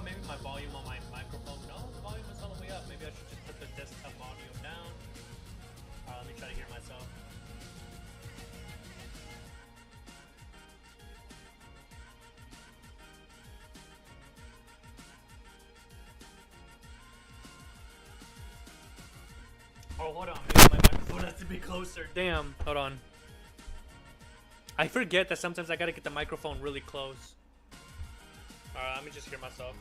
what? Maybe my volume on my microphone. No, the volume is all the way up. Maybe I should just put the desktop audio down. Let me try to hear myself. Oh, hold on. Maybe my microphone has to be closer. Damn. Hold on. I forget that sometimes I gotta get the microphone really close. Alright, let me just hear myself.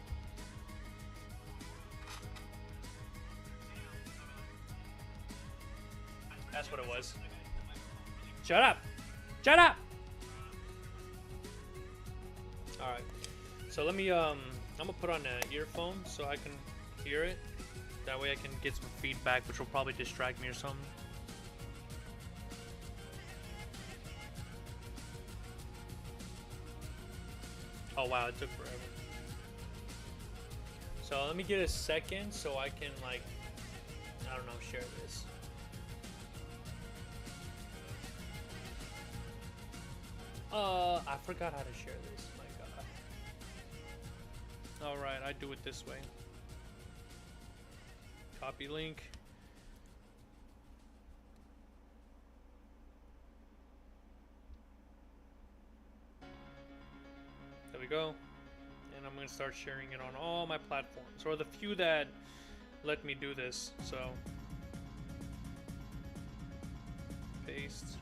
That's what it was. Shut up! Shut up! Alright. So let me, I'm gonna put on an earphone so I can hear it. That way I can get some feedback, which will probably distract me or something. Oh wow, it took forever. So let me get a second so I can, like, I don't know, share this. I forgot how to share this. My God. Alright, I do it this way. Copy link. There we go. And I'm going to start sharing it on all my platforms, or the few that let me do this. So, paste.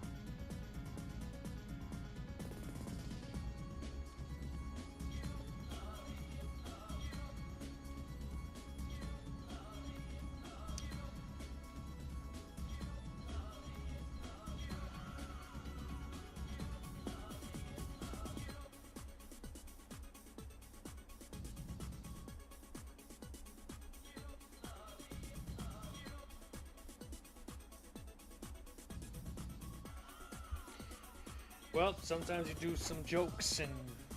Well, sometimes you do some jokes, and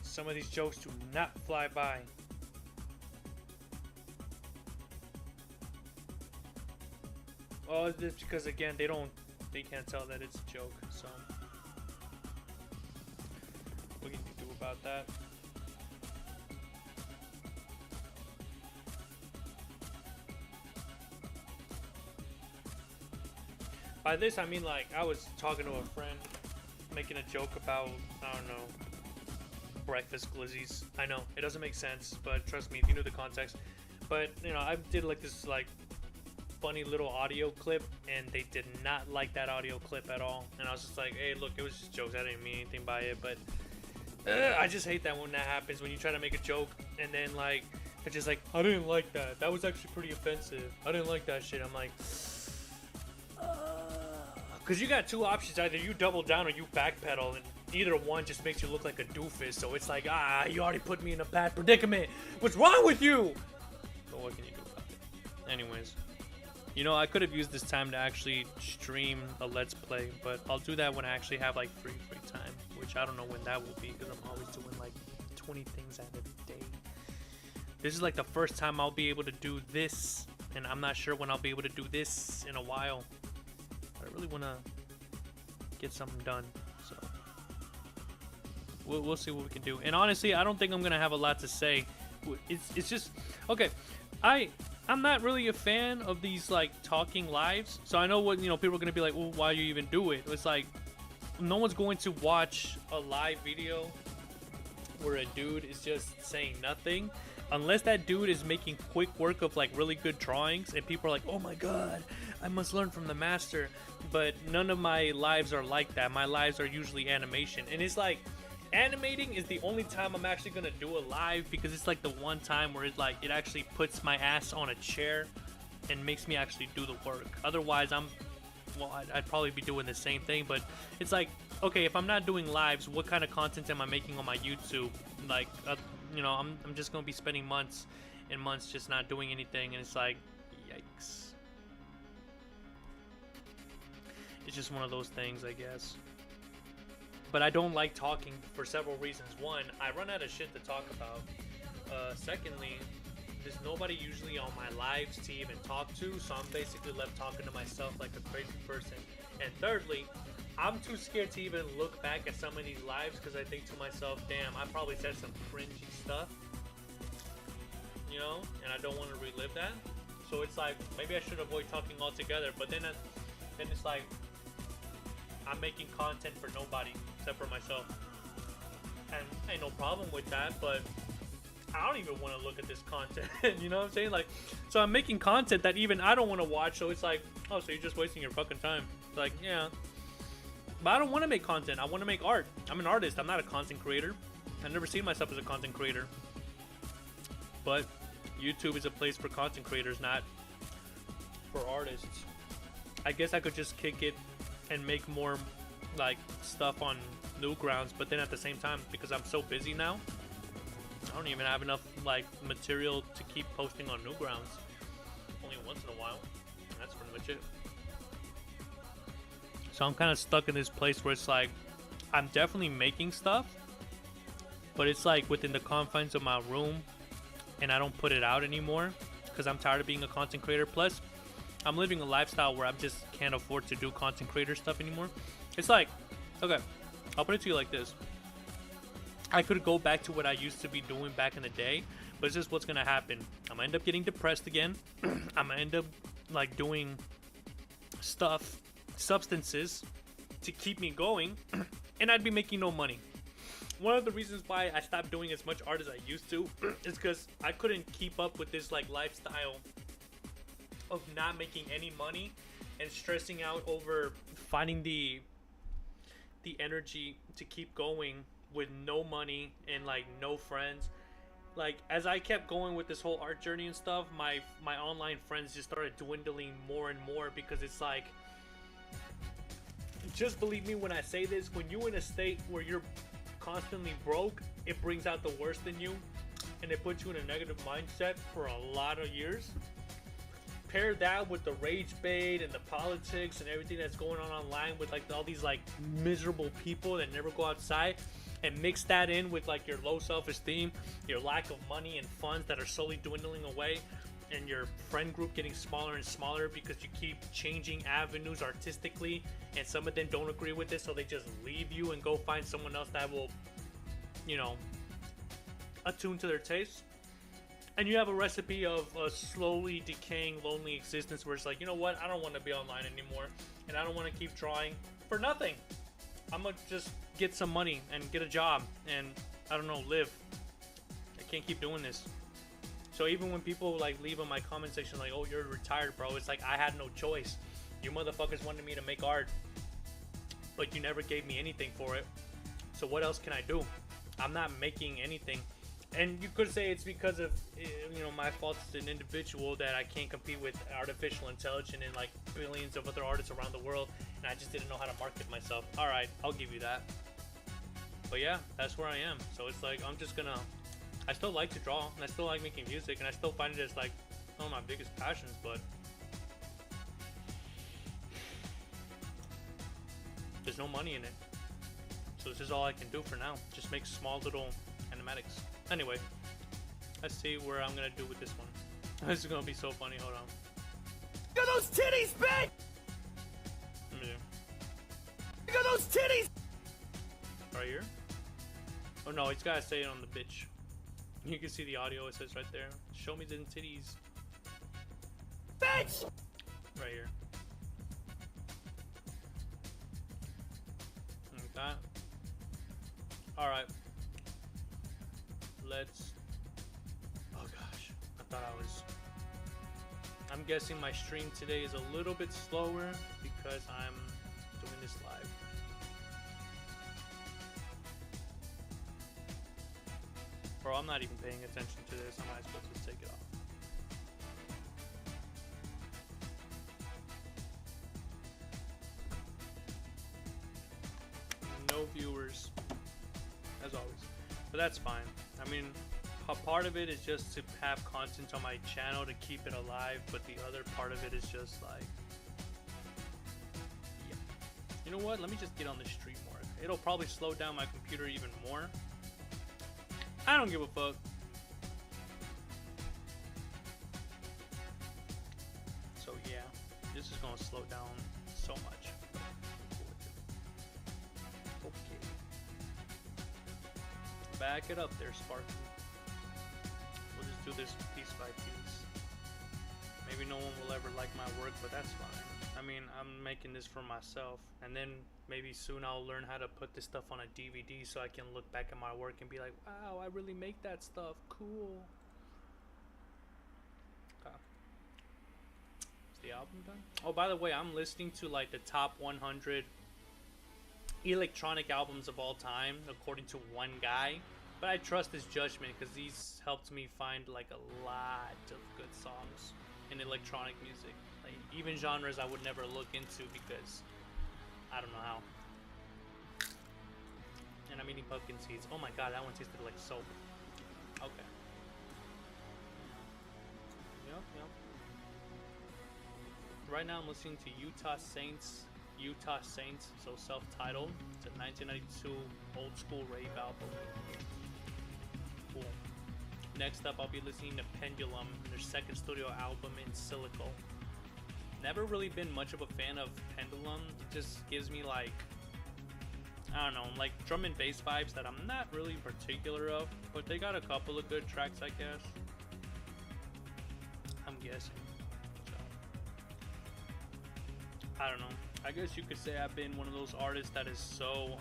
some of these jokes do not fly by. Well, it's because, again, they can't tell that it's a joke, so what can you do about that? By this, I mean, like, I was talking to a friend, making a joke about, I don't know, breakfast glizzies. I know, it doesn't make sense, but trust me, if you knew the context. But, you know, I did, like, this, like, funny little audio clip, and they did not like that audio clip at all. And I was just like, hey, look, it was just jokes. I didn't mean anything by it, but I just hate that when that happens, when you try to make a joke, and then, like, it's just like, I didn't like that. That was actually pretty offensive. I didn't like that shit. I'm like, because you got two options. Either you double down or you backpedal, and either one just makes you look like a doofus. So it's like, you already put me in a bad predicament. What's wrong with you? But what can you do about it? Anyways, you know, I could have used this time to actually stream a Let's Play, but I'll do that when I actually have, like, free time, which I don't know when that will be, because I'm always doing, like, 20 things out every day. This is, like, the first time I'll be able to do this, and I'm not sure when I'll be able to do this in a while. I really want to get something done, so we'll see what we can do. And honestly, I don't think I'm gonna have a lot to say. It's just okay. I'm not really a fan of these, like, talking lives. So I know what, you know, people are gonna be like, well, why do you even do it? It's like, no one's going to watch a live video where a dude is just saying nothing, unless that dude is making quick work of, like, really good drawings, and people are like, oh my god, I must learn from the master. But none of my lives are like that. My lives are usually animation, and it's like, animating is the only time I'm actually gonna do a live, because it's like the one time where it, like, it actually puts my ass on a chair and makes me actually do the work. Otherwise, I'd probably be doing the same thing. But it's like, okay, if I'm not doing lives, what kind of content am I making on my YouTube? Like, you know, I'm just gonna be spending months and months just not doing anything, and it's like, yikes. It's just one of those things, I guess. But I don't like talking for several reasons. One, I run out of shit to talk about. Secondly, there's nobody usually on my lives to even talk to, so I'm basically left talking to myself like a crazy person. And thirdly, I'm too scared to even look back at some of these lives, because I think to myself, damn, I probably said some cringy stuff. you know, and I don't want to relive that. So it's like maybe I should avoid talking altogether. But then it's like I'm making content for nobody except for myself, and ain't no problem with that. But I don't even want to look at this content. You know what I'm saying? Like, so I'm making content that even I don't want to watch. So it's like, oh, so you're just wasting your fucking time. It's like, yeah. But I don't want to make content. I want to make art. I'm an artist. I'm not a content creator. I've never seen myself as a content creator. But YouTube is a place for content creators, not for artists. I guess I could just kick it and make more like stuff on Newgrounds, but then at the same time, because I'm so busy now, I don't even have enough like material to keep posting on Newgrounds. Only once in a while. That's pretty much it. So I'm kind of stuck in this place where it's like I'm definitely making stuff, but it's like within the confines of my room, and I don't put it out anymore because I'm tired of being a content creator. Plus, I'm living a lifestyle where I just can't afford to do content creator stuff anymore. It's like, okay, I'll put it to you like this. I could go back to what I used to be doing back in the day, but it's just what's gonna happen. I'm gonna end up getting depressed again. I'm gonna end up like doing substances to keep me going, and I'd be making no money. One of the reasons why I stopped doing as much art as I used to is because I couldn't keep up with this like lifestyle of not making any money and stressing out over finding the energy to keep going with no money and like no friends. Like as I kept going with this whole art journey and stuff, my online friends just started dwindling more and more, because it's like, just believe me when I say this, when you're in a state where you're constantly broke, it brings out the worst in you and it puts you in a negative mindset for a lot of years. Pair that with the rage bait and the politics and everything that's going on online with like all these like miserable people that never go outside, and mix that in with like your low self-esteem, your lack of money and funds that are slowly dwindling away, and your friend group getting smaller and smaller because you keep changing avenues artistically, and some of them don't agree with this, so they just leave you and go find someone else that will, you know, attune to their taste. And you have a recipe of a slowly decaying, lonely existence where it's like, you know what, I don't want to be online anymore, and I don't want to keep drawing for nothing. I'm gonna just get some money and get a job and, I don't know, live. I can't keep doing this. So even when people like leave on my comment section like, oh, you're retired, bro, it's like I had no choice. You motherfuckers wanted me to make art, but you never gave me anything for it. So what else can I do? I'm not making anything. And you could say it's because of, you know, my fault as an individual that I can't compete with artificial intelligence and like billions of other artists around the world, and I just didn't know how to market myself. Alright, I'll give you that. But yeah, that's where I am. So it's like, I'm just gonna, I still like to draw, and I still like making music, and I still find it as like one of my biggest passions, but there's no money in it. So this is all I can do for now. Just make small little animatics. Anyway, let's see where I'm gonna do with this one. This is gonna be so funny. Hold on. Look at those titties, bitch! Let me see. Look at those titties! Right here? Oh no, it's gotta say it on the bitch. You can see the audio. It says right there. Show me the titties. Bitch! Right here. Like that. Alright. Let's... Oh gosh. I thought I was... I'm guessing my stream today is a little bit slower because I'm doing this live. Bro, I'm not even paying attention to this. I might as well just take it off. No viewers, as always, but that's fine. I mean, a part of it is just to have content on my channel to keep it alive, but the other part of it is just like, yeah. You know what? Let me just get on the stream more. It'll probably slow down my computer even more. I don't give a fuck. So yeah, this is gonna slow down so much. Okay. Back it up there, Sparky. We'll just do this piece by piece. Maybe no one will ever like my work, but that's fine. I mean, I'm making this for myself, and then maybe soon I'll learn how to put this stuff on a DVD so I can look back at my work and be like, wow, I really make that stuff. Cool. Okay. Is the album done? Oh, by the way, I'm listening to like the top 100 electronic albums of all time according to one guy, but I trust his judgment because he's helped me find like a lot of good songs in electronic music, like even genres I would never look into because I don't know how. And I'm eating pumpkin seeds. Oh my god, that one tasted like soap. Okay. Yep. Right now I'm listening to Utah Saints, so self-titled. It's a 1992 old school rave album. Cool. Next up, I'll be listening to Pendulum, their second studio album in Silico. Never really been much of a fan of Pendulum. It just gives me like, I don't know, like drum and bass vibes that I'm not really particular of, but they got a couple of good tracks, I guess. I'm guessing. So, I don't know. I guess you could say I've been one of those artists that is so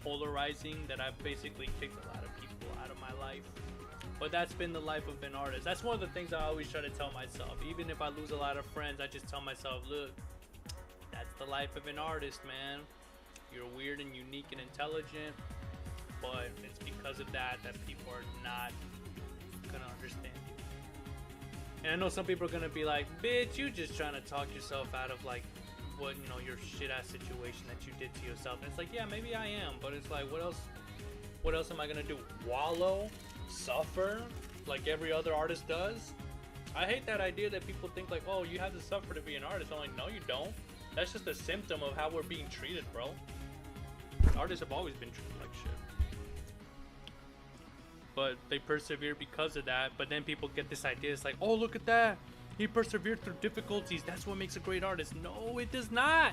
polarizing that I've basically kicked a lot of people out of my life. But that's been the life of an artist. That's one of the things I always try to tell myself. Even if I lose a lot of friends, I just tell myself, look, that's the life of an artist, man. You're weird and unique and intelligent, but it's because of that people are not gonna understand you. And I know some people are gonna be like, bitch, you just trying to talk yourself out of like what, you know, your shit ass situation that you did to yourself. And it's like, yeah, maybe I am, but it's like, what else am I gonna do? Wallow? Suffer? Like every other artist does? I hate that idea that people think like, oh, you have to suffer to be an artist. I'm like, no, you don't. That's just a symptom of how we're being treated, bro. Artists have always been treated like shit. But they persevere because of that. But then people get this idea. It's like, oh, look at that. He persevered through difficulties. That's what makes a great artist. No, it does not.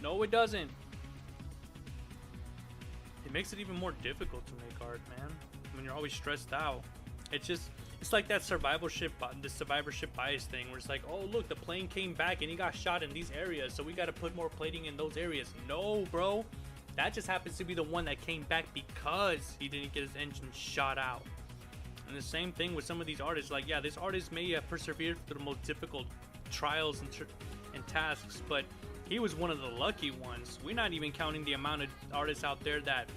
No, it doesn't. It makes it even more difficult to make art, man. When you're always stressed out. It's like that survivorship bias thing where it's like, oh, look, the plane came back and he got shot in these areas, so we got to put more plating in those areas. No, bro. That just happens to be the one that came back because he didn't get his engine shot out. And the same thing with some of these artists. Like, yeah, this artist may have persevered through the most difficult trials and tasks, but he was one of the lucky ones. We're not even counting the amount of artists out there that,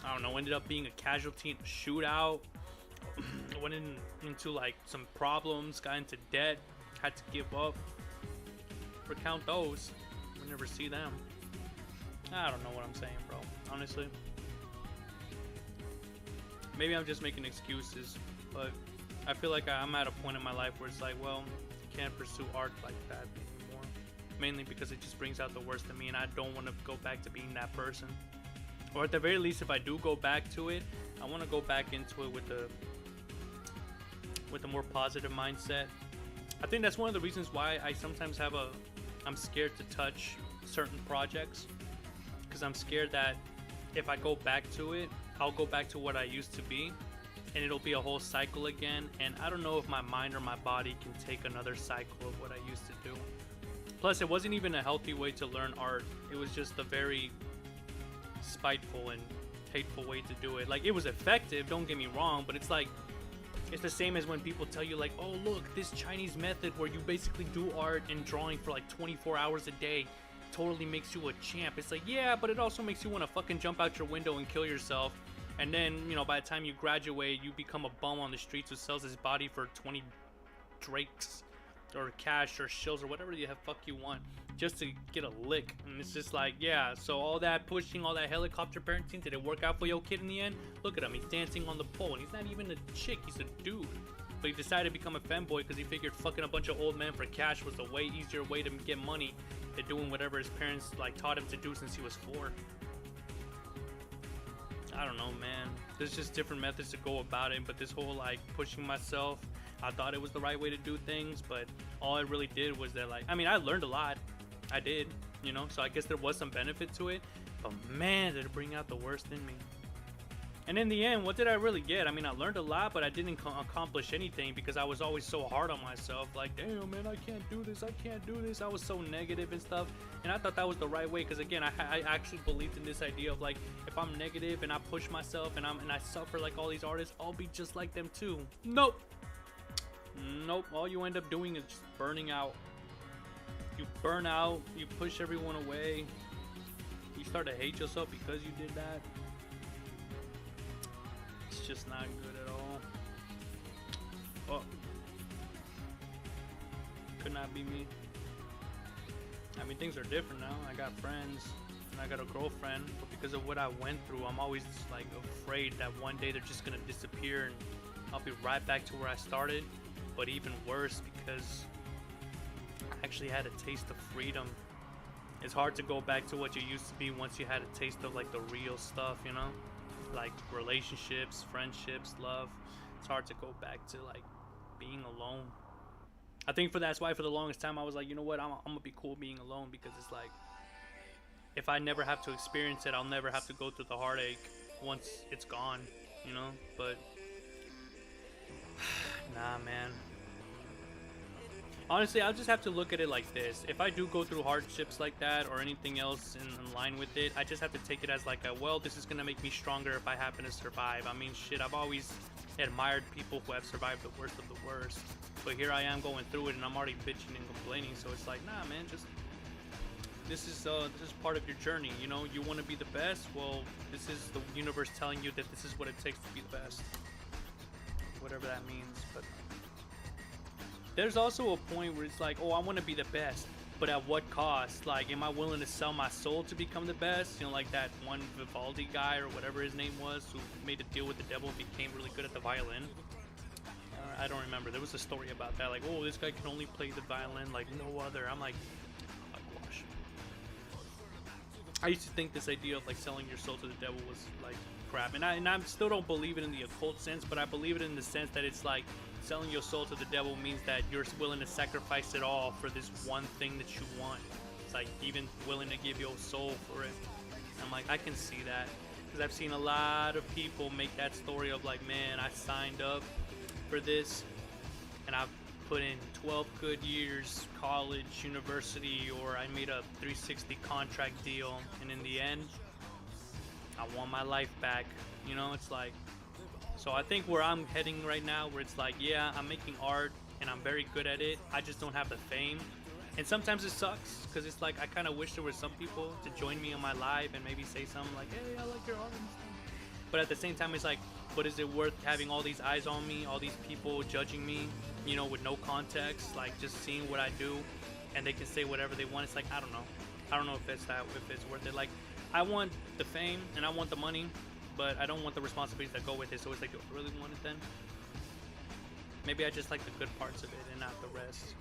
I don't know, ended up being a casualty in a shootout, went into like some problems, got into debt, had to give up. Recount those. We'll never see them. I don't know what I'm saying, bro. Honestly. Maybe I'm just making excuses, but I feel like I'm at a point in my life where it's like, well, I can't pursue art like that anymore. Mainly because it just brings out the worst in me, and I don't want to go back to being that person. Or at the very least, if I do go back to it, I want to go back into it with a more positive mindset. I think that's one of the reasons why I sometimes I'm scared to touch certain projects, because I'm scared that if I go back to it, I'll go back to what I used to be, and it'll be a whole cycle again. And I don't know if my mind or my body can take another cycle of what I used to do. Plus, it wasn't even a healthy way to learn art. It was just a very spiteful and hateful way to do it. Like, it was effective, don't get me wrong, but it's like, it's the same as when people tell you like, oh, look, this Chinese method where you basically do art and drawing for like 24 hours a day totally makes you a champ. It's like, yeah, but it also makes you want to fucking jump out your window and kill yourself. And then, you know, by the time you graduate, you become a bum on the streets who sells his body for 20 drakes or cash or shills or whatever the fuck you want just to get a lick. And it's just like, yeah, so all that pushing, all that helicopter parenting, did it work out for your kid in the end? Look at him, he's dancing on the pole, and he's not even a chick, he's a dude. But he decided to become a femboy because he figured fucking a bunch of old men for cash was a way easier way to get money than doing whatever his parents like taught him to do since he was 4. I don't know, man. There's just different methods to go about it, but this whole like pushing myself, I thought it was the right way to do things, but all it really did was that, like, I mean, I learned a lot. I did, you know, so I guess there was some benefit to it, but man, did it bring out the worst in me. And in the end, what did I really get? I mean, I learned a lot, but I didn't accomplish anything because I was always so hard on myself. Like, damn, man, I can't do this. I can't do this. I was so negative and stuff. And I thought that was the right way because, again, I actually believed in this idea of, like, if I'm negative and I push myself and I suffer like all these artists, I'll be just like them too. Nope. Nope. All you end up doing is just burning out. You burn out. You push everyone away. You start to hate yourself because you did that. It's just not good at all. Oh, could not be me. I mean, things are different now. I got friends and I got a girlfriend, but because of what I went through, I'm always like afraid that one day they're just gonna disappear and I'll be right back to where I started, but even worse because I actually had a taste of freedom. It's hard to go back to what you used to be once you had a taste of like the real stuff, you know? Like relationships, friendships, love. It's hard to go back to like being alone. I think that's why for the longest time I was like, you know what, I'm gonna be cool being alone because it's like if I never have to experience it, I'll never have to go through the heartache once it's gone, you know? But nah, man. Honestly, I'll just have to look at it like this. If I do go through hardships like that or anything else in line with it, I just have to take it as like a, well, this is going to make me stronger if I happen to survive. I mean, shit, I've always admired people who have survived the worst of the worst. But here I am going through it and I'm already bitching and complaining. So it's like, nah, man, just this is part of your journey. You know, you want to be the best. Well, this is the universe telling you that this is what it takes to be the best. Whatever that means, but there's also a point where it's like, oh, I want to be the best, but at what cost? Like, am I willing to sell my soul to become the best? You know, like that one Vivaldi guy or whatever his name was who made a deal with the devil and became really good at the violin. I don't remember. There was a story about that. Like, oh, this guy can only play the violin like no other. I'm like, gosh. I used to think this idea of like selling your soul to the devil was like crap, and I still don't believe it in the occult sense, but I believe it in the sense that it's like selling your soul to the devil means that you're willing to sacrifice it all for this one thing that you want. It's like even willing to give your soul for it. I'm like, I can see that because I've seen a lot of people make that story of like, man, I signed up for this and I've put in 12 good years, college, university, or I made a 360 contract deal, and in the end I want my life back. You know, it's like, so I think where I'm heading right now, where it's like, yeah, I'm making art and I'm very good at it, I just don't have the fame. And sometimes it sucks because it's like I kind of wish there were some people to join me on my live and maybe say something like, hey, I like your art and stuff. But at the same time, it's like, but is it worth having all these eyes on me, all these people judging me, you know, with no context, like just seeing what I do and they can say whatever they want? It's like, I don't know. I don't know if it's worth it. Like, I want the fame and I want the money, but I don't want the responsibilities that go with it. So it's like, do I really want it then? Maybe I just like the good parts of it and not the rest.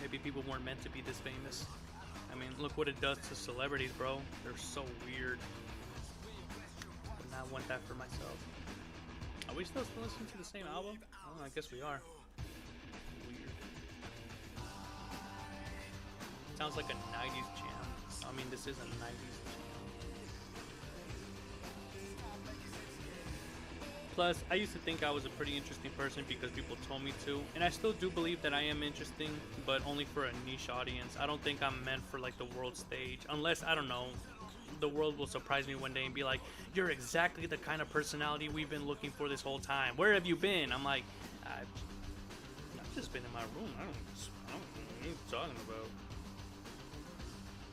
Maybe people weren't meant to be this famous. I mean, look what it does to celebrities, bro. They're so weird. But I want that for myself. Are we still listening to the same album? Oh, I guess we are. Weird. Sounds like a 90s jam. I mean, this is a 90s jam. Plus, I used to think I was a pretty interesting person because people told me to, and I still do believe that I am interesting, but only for a niche audience. I don't think I'm meant for like the world stage, unless, I don't know, the world will surprise me one day and be like, you're exactly the kind of personality we've been looking for this whole time. Where have you been? I'm like, I've just been in my room. I don't know what you're talking about.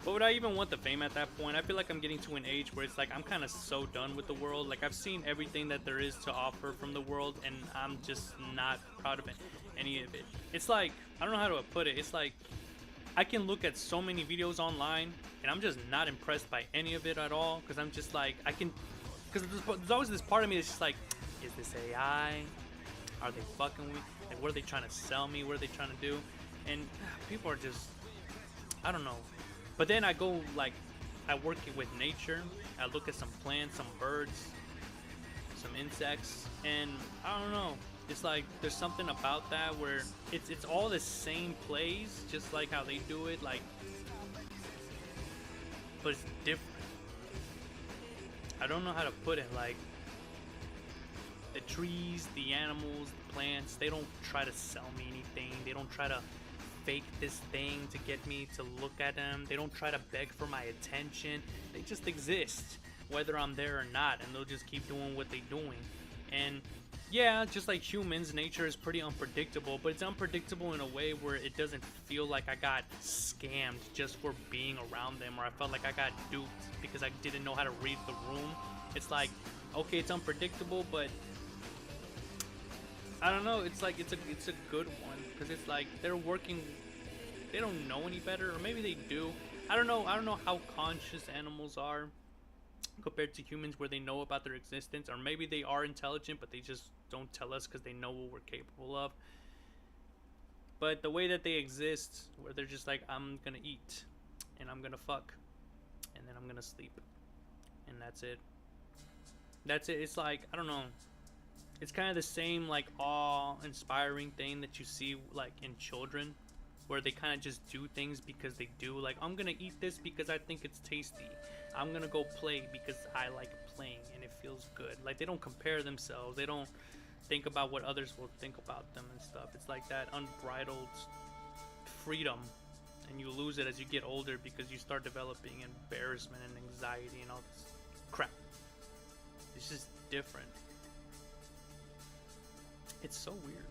But would I even want the fame at that point? I feel like I'm getting to an age where it's like I'm kind of so done with the world. Like, I've seen everything that there is to offer from the world, and I'm just not proud of any of it. It's like, I don't know how to put it. It's like I can look at so many videos online and I'm just not impressed by any of it at all, because I'm just like, because there's always this part of me that's just like, is this AI? Are they fucking with me? Like, what are they trying to sell me? What are they trying to do? And people are just, I don't know. But then I go, like, I work with nature. I look at some plants, some birds, some insects, and I don't know. It's like there's something about that where it's all the same plays, just like how they do it, like, but it's different. I don't know how to put it. Like, the trees, the animals, the plants, they don't try to sell me anything. They don't try to fake this thing to get me to look at them. They don't try to beg for my attention. They just exist, whether I'm there or not, and they'll just keep doing what they're doing. And yeah, just like humans, nature is pretty unpredictable, but it's unpredictable in a way where it doesn't feel like I got scammed just for being around them, or I felt like I got duped because I didn't know how to read the room. It's like, okay, it's unpredictable, but I don't know. It's like it's a good one because it's like they're working. They don't know any better, or maybe they do. I don't know. I don't know how conscious animals are compared to humans, where they know about their existence, or maybe they are intelligent, but they just don't tell us because they know what we're capable of. But the way that they exist, where they're just like, I'm gonna eat, and I'm gonna fuck, and then I'm gonna sleep, and that's it. That's it. It's like, I don't know. It's kind of the same like awe-inspiring thing that you see like in children, where they kind of just do things because they do. Like, I'm gonna eat this because I think it's tasty. I'm gonna go play because I like playing and it feels good. Like, they don't compare themselves. They don't think about what others will think about them and stuff. It's like that unbridled freedom, and you lose it as you get older because you start developing embarrassment and anxiety and all this crap. It's just different. It's so weird.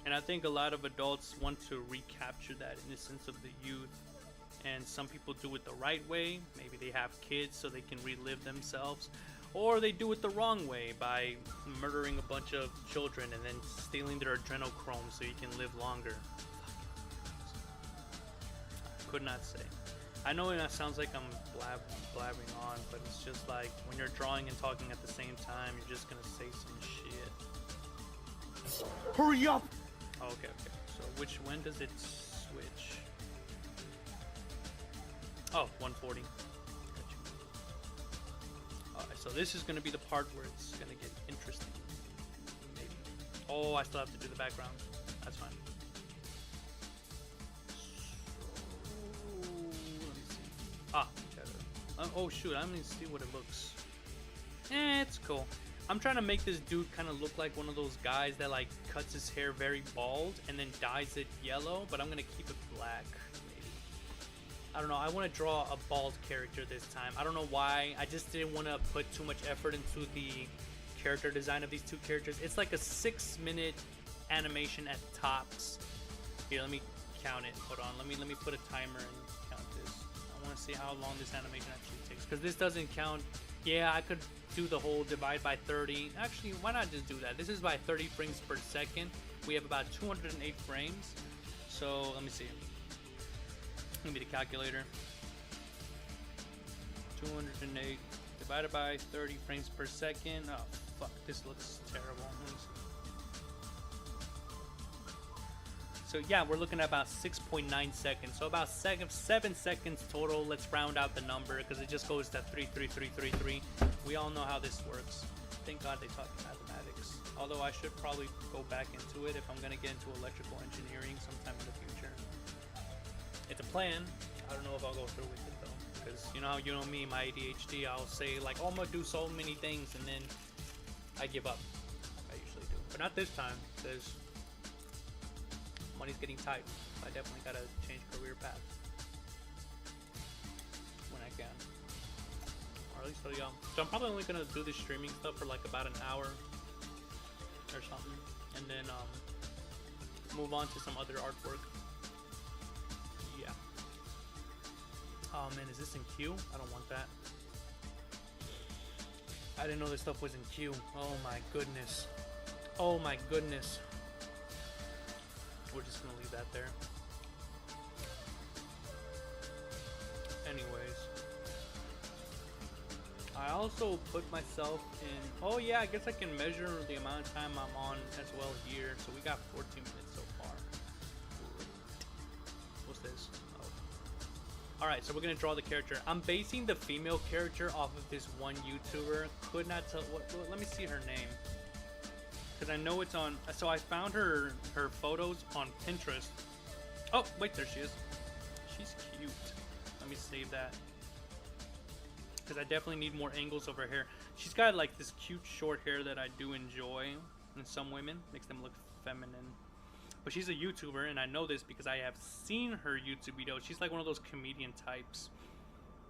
And I think a lot of adults want to recapture that innocence of the youth. And some people do it the right way. Maybe they have kids so they can relive themselves. Or they do it the wrong way by murdering a bunch of children and then stealing their adrenochrome so you can live longer. I could not say. I know it sounds like I'm blabbering on, but it's just like when you're drawing and talking at the same time, you're just gonna say some shit. Hurry up! Oh, okay. So when does it switch? Oh, 140. Gotcha. Alright, so this is gonna be the part where it's gonna get interesting. Maybe. Oh, I still have to do the background. That's fine. Oh shoot, I didn't see what it looks. It's cool. I'm trying to make this dude kind of look like one of those guys that like cuts his hair very bald and then dyes it yellow, but I'm gonna keep it black, maybe. I don't know, I want to draw a bald character this time. I don't know why, I just didn't want to put too much effort into the character design of these two characters. It's like a 6-minute animation at tops. Here, let me count it. Hold on, let me put a timer and count this. I want to see how long this animation actually takes, because this doesn't count. Yeah, I could do the whole divide by 30. Actually, why not just do that? This is by 30 frames per second. We have about 208 frames. So let me see. Give me the calculator. 208 divided by 30 frames per second. Oh fuck, this looks terrible. Let me see. So yeah, we're looking at about 6.9 seconds. So about 7 seconds total. Let's round out the number because it just goes to 33333. We all know how this works. Thank God they taught me mathematics. Although I should probably go back into it if I'm gonna get into electrical engineering sometime in the future. It's a plan. I don't know if I'll go through with it though, because you know me, my ADHD. I'll say like, oh, I'm gonna do so many things, and then I give up. I usually do, but not this time because money's getting tight. I definitely gotta change career path when I can, or at least so young. So I'm probably only gonna do this streaming stuff for like about an hour or something, and then move on to some other artwork. Yeah. Oh man, is this in Q? I don't want that. I didn't know this stuff was in Q. Oh my goodness. Oh my goodness. We're just gonna leave that there. Anyways, I also put myself in. Oh yeah, I guess I can measure the amount of time I'm on as well here. So we got 14 minutes so far. What's this? Oh. All right, so we're gonna draw the character. I'm basing the female character off of this one YouTuber. Could not tell. Let me see her name. Because I know it's on. So I found her photos on Pinterest. Oh wait, there she is. She's cute. Let me save that. because I definitely need more angles of her hair. She's got like this cute short hair that I do enjoy in some women, makes them look feminine. But she's a YouTuber, and I know this because I have seen her YouTube videos. She's like one of those comedian types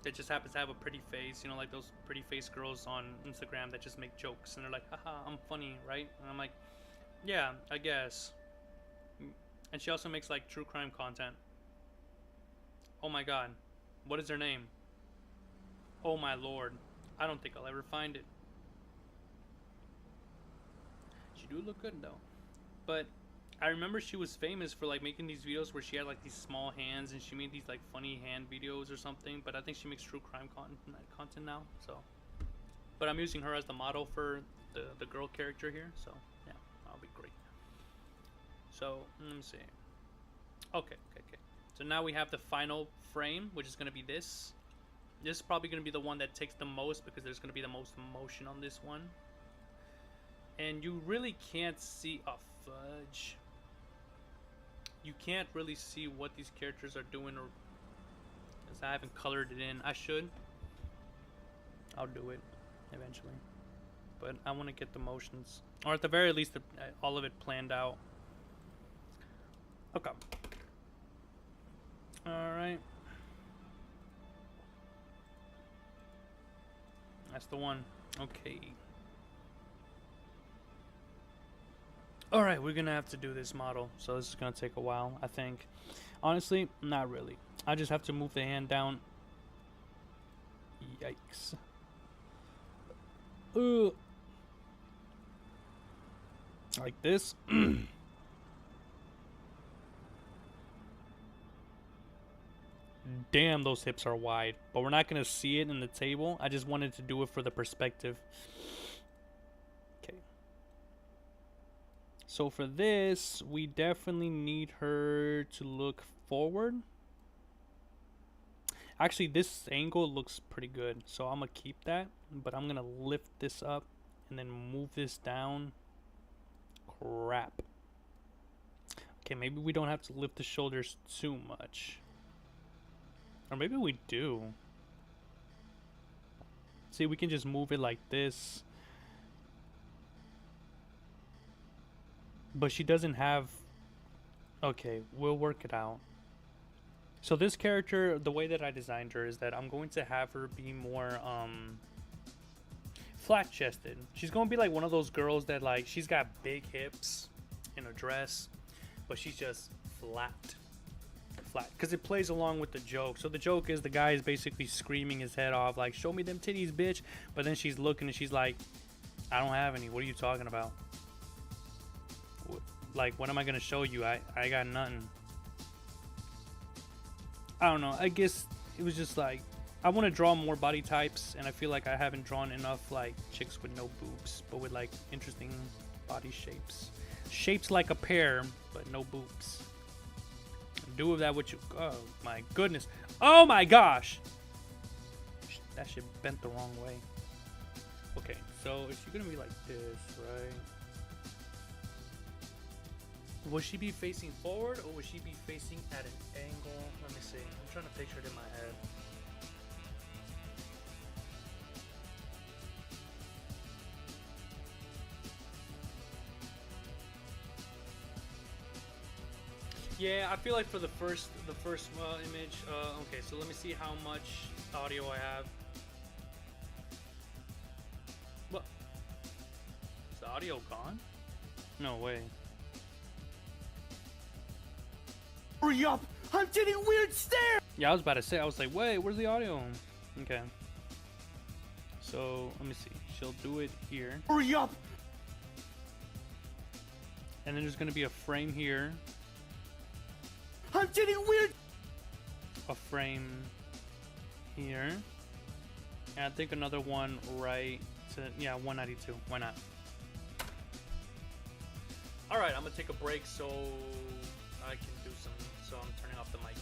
that just happens to have a pretty face, you know, like those pretty face girls on Instagram that just make jokes and they're like, haha, I'm funny, right? And I'm like, yeah, I guess. And she also makes like true crime content. Oh my god, what is her name? Oh my lord, I don't think I'll ever find it. She do look good though. But I remember she was famous for like making these videos where she had like these small hands and she made these like funny hand videos or something. But I think she makes true crime content now. So, but I'm using her as the model for the girl character here. So yeah, that'll be great. So let me see. Okay. So now we have the final frame, which is gonna be this. This is probably gonna be the one that takes the most because there's gonna be the most motion on this one. And you really can't see a fudge. You can't really see what these characters are doing, or because I haven't colored it in. I should. I'll do it eventually, but I want to get the motions, or at the very least, all of it planned out. Okay. All right. That's the one. Okay. Alright, we're gonna have to do this model, so this is gonna take a while, I think. Honestly, not really. I just have to move the hand down. Yikes. Like this. Damn, those hips are wide. But we're not gonna see it in the table. I just wanted to do it for the perspective. So for this, we definitely need her to look forward. Actually, this angle looks pretty good, so I'm gonna keep that, but I'm gonna lift this up and then move this down. Crap. Okay, maybe we don't have to lift the shoulders too much. Or maybe we do. See, we can just move it like this. But she doesn't have... Okay, we'll work it out. So this character, the way that I designed her is that I'm going to have her be more flat-chested. She's going to be like one of those girls that like, she's got big hips in a dress, but she's just flat. Because it plays along with the joke. So the joke is the guy is basically screaming his head off like, show me them titties, bitch. But then she's looking and she's like, I don't have any. What are you talking about? Like, what am I gonna show you? I got nothing. I don't know. I guess it was just like, I want to draw more body types, and I feel like I haven't drawn enough like chicks with no boobs, but with like interesting body shapes. Shapes like a pear, but no boobs. Do with that what you... Oh my goodness. Oh my gosh! That shit bent the wrong way. Okay, so if you're gonna be like this, right? Will she be facing forward or will she be facing at an angle? Let me see. I'm trying to picture it in my head. Yeah, I feel like for the first image. Okay, so let me see how much audio I have. What? Is the audio gone? No way. Hurry up! I'm getting weird stares! Yeah, I was about to say, I was like, wait, where's the audio? Okay. So, let me see. She'll do it here. Hurry up! And then there's going to be a frame here. I'm getting weird! A frame here. And I think another one right to, yeah, 192. Why not? Alright, I'm going to take a break so I can do some, so I'm turning off the mic.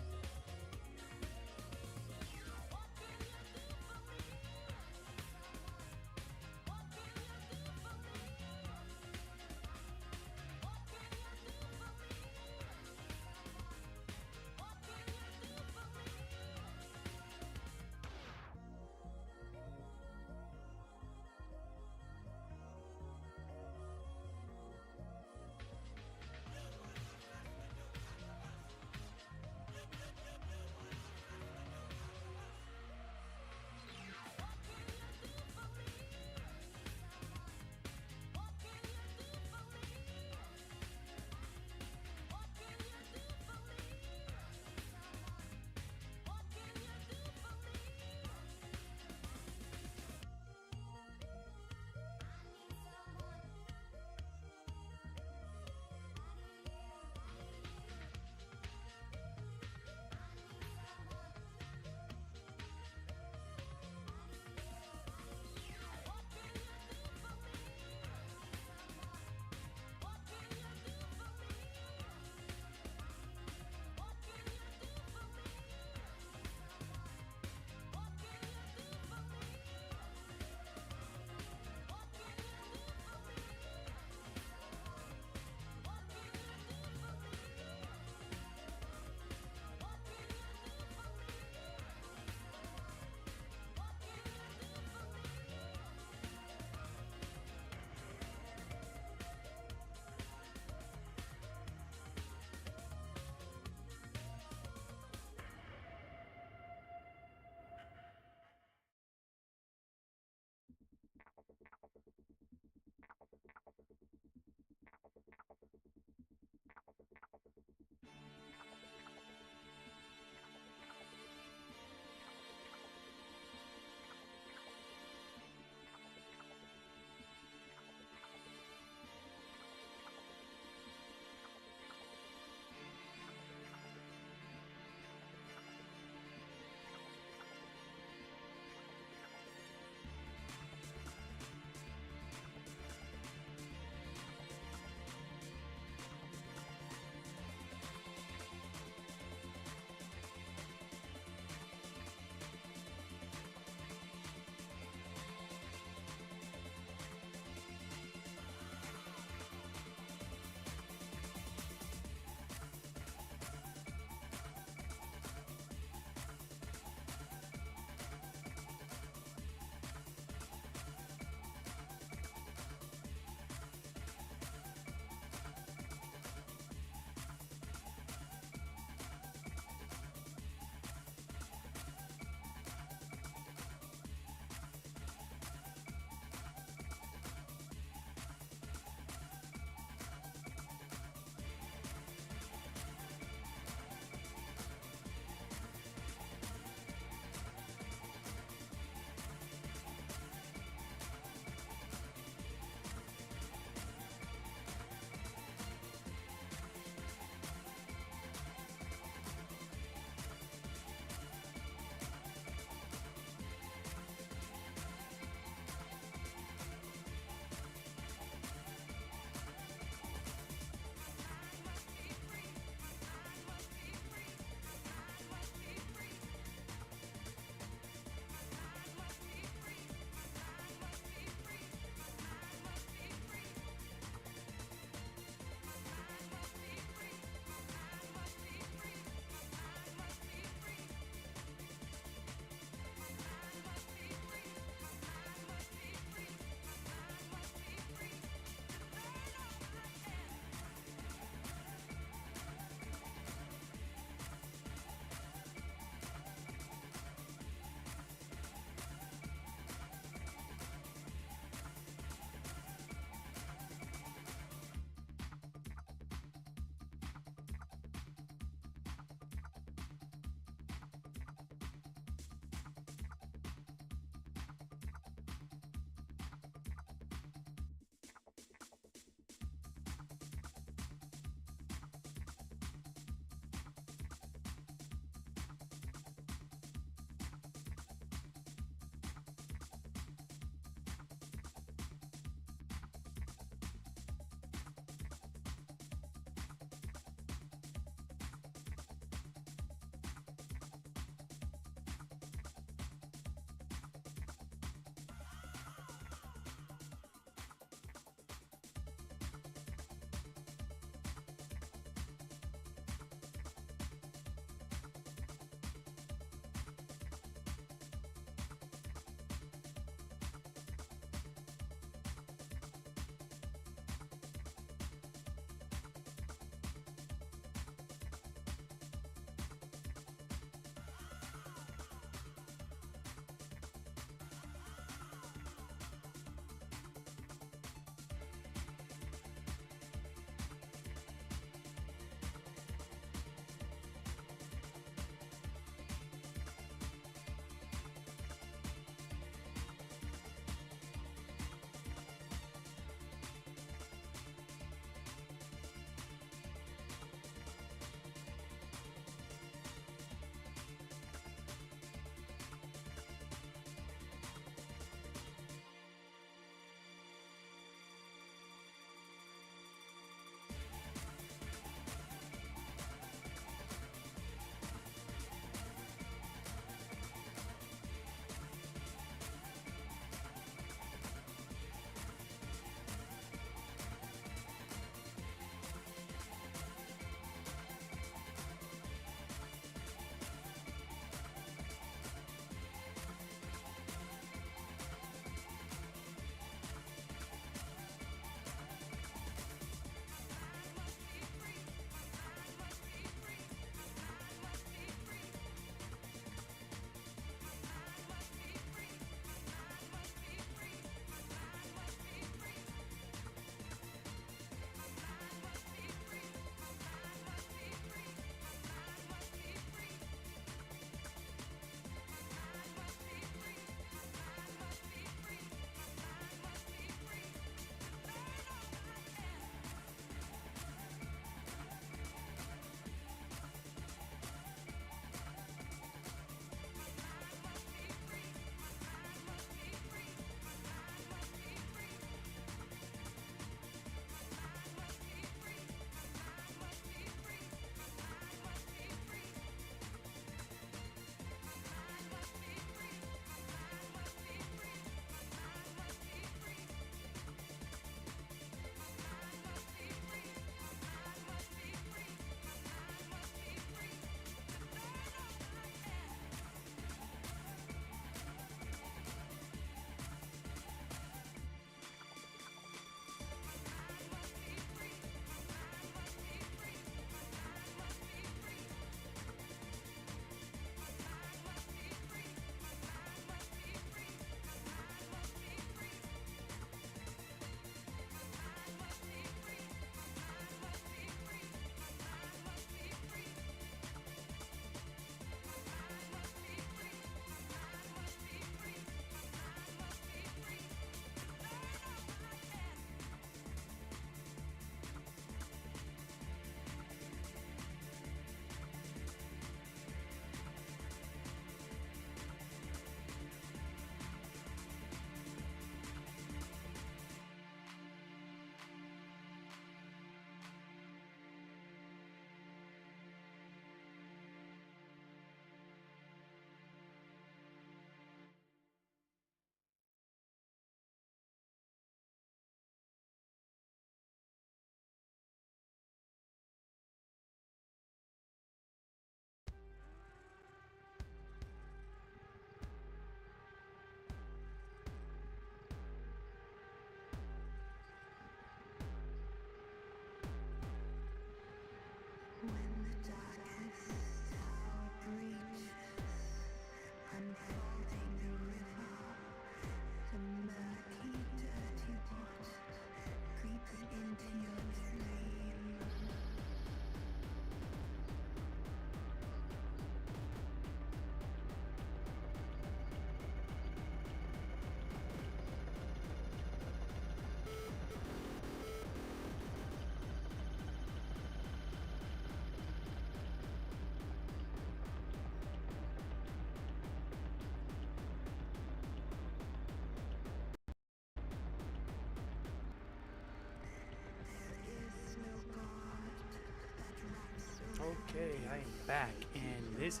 Okay, I am back, and this is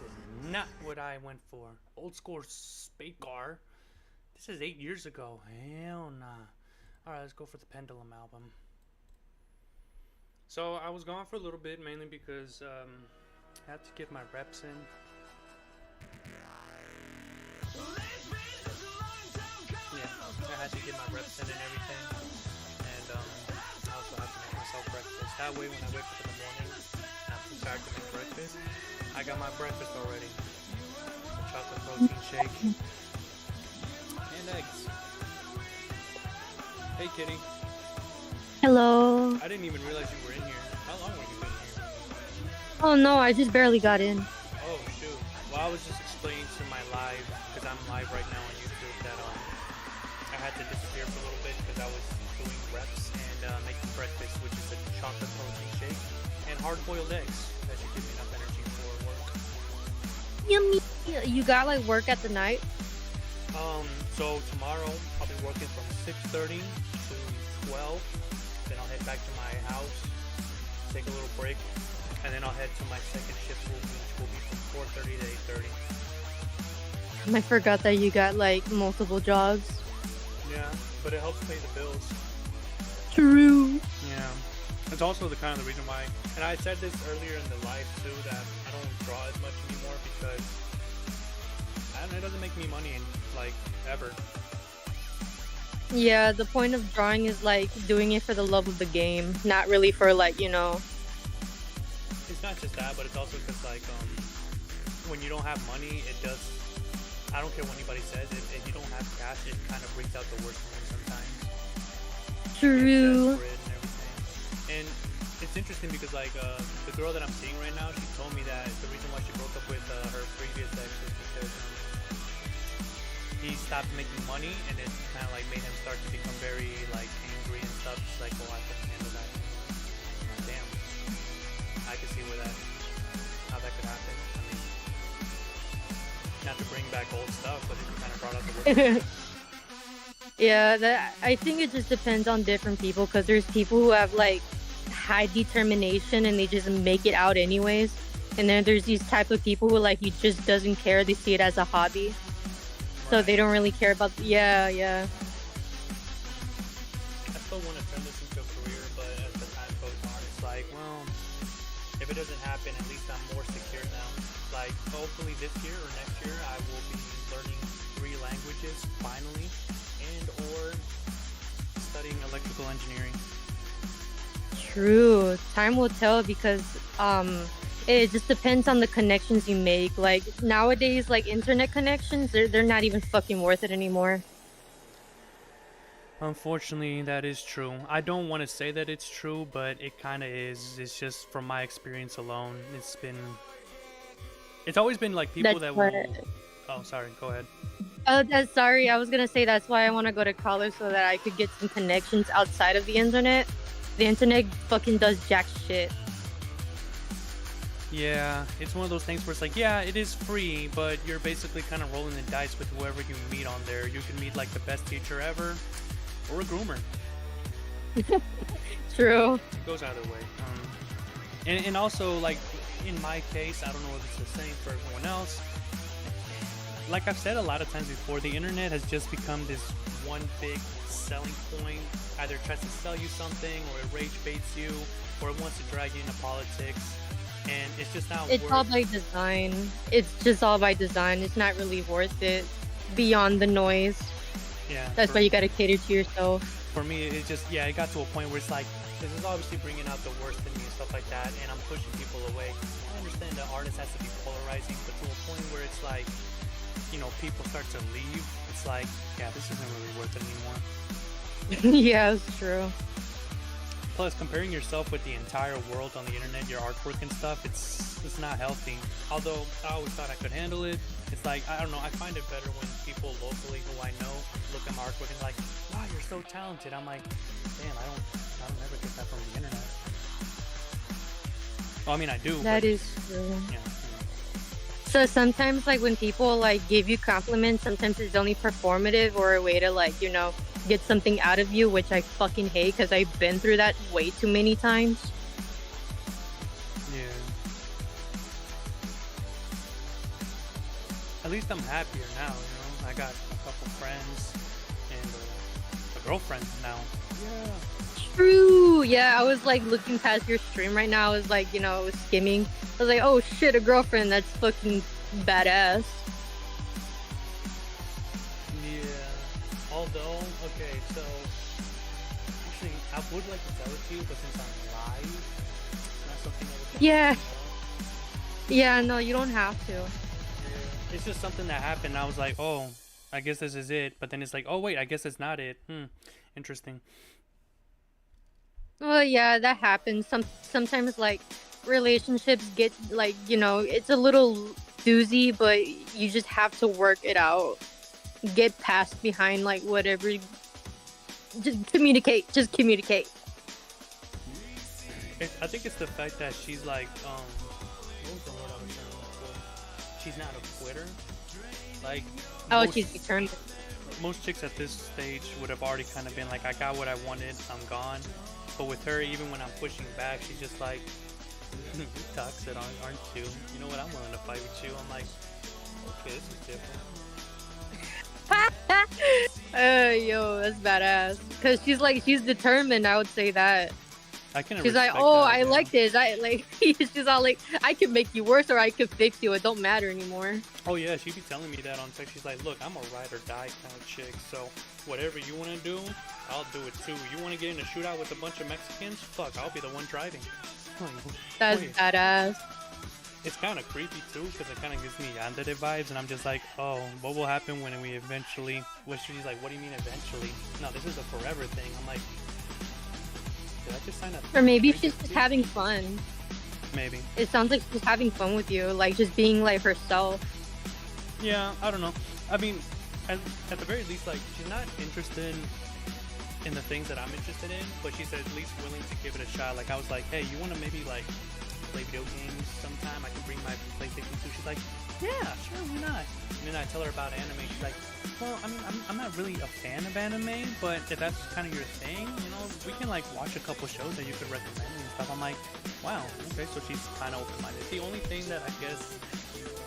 not what I went for. Old school spade car. This is 8 years ago. Hell nah. Alright, let's go for the Pendulum album. So I was gone for a little bit, mainly because I had to get my reps in. Yeah, I had to get my reps in and everything. And I also have to make myself breakfast. That way, when I wake up in the morning, I'm prepared to make breakfast. I got my breakfast already. A chocolate protein shake and eggs. Hey, Kitty. Hello. I didn't even realize you were in here. How long were you in here? Oh no, I just barely got in. Oh shoot. Well, I was just explaining to my live, because I'm live right now on YouTube, that I had to disappear for a little bit because I was doing reps and making breakfast, which is a chocolate protein shake and hard-boiled eggs. That should give me enough energy for work. Yummy. You got like work at the night? So tomorrow I'll be working from 6:30 to 12. Then I'll head back to my house, take a little break, and then I'll head to my second shift, which will be from 4:30 to 8:30. I forgot that you got like multiple jobs. Yeah, but it helps pay the bills. True. Yeah. It's also the kind of the reason why, and I said this earlier in the live too, that I don't draw as much anymore because it doesn't make me money in like ever. Yeah, the point of drawing is like doing it for the love of the game, not really for like, It's not just that, but it's also because like when you don't have money, it does. I don't care what anybody says. If you don't have cash, it kind of brings out the worst in you sometimes. True. And everything. And it's interesting because like the girl that I'm seeing right now, she told me that the reason why she broke up with her previous ex is because he stopped making money, and it kind of like made him start to become very like angry and stuff. She's like, "Oh, I couldn't handle that." I'm like, damn, I could see how that could happen. I mean, not to bring back old stuff, but it kind of brought out the worst. Yeah, I think it just depends on different people because there's people who have like high determination and they just make it out anyways, and then there's these type of people who like he just doesn't care. They see it as a hobby. So they don't really care about. Yeah. I still want to turn this into a career, but as the time goes on, it's like, well, if it doesn't happen, at least I'm more secure now. Like, hopefully this year or next year, I will be learning 3 languages finally, or studying electrical engineering. True. Time will tell because it just depends on the connections you make. Like nowadays, like internet connections, they're not even fucking worth it anymore. Unfortunately, that is true. I don't want to say that it's true, but it kind of is. It's just from my experience alone. It's always been like people That's that why- will. Oh, sorry. Go ahead. Sorry, I was gonna say that's why I want to go to college so that I could get some connections outside of the internet. The internet fucking does jack shit. Yeah, it's one of those things where it's like, yeah, it is free, but you're basically kind of rolling the dice with whoever you meet on there. You can meet like the best teacher ever, or a groomer. True. It goes either way. And also, like, in my case, I don't know if it's the same for everyone else. Like I've said a lot of times before, the internet has just become this one big selling point. Either it tries to sell you something, or it rage baits you, or it wants to drag you into politics. And it's just not It's worth. all by design. It's just all by design. It's not really worth it beyond the noise. Yeah. That's why you gotta cater to yourself. For me, it just, it got to a point where it's like, this is obviously bringing out the worst in me and stuff like that, and I'm pushing people away. I understand that artists has to be polarizing, but to a point where it's like, people start to leave, it's like, yeah, this isn't really worth it anymore. Yeah, it's true. Plus, comparing yourself with the entire world on the internet, your artwork and stuff, it's not healthy. Although I always thought I could handle it. It's like, I don't know, I find it better when people locally who I know look at my artwork and like, wow, you're so talented. I'm like, damn, I don't ever get that from the internet. Well, I mean, I do. That but, is true. Yeah. So sometimes, like, when people, like, give you compliments, sometimes it's only performative or a way to, like, get something out of you, which I fucking hate because I've been through that way too many times. Yeah. at least I'm happier now. You know, I got a couple friends and a girlfriend now. Yeah. True. Yeah, I was like looking past your stream right now. I was like, you know, I was skimming. I was like, oh shit, a girlfriend. That's fucking badass. Yeah. Although, okay, so actually, I would like to tell it to you, but since I'm live, it's not something I would. Yeah. Yeah, no, you don't have to. Yeah. It's just something that happened. I was like, oh, I guess this is it. But then it's like, oh wait, I guess it's not it. Interesting. Well, yeah, that happens. Sometimes like relationships get like, you know, it's a little doozy, but you just have to work it out. Get past behind like whatever. Just communicate. Just communicate. I think it's the fact that she's like, what was the word I was trying to look for? She's not a quitter. Like, Oh, she's determined. most chicks at this stage would have already kind of been like, I got what I wanted, I'm gone. But with her, even when I'm pushing back, she's just like, you toxic, aren't you? You know what? I'm willing to fight with you. I'm like, okay, this is different. Yo, that's badass. Cause she's determined. I would say that. I can. She's like, oh, I like this. I like. She's all like, I can make you worse or I can fix you. It don't matter anymore. Oh yeah, she be telling me that on text. She's like, look, I'm a ride or die kind of chick. So whatever you want to do, I'll do it too. You want to get in a shootout with a bunch of Mexicans? Fuck, I'll be the one driving. That's badass. It's kind of creepy too, because it kind of gives me yandere vibes, and I'm just like, oh, what will happen when we eventually? She's like, what do you mean eventually? No, this is a forever thing. I'm like, did I just sign up? Or maybe she's just having fun. Maybe. It sounds like she's having fun with you, like just being like herself. Yeah, I don't know. I mean, at the very least, like, she's not interested in the things that I'm interested in, but she's at least willing to give it a shot. Like, I was like, hey, you want to maybe like play video games sometime? I can bring my PlayStation 2. She's like, yeah, sure, why not? And then I tell her about anime. She's like, well, I mean, I'm not really a fan of anime, but if that's kind of your thing, you know, we can like watch a couple shows that you could recommend me and stuff. I'm like, wow, okay, so she's kind of open-minded. The only thing that I guess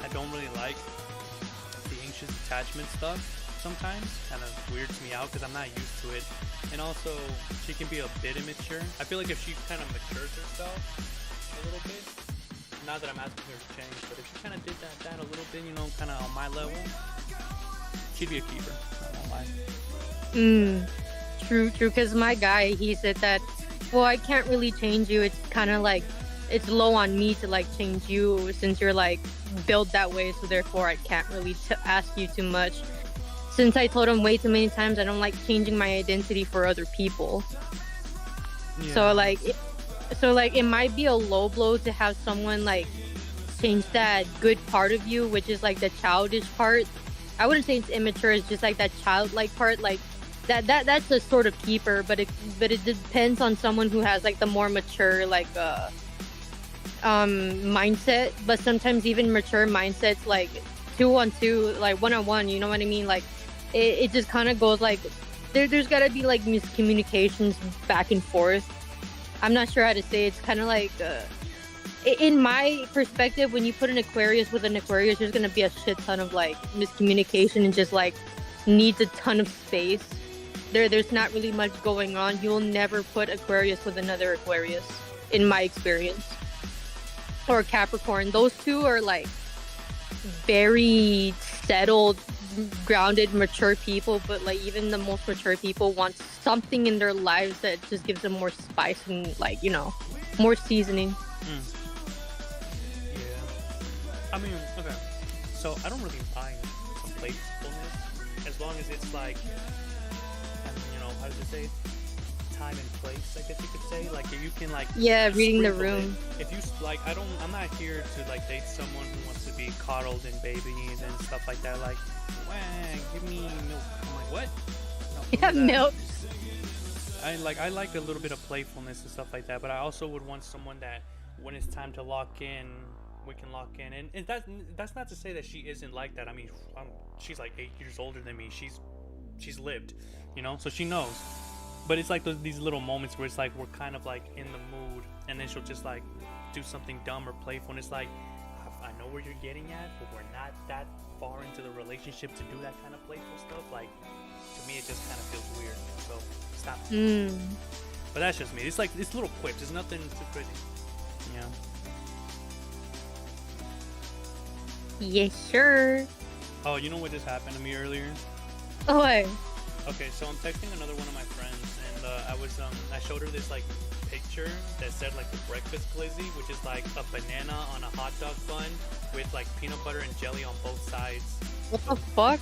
I don't really like, the anxious attachment stuff sometimes kind of weirds me out because I'm not used to it. And also, she can be a bit immature. I feel like if she kind of matures herself a little bit, not that I'm asking her to change, but if she kind of did that a little bit, you know, kind of on my level, she'd be a keeper. I won't lie. True, because my guy, he said that, well, I can't really change you. It's kind of like, it's low on me to like change you since you're like built that way, so therefore I can't really ask you too much. Since I told him way too many times I don't like changing my identity for other people. Yeah. So like it might be a low blow to have someone like change that good part of you, which is like the childish part. I wouldn't say it's immature, it's just like that childlike part, like that's a sort of keeper, but it depends on someone who has like the more mature like mindset. But sometimes even mature mindsets, like 2-on-2, like 1-on-1, you know what I mean? Like it just kind of goes like there's gotta be like miscommunications back and forth. I'm not sure how to say it. It's kind of like in my perspective, when you put an Aquarius with an Aquarius, there's gonna be a shit ton of like miscommunication and just like needs a ton of space. There's not really much going on. You'll never put Aquarius with another Aquarius, in my experience. Or Capricorn. Those two are like very settled, grounded, mature people, but like even the most mature people want something in their lives that just gives them more spice and like, you know, more seasoning. Yeah. I mean, okay. So I don't really mind some playfulness as long as it's like, you know, how does it say? Time and place, I guess you could say. Like you can like reading the room. If you like, I'm not here to like date someone who wants to be coddled and babied and stuff like that. Like, wang, give me milk. I'm like, what? No, yeah, milk. I like a little bit of playfulness and stuff like that, but I also would want someone that when it's time to lock in, we can lock in. And that's not to say that she isn't like that. I mean, she's like 8 years older than me. She's lived, you know, so she knows. But it's like these little moments where it's like we're kind of like in the mood, and then she'll just like do something dumb or playful, and it's like, I know where you're getting at, but we're not that far into the relationship to do that kind of playful stuff. Like, to me, it just kind of feels weird. So stop. But that's just me. It's like it's little quips. It's nothing too crazy. Yeah. Yes, sure. Oh, you know what just happened to me earlier? Oh, wait. Okay, so I'm texting another one of my friends, and I showed her this like picture that said like the breakfast glizzy, which is like a banana on a hot dog bun with like peanut butter and jelly on both sides. What the fuck?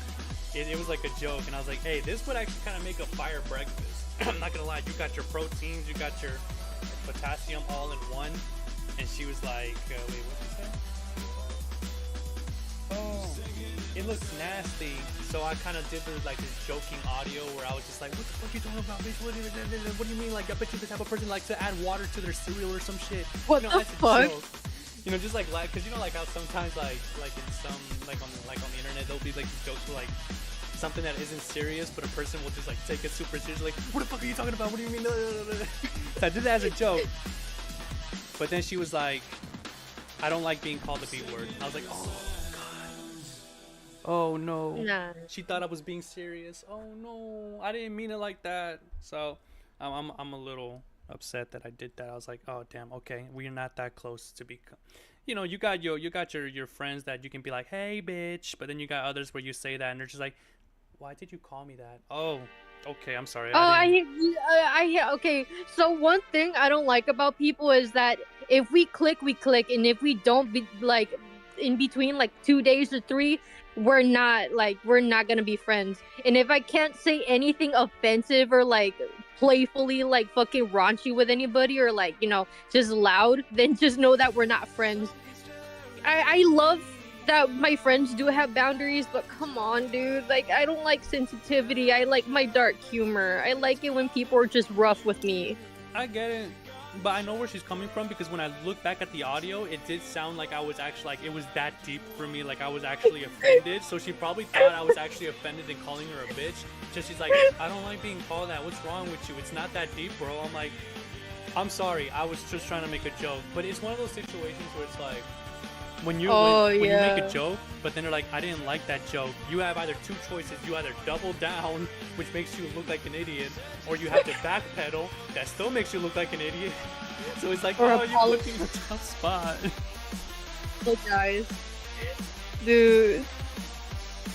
It was like a joke, and I was like, hey, this would actually kind of make a fire breakfast. I'm not gonna lie, you got your proteins, you got your potassium all in one. And she was like, wait, what did you say? Oh, it looks nasty. So I kind of did like this joking audio where I was just like, what the fuck are you talking about, bitch? What do you mean? Like, I bet you this type of person likes to add water to their cereal or some shit. What the fuck? You know, just like, cause you know, like how sometimes like in some like on the internet there'll be like these jokes where like something that isn't serious, but a person will just like take it super seriously. Like, what the fuck are you talking about? What do you mean? So I did that as a joke. But then she was like, I don't like being called the B word. I was like, oh god. Oh no. Nah. She thought I was being serious. Oh no. I didn't mean it like that. So I'm a little upset that I did that. I was like, oh damn, okay. We're not that close to be, you know, you got your friends that you can be like, hey bitch, but then you got others where you say that and they're just like, why did you call me that? Oh, okay, I'm sorry. Okay. So one thing I don't like about people is that if we click, we click, and if we don't, be like in between like 2 days or 3, we're not gonna be friends. And if I can't say anything offensive or like playfully like fucking raunchy with anybody or like, you know, just loud, then just know that we're not friends. I love that my friends do have boundaries, but come on, dude. Like, I don't like sensitivity. I like my dark humor. I like it when people are just rough with me. I get it, but I know where she's coming from because when I look back at the audio, it did sound like I was actually like it was that deep for me. Like I was actually offended. So she probably thought I was actually offended and calling her a bitch. So she's like, I don't like being called that. What's wrong with you? It's not that deep, bro. I'm like, I'm sorry. I was just trying to make a joke. But it's one of those situations where it's like, when you make a joke, but then they're like, I didn't like that joke. You have either two choices. You either double down, which makes you look like an idiot, or you have to backpedal. That still makes you look like an idiot. So it's like, oh, you put me in a tough spot. Oh, guys. Dude.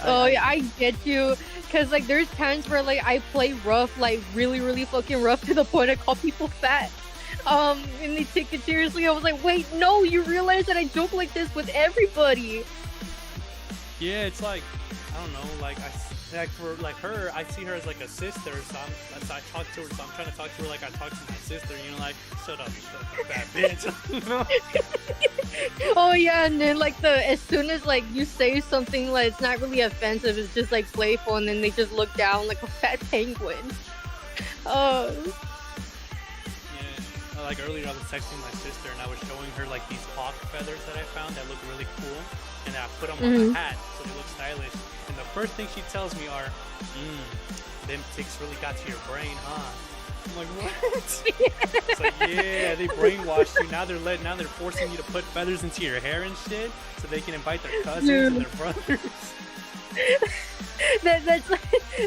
I get you. Because, like, there's times where, like, I play rough, like, really, really fucking rough to the point I call people fat. And they take it seriously. I was like, wait, no, you realize that I joke like this with everybody. Yeah, it's like, I don't know, like for like her, I see her as like a sister, so I talk to her, so I'm trying to talk to her like I talk to my sister, you know, like, shut up, you fat bitch, you know? Oh yeah, and then like as soon as like you say something like it's not really offensive, it's just like playful, and then they just look down like a fat penguin. Oh. Like earlier I was texting my sister and I was showing her like these hawk feathers that I found that look really cool, and I put them on my hat so they look stylish, and the first thing she tells me are, them ticks really got to your brain, huh? I'm like, what? It's like, yeah, they brainwashed you. Now they're forcing you to put feathers into your hair and shit so they can invite their cousins and their brothers.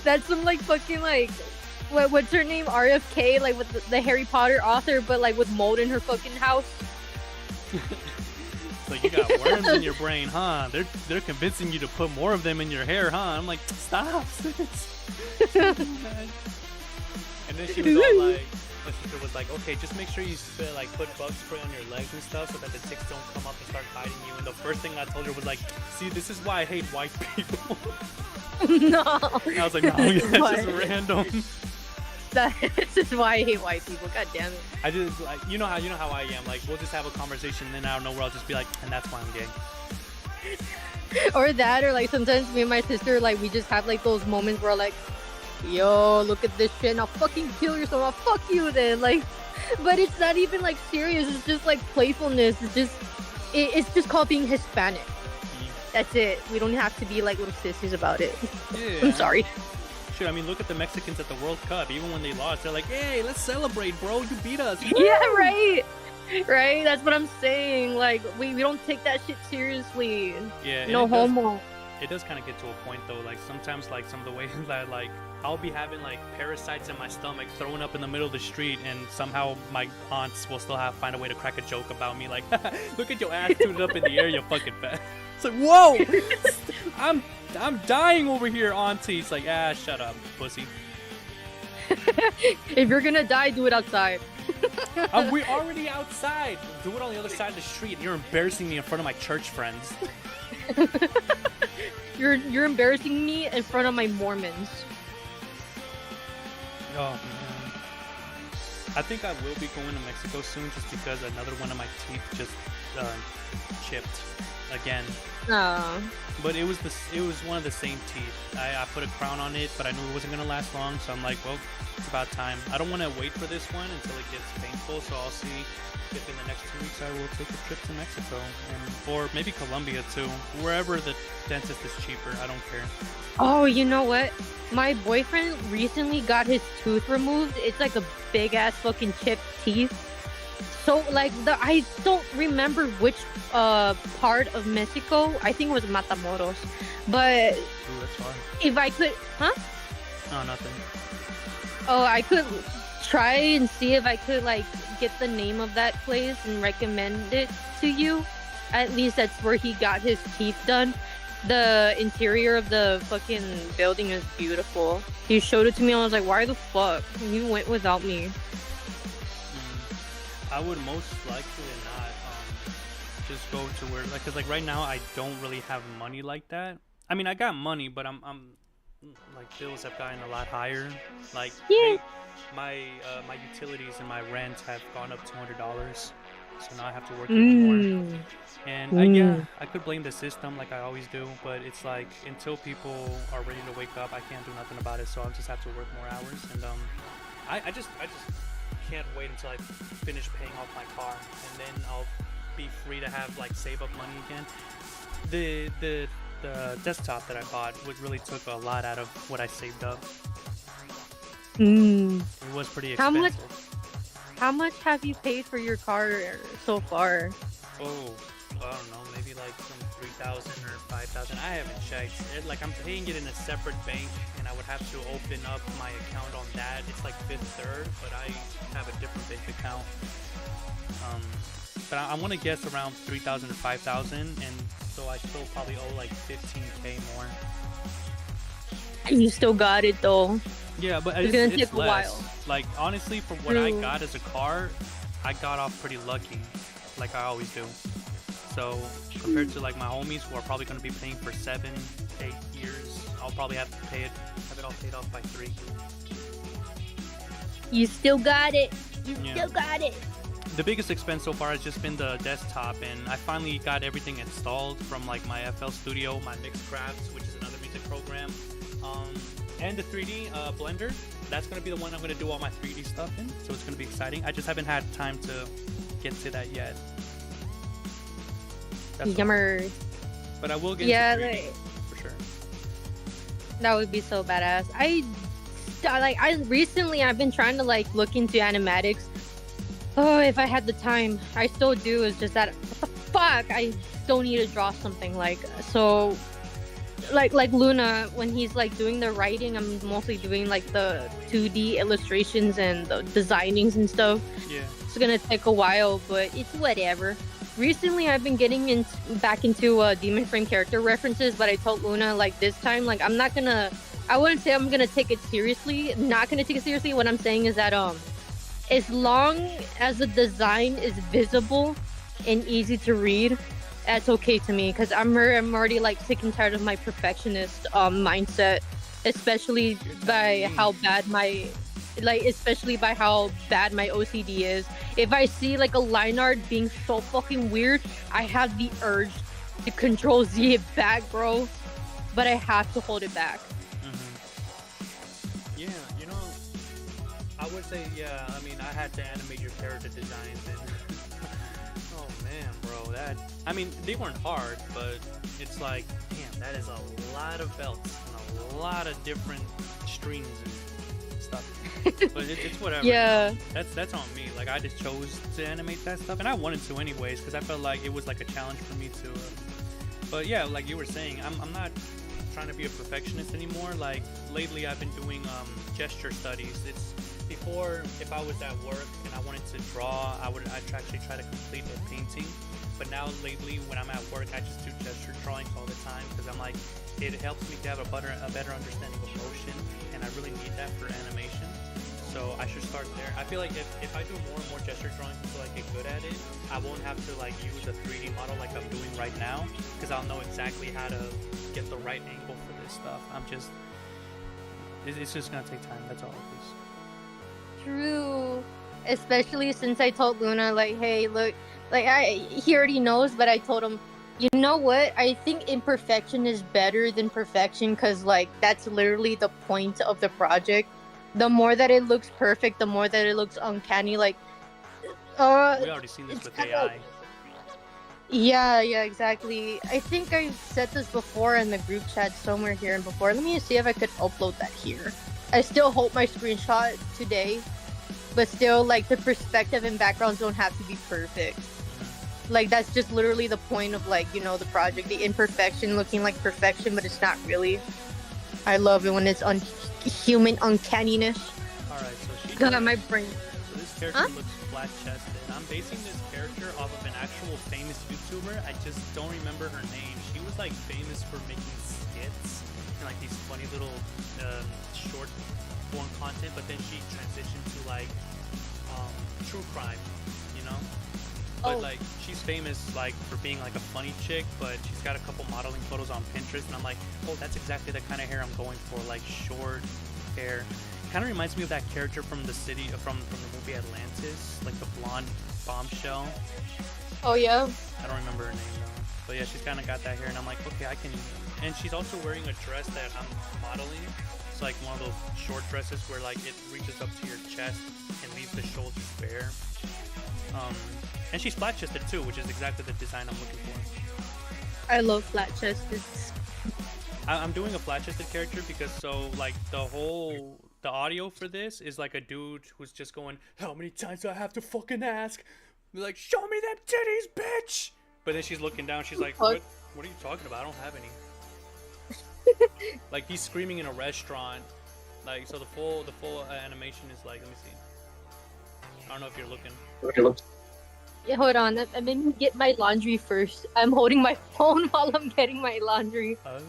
that's some like fucking like what's her name? RFK, like with the Harry Potter author, but like with mold in her fucking house. It's like, you got worms in your brain, huh? They're convincing you to put more of them in your hair, huh? I'm like, stop. And then she was all like, my sister was like, okay, just make sure you put bug spray on your legs and stuff so that the ticks don't come up and start biting you. And the first thing I told her was like, see, this is why I hate white people. No. And I was like, no, that's just random. This is why I hate white people. God damn it. I just like, you know how I am. Like, we'll just have a conversation, and then out of nowhere I'll just be like, and that's why I'm gay. Or that, or like sometimes me and my sister, like, we just have like those moments where like, yo, look at this shit, now fucking kill yourself, I'll fuck you then, like, but it's not even like serious, it's just like playfulness, it's just called being Hispanic. That's it. We don't have to be like little sissies about it. Yeah. I'm sorry. Shit, I mean, look at the Mexicans at the World Cup. Even when they lost, they're like, hey, let's celebrate, bro, you beat us. Yeah, right. Right? That's what I'm saying. Like we don't take that shit seriously. Yeah, and No homo. it does kind of get to a point though. Like sometimes, like some of the ways that like I'll be having like parasites in my stomach, throwing up in the middle of the street, and somehow my aunts will still find a way to crack a joke about me. Like, look at your ass tooted up in the air, you fucking fat. It's like, whoa, I'm dying over here, auntie. It's like, shut up, pussy. If you're gonna die, do it outside. We're already outside. Do it on the other side of the street. You're embarrassing me in front of my church friends. You're embarrassing me in front of my Mormons. Oh man. I think I will be going to Mexico soon just because another one of my teeth just chipped again. Oh. But it was one of the same teeth. I put a crown on it, but I knew it wasn't gonna last long, so I'm like, well, it's about time. I don't want to wait for this one until it gets painful, so I'll see if in the next 2 weeks I will take a trip to Mexico, or maybe Colombia too. Wherever the dentist is cheaper, I don't care. Oh, you know what? My boyfriend recently got his tooth removed. It's like a big ass fucking chipped teeth. So like I don't remember which part of Mexico. I think it was Matamoros. But Ooh, that's far. if I could, huh? Oh, nothing. Oh, I could try and see if I could like get the name of that place and recommend it to you. At least that's where he got his teeth done. The interior of the fucking building is beautiful. He showed it to me and I was like, why the fuck? You went without me. I would most likely not just go to where, like, cause like right now I don't really have money like that. I mean, I got money, but I'm like bills have gotten a lot higher. Like, Yeah. my utilities and my rent have gone up $200, so now I have to work even more. And I could blame the system like I always do, but it's like until people are ready to wake up, I can't do nothing about it. So I'll just have to work more hours, and I just can't wait until I finish paying off my car, and then I'll be free to have like save up money again. The desktop that I bought really took a lot out of what I saved up. It was pretty expensive. How much have you paid for your car so far? Oh, I don't know, maybe like some 3,000 or 5,000. I haven't checked. I'm paying it in a separate bank, and I would have to open up my account on that. It's like Fifth Third, but I have a different bank account. But I want to guess around 3,000 or 5,000, and so I still probably owe like 15K more. You still got it though. Yeah, but It's gonna it's take a less. while. Like honestly, for what I got as a car, I got off pretty lucky, like I always do. So compared to like my homies who are probably going to be paying for 7, 8 years, I'll probably have to have it all paid off by 3. You still got it. You Yeah. still got it. The biggest expense so far has just been the desktop, and I finally got everything installed from like my FL Studio, my Mixcraft, which is another music program, and the 3D Blender. That's going to be the one I'm going to do all my 3D stuff in, so it's going to be exciting. I just haven't had time to get to that yet. That's Yummer. But I will get Yeah, into 3D like, for sure. that would be so badass. I've been trying to like look into animatics. Oh, if I had the time, I still do. It's just that, what the fuck? I still need to draw something like so. Like Luna, when he's like doing the writing, I'm mostly doing like the 2D illustrations and the designings and stuff. Yeah. It's gonna take a while, but it's whatever. Recently, I've been getting back into Demon Frame character references, but I told Luna like this time, like I wouldn't say I'm gonna take it seriously. Not gonna take it seriously. What I'm saying is that as long as the design is visible and easy to read, that's okay to me, because I'm already like sick and tired of my perfectionist mindset, especially by how bad my OCD is. If I see like a line art being so fucking weird, I have the urge to Control Z it back, bro. But I have to hold it back. Yeah, you know, I would say, yeah, I mean, I had to animate your character designs, and oh man, bro, I mean, they weren't hard, but it's like, damn, that is a lot of belts and a lot of different strings and stuff. But it's whatever. Yeah. You know? That's on me. Like I just chose to animate that stuff, and I wanted to anyways because I felt like it was like a challenge for me to. But yeah, like you were saying, I'm not trying to be a perfectionist anymore. Like lately, I've been doing gesture studies. It's before, if I was at work and I wanted to draw, I'd actually try to complete a painting. But now lately, when I'm at work, I just do gesture drawings all the time because I'm like, it helps me to have a better understanding of motion, and I really need that for animation. So I should start there. I feel like if I do more and more gesture drawings until I get good at it, I won't have to like use a 3D model like I'm doing right now, because I'll know exactly how to get the right angle for this stuff. It's just gonna take time. That's all it is. True. Especially since I told Luna, like, hey, look, like he already knows, but I told him, you know what? I think imperfection is better than perfection, because like that's literally the point of the project. The more that it looks perfect, the more that it looks uncanny. Like, We already seen this with AI. yeah, exactly. I think I said this before in the group chat somewhere here and before. Let me see if I could upload that here. I still hope my screenshot today, but still, like, the perspective and backgrounds don't have to be perfect. Like, that's just literally the point of, like, you know, the project. The imperfection looking like perfection, but it's not really. I love it when it's human uncanniness. Alright, so she God, my brain. So this character looks flat-chested. I'm basing this character off of an actual famous YouTuber. I just don't remember her name. She was like famous for making skits and like these funny little short form content, but then she transitioned to like true crime, you know? But like she's famous like for being like a funny chick, but she's got a couple modeling photos on Pinterest, and I'm like, oh, that's exactly the kind of hair I'm going for, like short hair. Kind of reminds me of that character from the from the movie Atlantis, like the blonde bombshell. Oh yeah. I don't remember her name though, but yeah, she's kind of got that hair, and I'm like, okay, I can. And she's also wearing a dress that I'm modeling. It's like one of those short dresses where like it reaches up to your chest and leaves the shoulders bare. And she's flat-chested too, which is exactly the design I'm looking for. I love flat-chested. I'm doing a flat-chested character because like the audio for this is like a dude who's just going, how many times do I have to fucking ask? Like, show me them titties, bitch! But then she's looking down, she's like, what are you talking about? I don't have any. Like, he's screaming in a restaurant. Like, so the full animation is like, let me see. I don't know if you're looking. Yeah, hold on. Let me get my laundry first. I'm holding my phone while I'm getting my laundry. Oh.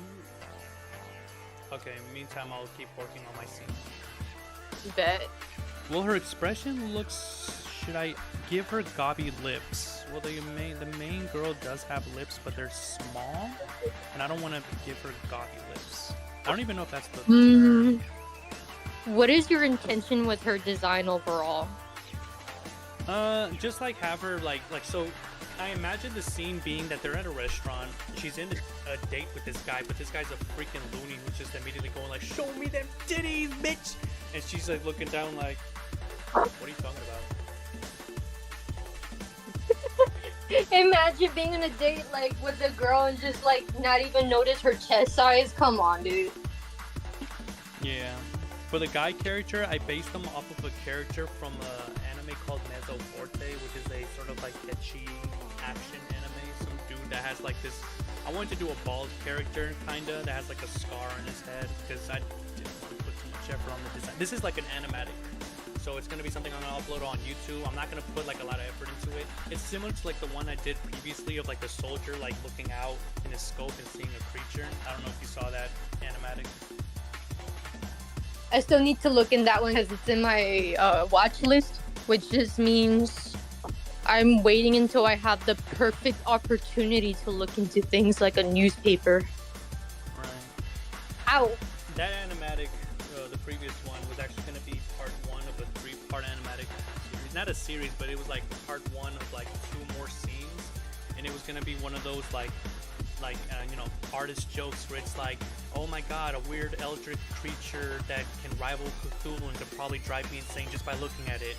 Okay, meantime, I'll keep working on my scene. Bet. Well, her expression looks... Should I give her gobby lips? Well, the main girl does have lips, but they're small. And I don't want to give her gobby lips. I don't even know if that's the term. What is your intention with her design overall? Just like have her like so. I imagine the scene being that they're at a restaurant. She's in a date with this guy, but this guy's a freaking loony who's just immediately going like, "Show me them titties, bitch!" And she's like looking down like, "What are you talking about?" Imagine being on a date like with a girl and just like not even notice her chest size. Come on, dude. Yeah. For the guy character, I based them off of a character from an anime called Mezzo Forte, which is a sort of like ecchi action anime. Some dude that has like this. I wanted to do a bald character, kinda, that has like a scar on his head, because I didn't want to put too much effort on the design. This is like an animatic, so it's gonna be something I'm gonna upload on YouTube. I'm not gonna put like a lot of effort into it. It's similar to like the one I did previously of like the soldier like looking out in his scope and seeing a creature. I don't know if you saw that animatic. I still need to look in that one because it's in my watch list, which just means I'm waiting until I have the perfect opportunity to look into things like a newspaper. Right. Ow! That animatic, the previous one, was actually going to be part 1 of a 3-part animatic series. Not a series, but it was like part 1 of like 2 more scenes. And it was going to be one of those like you know, artist jokes where it's like, oh my god, a weird eldritch creature that can rival Cthulhu and could probably drive me insane just by looking at it.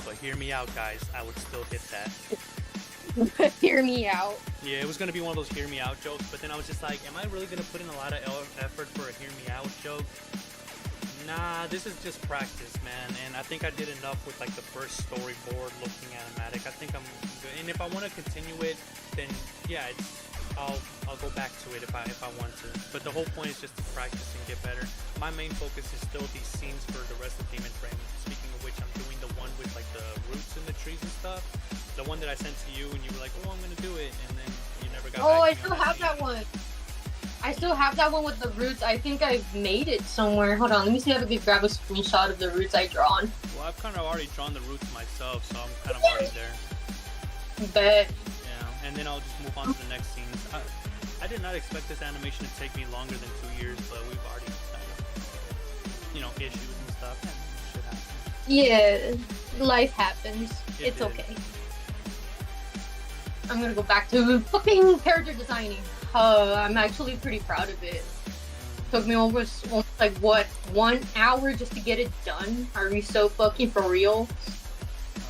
But hear me out, guys, I would still hit that. Hear me out. Yeah, it was gonna be one of those hear me out jokes, but then I was just like, am I really gonna put in a lot of effort for a hear me out joke? Nah, this is just practice, man. And I think I did enough with like the first storyboard looking animatic. I think I'm good. And if I want to continue it, then yeah, I'll go back to it if I want to. But the whole point is just to practice and get better. My main focus is still these scenes for the rest of Demon Frame. Speaking of which, I'm doing the one with like the roots in the trees and stuff. The one that I sent to you, and you were like, "Oh, I'm gonna do it," and then you never got. Oh, back I still have that one. I still have that one with the roots. I think I've made it somewhere. Hold on, let me see if I can grab a screenshot of the roots I drawn. Well, I've kind of already drawn the roots myself, so I'm kind of already there. Bet. Yeah, and then I'll just move on to the next scenes. I did not expect this animation to take me longer than 2 years, but we've already kind of, issues and stuff. Shit happens. Yeah, life happens. It's okay. I'm gonna go back to fucking character designing. I'm actually pretty proud of it. Took me almost like what, 1 hour just to get it done? Are we so fucking for real?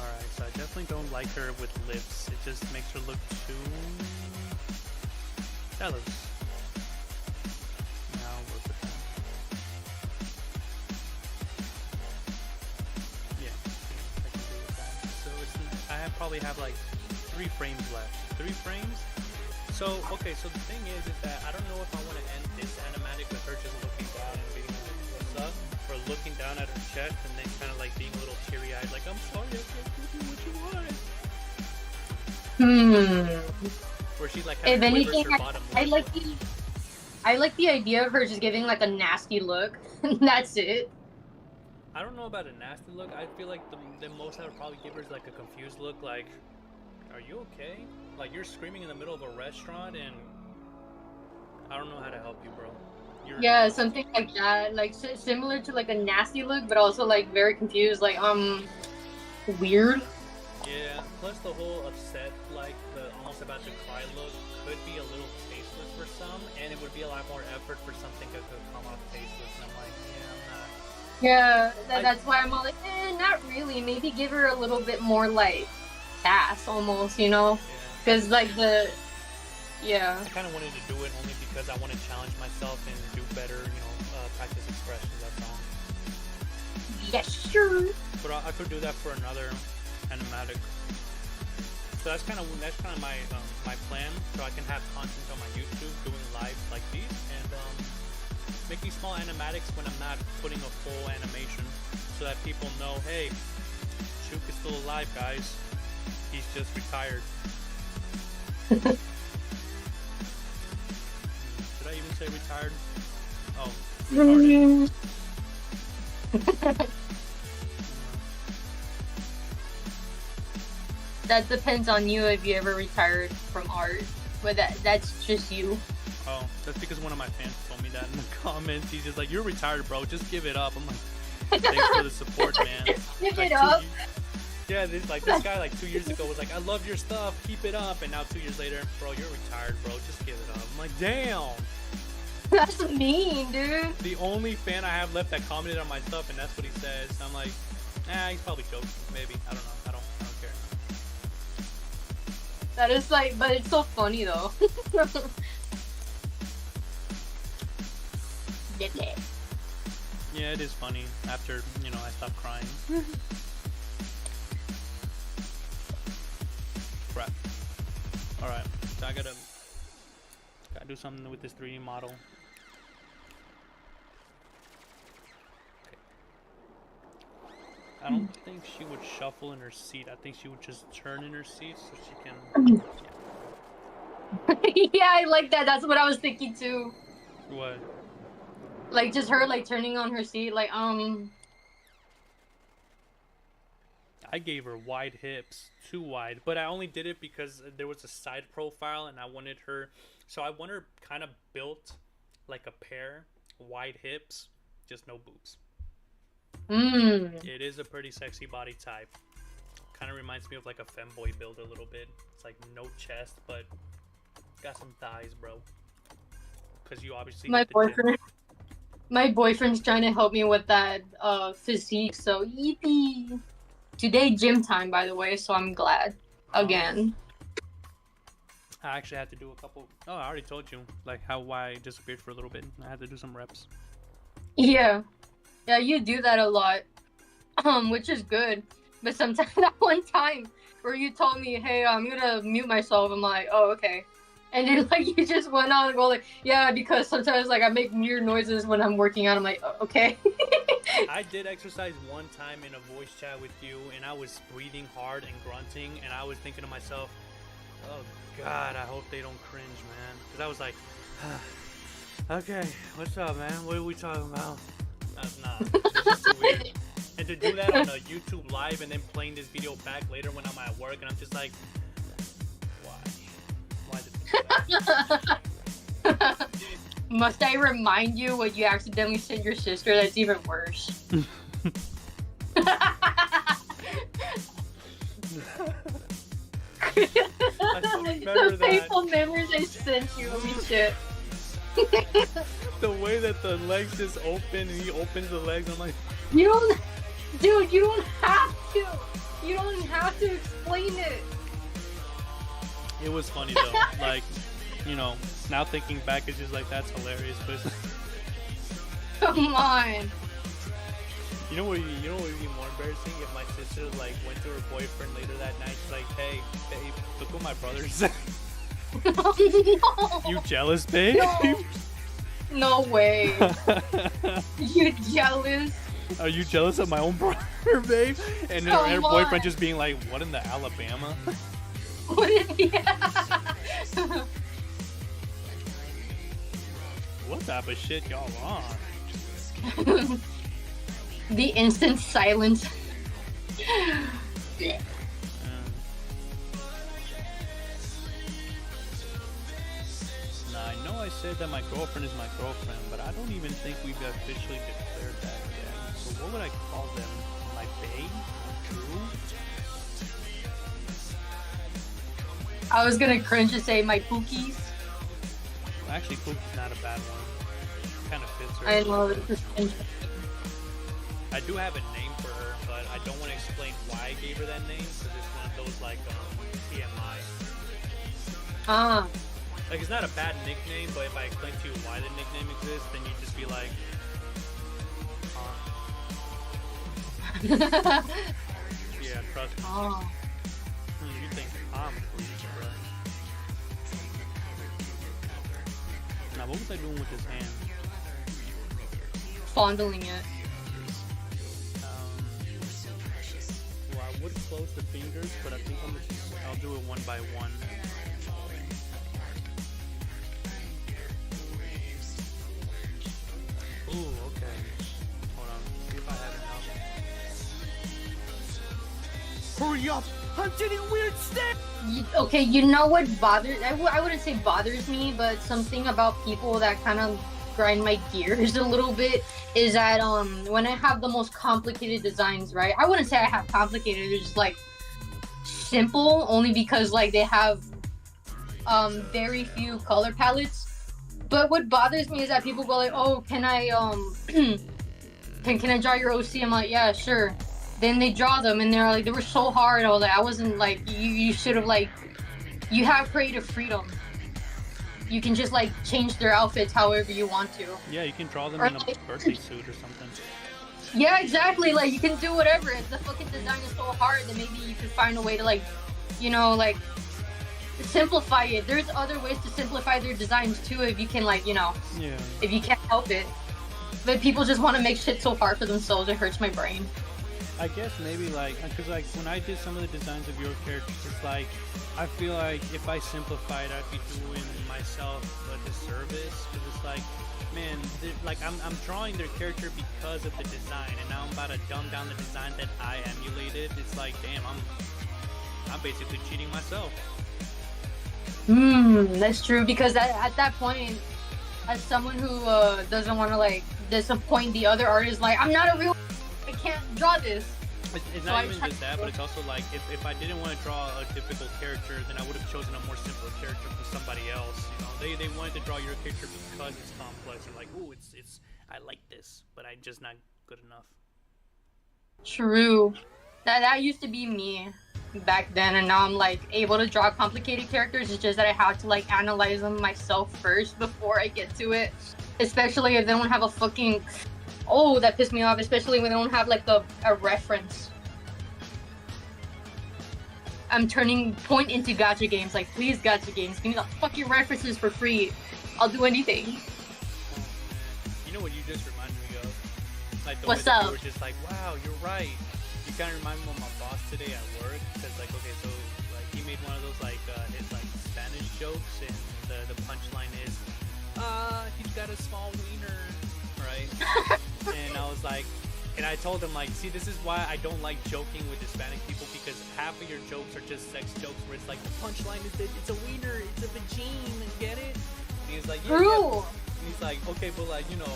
Alright, so I definitely don't like her with lips. It just makes her look too... That looks... Yeah, I'll work with that. Yeah, I can do with that. So I probably have like 3 frames left. 3 frames? So, okay, so the thing is that I don't know if I want to end this animatic with her just looking down and being like, what's up? Or looking down at her chest and then kind of like being a little teary-eyed, like, I'm sorry, I can't give you what you want. Where she's like, if anything, her bottom I like the idea of her just giving like a nasty look. That's it. I don't know about a nasty look. I feel like the most I would probably give her is like a confused look, like, are you okay? Like, you're screaming in the middle of a restaurant and I don't know how to help you, bro. Yeah, something like that. Like, similar to like a nasty look, but also like very confused, like, weird. Yeah, plus the whole upset, like, the almost about to cry look could be a little tasteless for some, and it would be a lot more effort for something that could come off tasteless, and I'm like, yeah, I'm not. Yeah, that's why I'm all like, not really. Maybe give her a little bit more, like, sass, almost, Because, like, yeah. I kind of wanted to do it only because I want to challenge myself and do better, practice expressions, that's all. Yes, sure. But I could do that for another animatic. So that's kind of my my plan. So I can have content on my YouTube doing lives like these and making small animatics when I'm not putting a full animation, so that people know, hey, Chook is still alive, guys. He's just retired. Did I even say retired? Oh, retarded. That depends on you if you ever retired from art, but that's just you. Oh, that's because one of my fans told me that in the comments. He's just like, "You're retired, bro. Just give it up." I'm like, "Thanks for the support, man." Give like it up. Yeah, this guy like 2 years ago was like, "I love your stuff. Keep it up." And now 2 years later, bro, you're retired, bro. Just give it up. I'm like, damn. That's mean, dude. The only fan I have left that commented on my stuff, and that's what he says. I'm like, he's probably joking. Maybe. I don't know. I don't care. That is like, but it's so funny though. Yeah, it is funny after, I stop crying. Crap. Alright, so I gotta do something with this 3D model. Okay. I don't think she would shuffle in her seat. I think she would just turn in her seat so she can... Yeah, I like that. That's what I was thinking too. What? Like, just her, like, turning on her seat, like, I gave her wide hips, too wide, but I only did it because there was a side profile and I wanted her, so I want her kind of built like a pear, wide hips, just no boobs. It is a pretty sexy body type. Kind of reminds me of like a femboy build a little bit. It's like no chest, but got some thighs, bro. Because you obviously my boyfriend's trying to help me with that physique, so yippee. Today gym time, by the way, so I'm glad. Again. I actually had to do a couple. Oh, I already told you, like why I disappeared for a little bit. I had to do some reps. Yeah. Yeah, you do that a lot, which is good. But sometimes that one time where you told me, "Hey, I'm gonna mute myself," I'm like, "Oh, okay." And then like you just went on and go like, "Yeah," because sometimes like I make weird noises when I'm working out. I'm like, oh, "Okay." I did exercise one time in a voice chat with you, and I was breathing hard and grunting, and I was thinking to myself, "Oh God, I hope they don't cringe, man." Because I was like, "Okay, what's up, man? What are we talking about?" Nah, it's just too weird. And to do that on a YouTube live and then playing this video back later when I'm at work, and I'm just like, why? Why did you do that? Must I remind you what you accidentally sent your sister? That's even worse. I still remember The that. painful memories I sent you. Holy shit. The way that the legs just open and he opens the legs, I'm like, You don't, dude. You don't have to. You don't have to explain it. it was funny though. Like, you know, now thinking back, it's just like that's hilarious. But it's like, Come on. you know what would be more embarrassing if my sister like went to her boyfriend later that night. She's like, "Hey, babe, look what my brother said." No. You jealous, babe? No. No way. You jealous? Are you jealous of my own brother, babe? And then her Come boyfriend on. just being like, "What in the Alabama?" What is What type of shit y'all on? The instant silence. Now I know I said that my girlfriend is my girlfriend, but I don't even think we've officially declared that yet. So what would I call them? My bae? True? I was gonna cringe to say my pookies. Actually, Pookie's not a bad one. Kind of fits her. I know this is interesting. I do have a name for her, but I don't want to explain why I gave her that name because it's one of those like TMI. Ah. Like it's not a bad nickname, but if I explain to you why the nickname exists, then you'd just be like, yeah, trust me. Oh. You think I'm freak, bro? Now, what was I doing with his hand? Fondling it. Well, I would close the fingers, but I think I'll do it one by one. Ooh, okay. Hold on. See if I have enough. Hurry up! I'm getting weird stares! Okay, you know what bothers... I wouldn't say bothers me, but something about people that kind of grind my gears a little bit is that when I have the most complicated designs, right? I wouldn't say I have complicated, they're just like simple, only because like they have very few color palettes. But what bothers me is that people go like, "Oh, can I can I draw your OC?" I'm like, "Yeah, sure." Then they draw them and they're like, they were so hard. I was like, I wasn't like, you should have like, you have creative freedom. You can just like change their outfits however you want to. Yeah, you can draw them in a birthday suit or something. Yeah, exactly. Like you can do whatever. If the fucking design is so hard, then maybe you could find a way to like, you know, like simplify it. There's other ways to simplify their designs too if you can like, you know, Yeah. if you can't help it. But people just want to make shit so hard for themselves, it hurts my brain. I guess maybe like, because like when I did some of the designs of your characters, it's like, I feel like if I simplified, I'd be doing myself a disservice. Because it's like, man, like I'm drawing their character because of the design, and now I'm about to dumb down the design that I emulated. It's like, damn, I'm basically cheating myself. That's true, because at that point, as someone who doesn't want to like disappoint the other artist, like, I'm not a real, I can't draw this. It's not even just that, but it's also like if I didn't want to draw a typical character, then I would have chosen a more simple character from somebody else. You know, they wanted to draw your character because it's complex and like, ooh, it's I like this, but I'm just not good enough. True. That used to be me back then, and now I'm like able to draw complicated characters. It's just that I have to like analyze them myself first before I get to it. Especially if they don't have a fucking Oh, that pissed me off, especially when they don't have like a reference. I'm turning point into gacha games. Like, please, gacha games, give me the fucking references for free. I'll do anything. You know what you just reminded me of? Like the What's way that up? you were just like, wow, you're right. You kind of remind me of my boss today at work. Cause like, okay, so like he made one of those like his like Spanish jokes, and the punchline is, he's got a small wiener, right? And I was like, and I told him like, see, this is why I don't like joking with Hispanic people, because half of your jokes are just sex jokes where it's like the punchline is that it's a wiener, it's a vagine, get it? And he was like, yeah. True. And he's like, okay, but like, you know,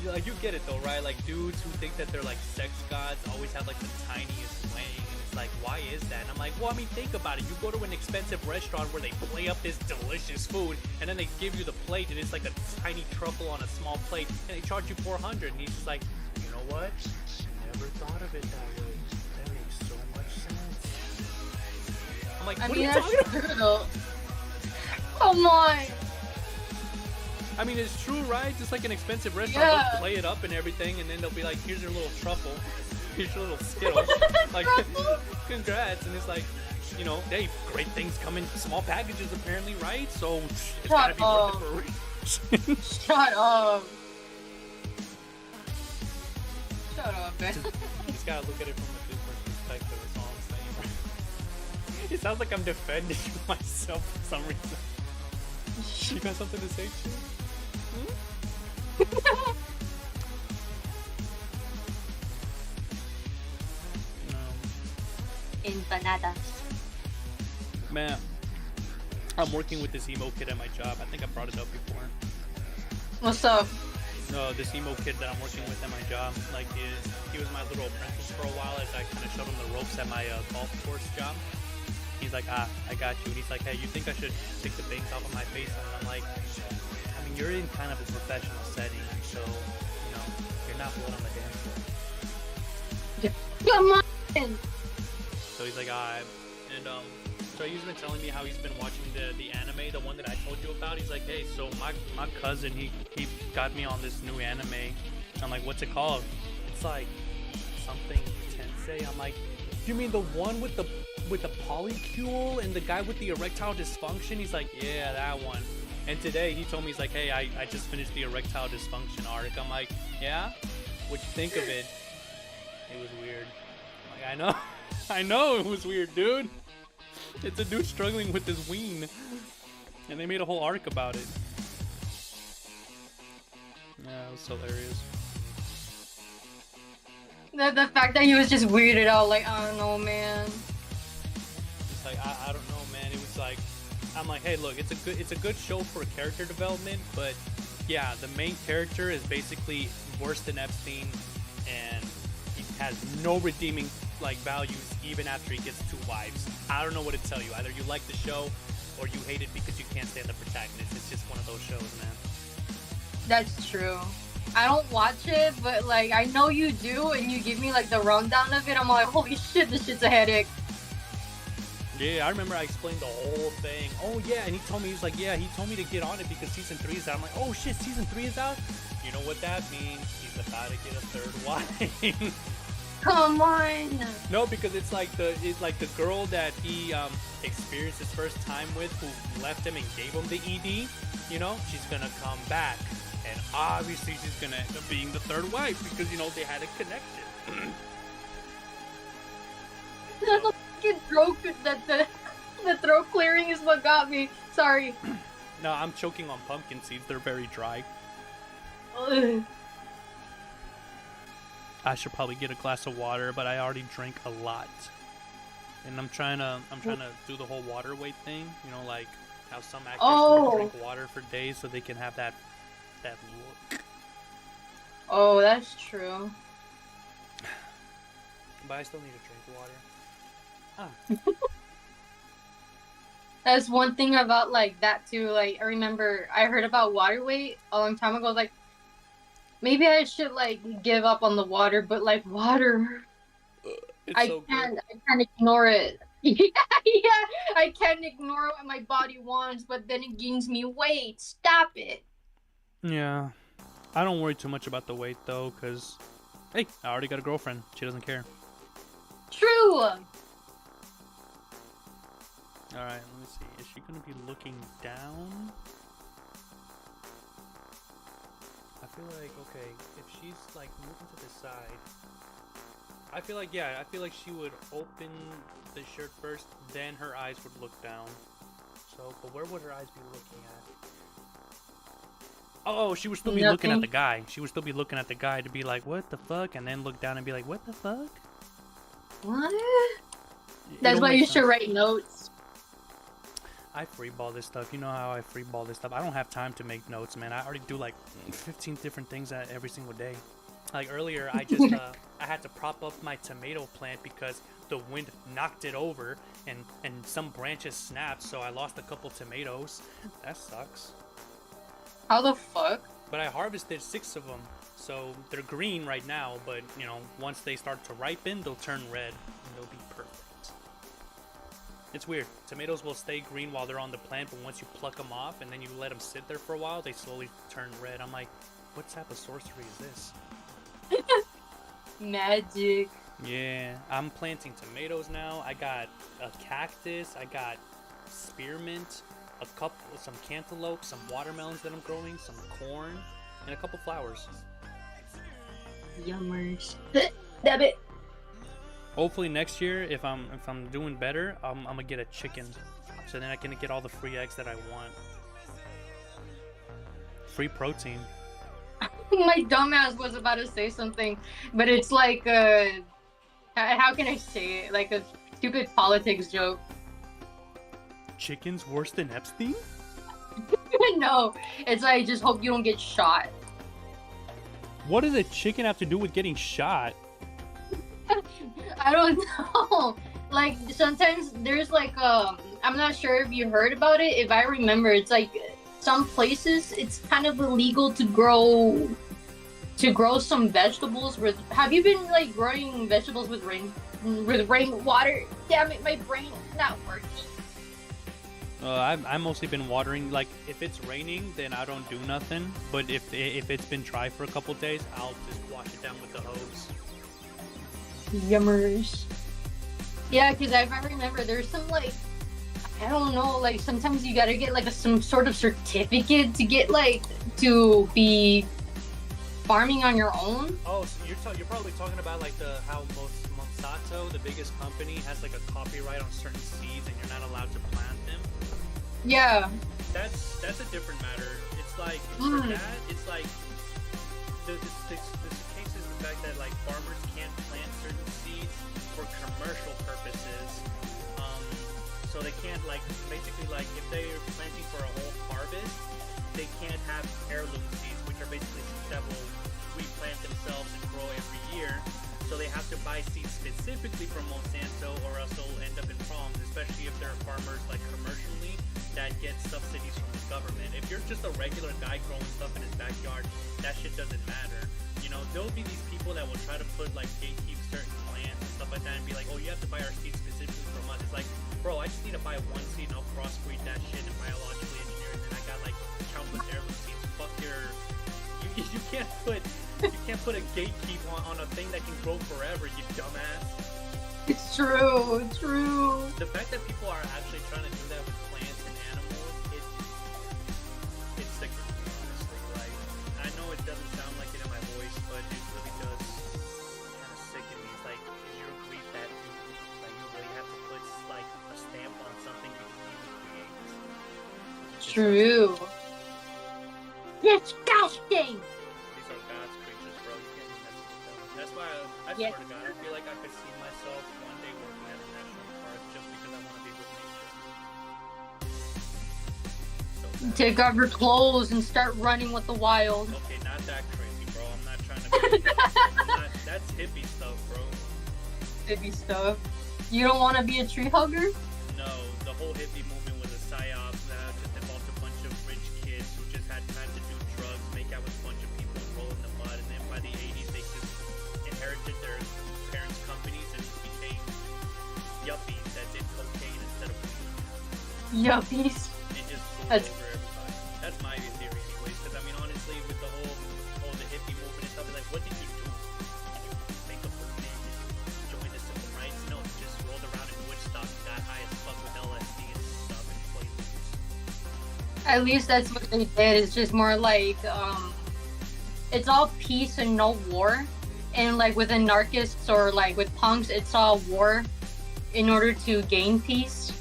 like you get it though, right? Like dudes who think that they're like sex gods always have like the tiniest wang, and it's like, why is that? And I'm like, well, I mean, think about it. You go to an expensive restaurant where they play up this delicious food, and then they give you the plate, and it's like a tiny truffle on a small plate, and they charge you $400. And he's just like, you know what? Never thought of it that way. That makes so much sense. I'm like, what are you talking about? True, though. Come on. I mean, it's true, right? Just like an expensive restaurant, Yeah. they'll play it up and everything, and then they'll be like, here's your little truffle. Here's your little Skittles. Like, congrats. And it's like, you know, hey, great things come in small packages apparently, right? So it's gotta be worth it for a reason. Shut up. Shut up, man. Just gotta look at it from a different perspective, is all I'm saying. It sounds like I'm defending myself for some reason. You got something to say, Chook? Empanadas. Man, I'm working with this emo kid at my job. I think I brought it up before. What's up? No, this emo kid that I'm working with at my job, like, he was my little apprentice for a while as I kind of showed him the ropes at my golf course job. He's like, I got you. And he's like, hey, you think I should take the bangs off of my face? And I'm like, I mean, you're in kind of a professional setting, so, you know, you're not blood on the dance floor. Come on. So he's like, alright. And so he's been telling me how he's been watching the anime, the one that I told you about. He's like, hey, so my cousin, he got me on this new anime. I'm like, what's it called? It's like something Tensei. I'm like, you mean the one with the polycule and the guy with the erectile dysfunction? He's like, yeah, that one. And today he told me, he's like, hey, I just finished the erectile dysfunction arc. I'm like, yeah? What'd you think of it? It was weird. I'm like, I know. I know it was weird, dude. It's a dude struggling with his ween. And they made a whole arc about it. Yeah, it was hilarious. The fact that he was just weirded out, like, I don't know, man. It's like, I don't know, man. It was like, I'm like, hey, look, it's a good show for character development, but yeah, the main character is basically worse than Epstein, and he has no redeeming like values even after he gets 2 wives. I don't know what to tell you. Either you like the show or you hate it because you can't stand the protagonist. It's just one of those shows, man. That's true. I don't watch it, but like I know you do, and you give me like the rundown of it. I'm like, holy shit, this shit's a headache. Yeah, I remember I explained the whole thing. Oh yeah, and he told me, he's like, yeah, he told me to get on it because season 3 is out. I'm like, oh shit, season 3 is out? You know what that means? He's about to get a 3rd wife. Come on. No, because it's like the girl that he experienced his first time with, who left him and gave him the ED. You know, she's gonna come back, and obviously she's gonna end up being the 3rd wife because, you know, they had a connection. The fucking throat, the throat clearing is what got me. Sorry. No, I'm choking on pumpkin seeds. They're very dry. Ugh. I should probably get a glass of water, but I already drank a lot. And I'm trying to do the whole water weight thing. You know, like how some actors drink water for days so they can have that look. Oh, that's true. But I still need to drink water. That's one thing about like that too. Like I remember I heard about water weight a long time ago. Like maybe I should like give up on the water, but like water, I can't ignore it. Yeah, I can't ignore what my body wants, but then it gains me weight. Stop it. Yeah. I don't worry too much about the weight though, cause hey, I already got a girlfriend. She doesn't care. True. All right, let me see. Is she gonna be looking down? I feel like okay, if she's like moving to the side, I feel like I feel like she would open the shirt first, then her eyes would look down. So, but where would her eyes be looking at? Oh, she would still be looking at the guy. She would still be looking at the guy to be like, what the fuck? And then look down and be like, what the fuck? What? That's why you should write notes. I freeball this stuff. You know how I freeball this stuff. I don't have time to make notes, man. I already do like 15 different things every single day. Like earlier, I just I had to prop up my tomato plant because the wind knocked it over and some branches snapped, so I lost a couple tomatoes. That sucks. How the fuck? But I harvested 6 of them, so they're green right now. But you know, once they start to ripen, they'll turn red and they'll be perfect. It's weird. Tomatoes will stay green while they're on the plant, but once you pluck them off and then you let them sit there for a while, they slowly turn red. I'm like, what type of sorcery is this? Magic. Yeah, I'm planting tomatoes now. I got a cactus. I got spearmint, some cantaloupe, some watermelons that I'm growing, some corn, and a couple flowers. Yummers. Damn it. Hopefully next year, if I'm doing better, I'm gonna get a chicken, so then I can get all the free eggs that I want. Free protein. My dumbass was about to say something, but it's like how can I say it? Like a stupid politics joke. Chicken's worse than Epstein? No, it's like just hope you don't get shot. What does a chicken have to do with getting shot? I don't know. Like sometimes there's like I'm not sure if you heard about it. If I remember, it's like some places it's kind of illegal to grow some vegetables with. Have you been like growing vegetables with rainwater? Damn it, my brain is not working. I've mostly been watering. Like if it's raining, then I don't do nothing. But if it's been dry for a couple days, I'll just wash it down with the hose. Yummers. Yeah, because if I remember, there's some like I don't know, like sometimes you gotta get like some sort of certificate to get like to be farming on your own. Oh, so you're probably talking about like how Monsanto, the biggest company, has like a copyright on certain seeds and you're not allowed to plant them. Yeah. That's a different matter. It's like for that, it's like the case is the fact that like farmers can't plant certain seeds for commercial purposes. So they can't like basically like if they're planting for a whole harvest, they can't have heirloom seeds, which are basically seeds that will replant themselves and grow every year. So they have to buy seeds specifically from Monsanto, or else they'll end up in problems, especially if they're farmers like commercially that get subsidies from the government. If you're just a regular guy growing stuff in his backyard, that shit doesn't matter. You know, there'll be these people that will try to put like gatekeep certain plants and stuff like that and be like, oh, you have to buy our seeds specifically from us. It's like, bro, I just need to buy one seed and I'll crossbreed that shit and biologically engineer it, and I got like countless heirloom seeds. Fuck your, you can't put a gatekeep on a thing that can grow forever, you dumbass. It's true. The fact that people are actually trying to do that with plants and animals, it's sick to me, honestly. Like, I know it doesn't sound like it in my voice, but it really does kind of sicken me. It's like, is your grief that deep? Like, you really have to put like a stamp on something you can even create. True. Disgusting. These are God's creatures, bro. You can't be messing with them. That's why I swear to God, I feel like I could see myself one day working at a national park just because I want to be with nature. So bad. Take off your clothes and start running with the wild. Okay, not that crazy, bro. I'm not trying to that's hippie stuff, bro. Hippie stuff. You don't want to be a tree hugger? No, the whole hippie movement was a psyop that just involved a bunch of rich kids who just had time to do drugs, make out with a bunch of people, roll in the mud, and then by the 80s they just inherited their parents' companies and became yuppies that did cocaine instead of weed. Yuppies. And just rolled over everybody. That's my theory anyways, because I mean honestly with the whole At least that's what they did. It's just more like it's all peace and no war. And like with anarchists or like with punks, it's all war in order to gain peace.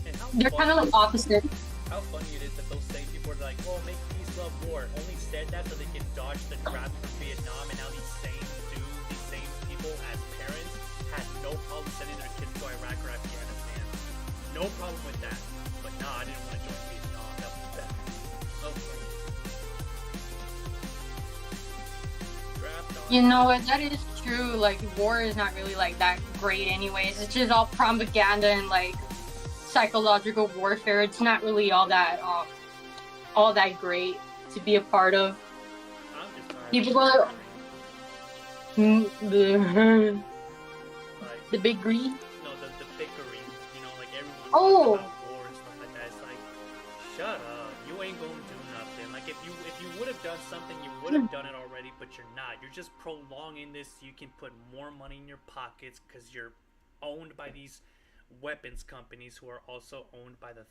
And how They're kind of like opposite. How funny it is that those same people are like, "Oh, make peace, love war." Only said that so they can dodge the trap from Vietnam, and now these same people as parents had no problem sending their kids to Iraq or Afghanistan. No problem with that. But nah, I didn't want to join Vietnam. That was bad. Okay. Draft on. You know what? That is true. Like war is not really like that great, anyways. It's just all propaganda and like psychological warfare. It's not really all that great to be a part of. I'm just tired. People go Like, the big green. no, the bickering, you know, like everyone's Oh. talking about war and stuff like that. It's like, shut up, you ain't gonna do nothing. Like if you would have done something, you would have done it already, but you're not. You're just prolonging this so you can put more money in your pockets because you're owned by these weapons companies who are also owned by the.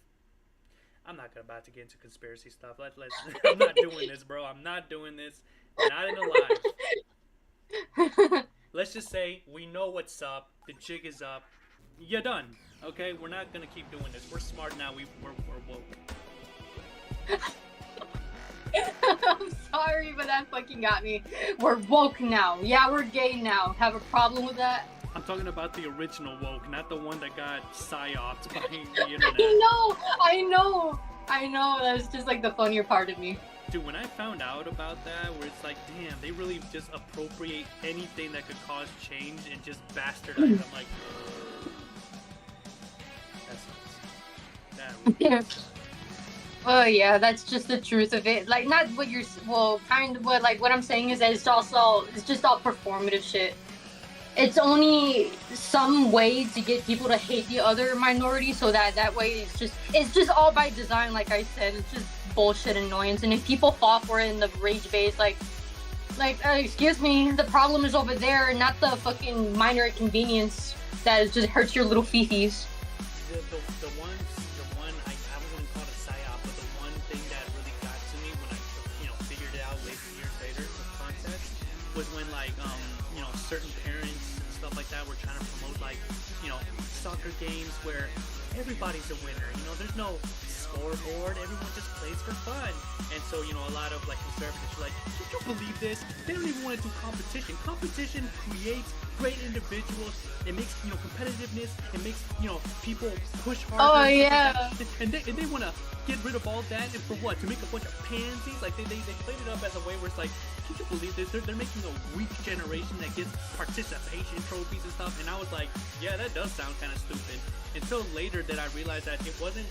I'm not about to get into conspiracy stuff. Let's. I'm not doing this, bro. I'm not doing this. Not in a live. Let's just say we know what's up. The jig is up. You're done. Okay, we're not gonna keep doing this. We're smart now. We're woke. I'm sorry, but that fucking got me. We're woke now. Yeah, we're gay now. Have a problem with that? I'm talking about the original woke, not the one that got psyoped by the internet. I know. That's just like the funnier part of me. Dude, when I found out about that, where it's like, damn, they really just appropriate anything that could cause change and just bastardize. I'm like, that sucks. That really Yeah. Oh yeah, that's just the truth of it. Like, not what you're, well, kind of what, like, what I'm saying is that it's just all performative shit. It's only some way to get people to hate the other minority, so that way it's just all by design. Like I said, it's just bullshit annoyance. And if people fall for it in the rage base, excuse me, the problem is over there, not the fucking minor inconvenience that just hurts your little fifis. the one I wouldn't call it a psyop, but the one thing that really got to me when I figured it out years later, the context was when certain parents and stuff like that were trying to promote soccer games where everybody's a winner. There's no scoreboard. Everyone just plays for fun. And so a lot of conservatives are like, "Can you believe this? They don't even want to do competition. Competition creates great individuals. It makes competitiveness. It makes people push harder." Oh yeah. And they want to get rid of all that, and for what? To make a bunch of pansies? Like they played it up as a way where it's like, can you believe this? They're making a weak generation that gets participation trophies and stuff. And I was like, yeah, that does sound kind of stupid. Until later that I realized that it wasn't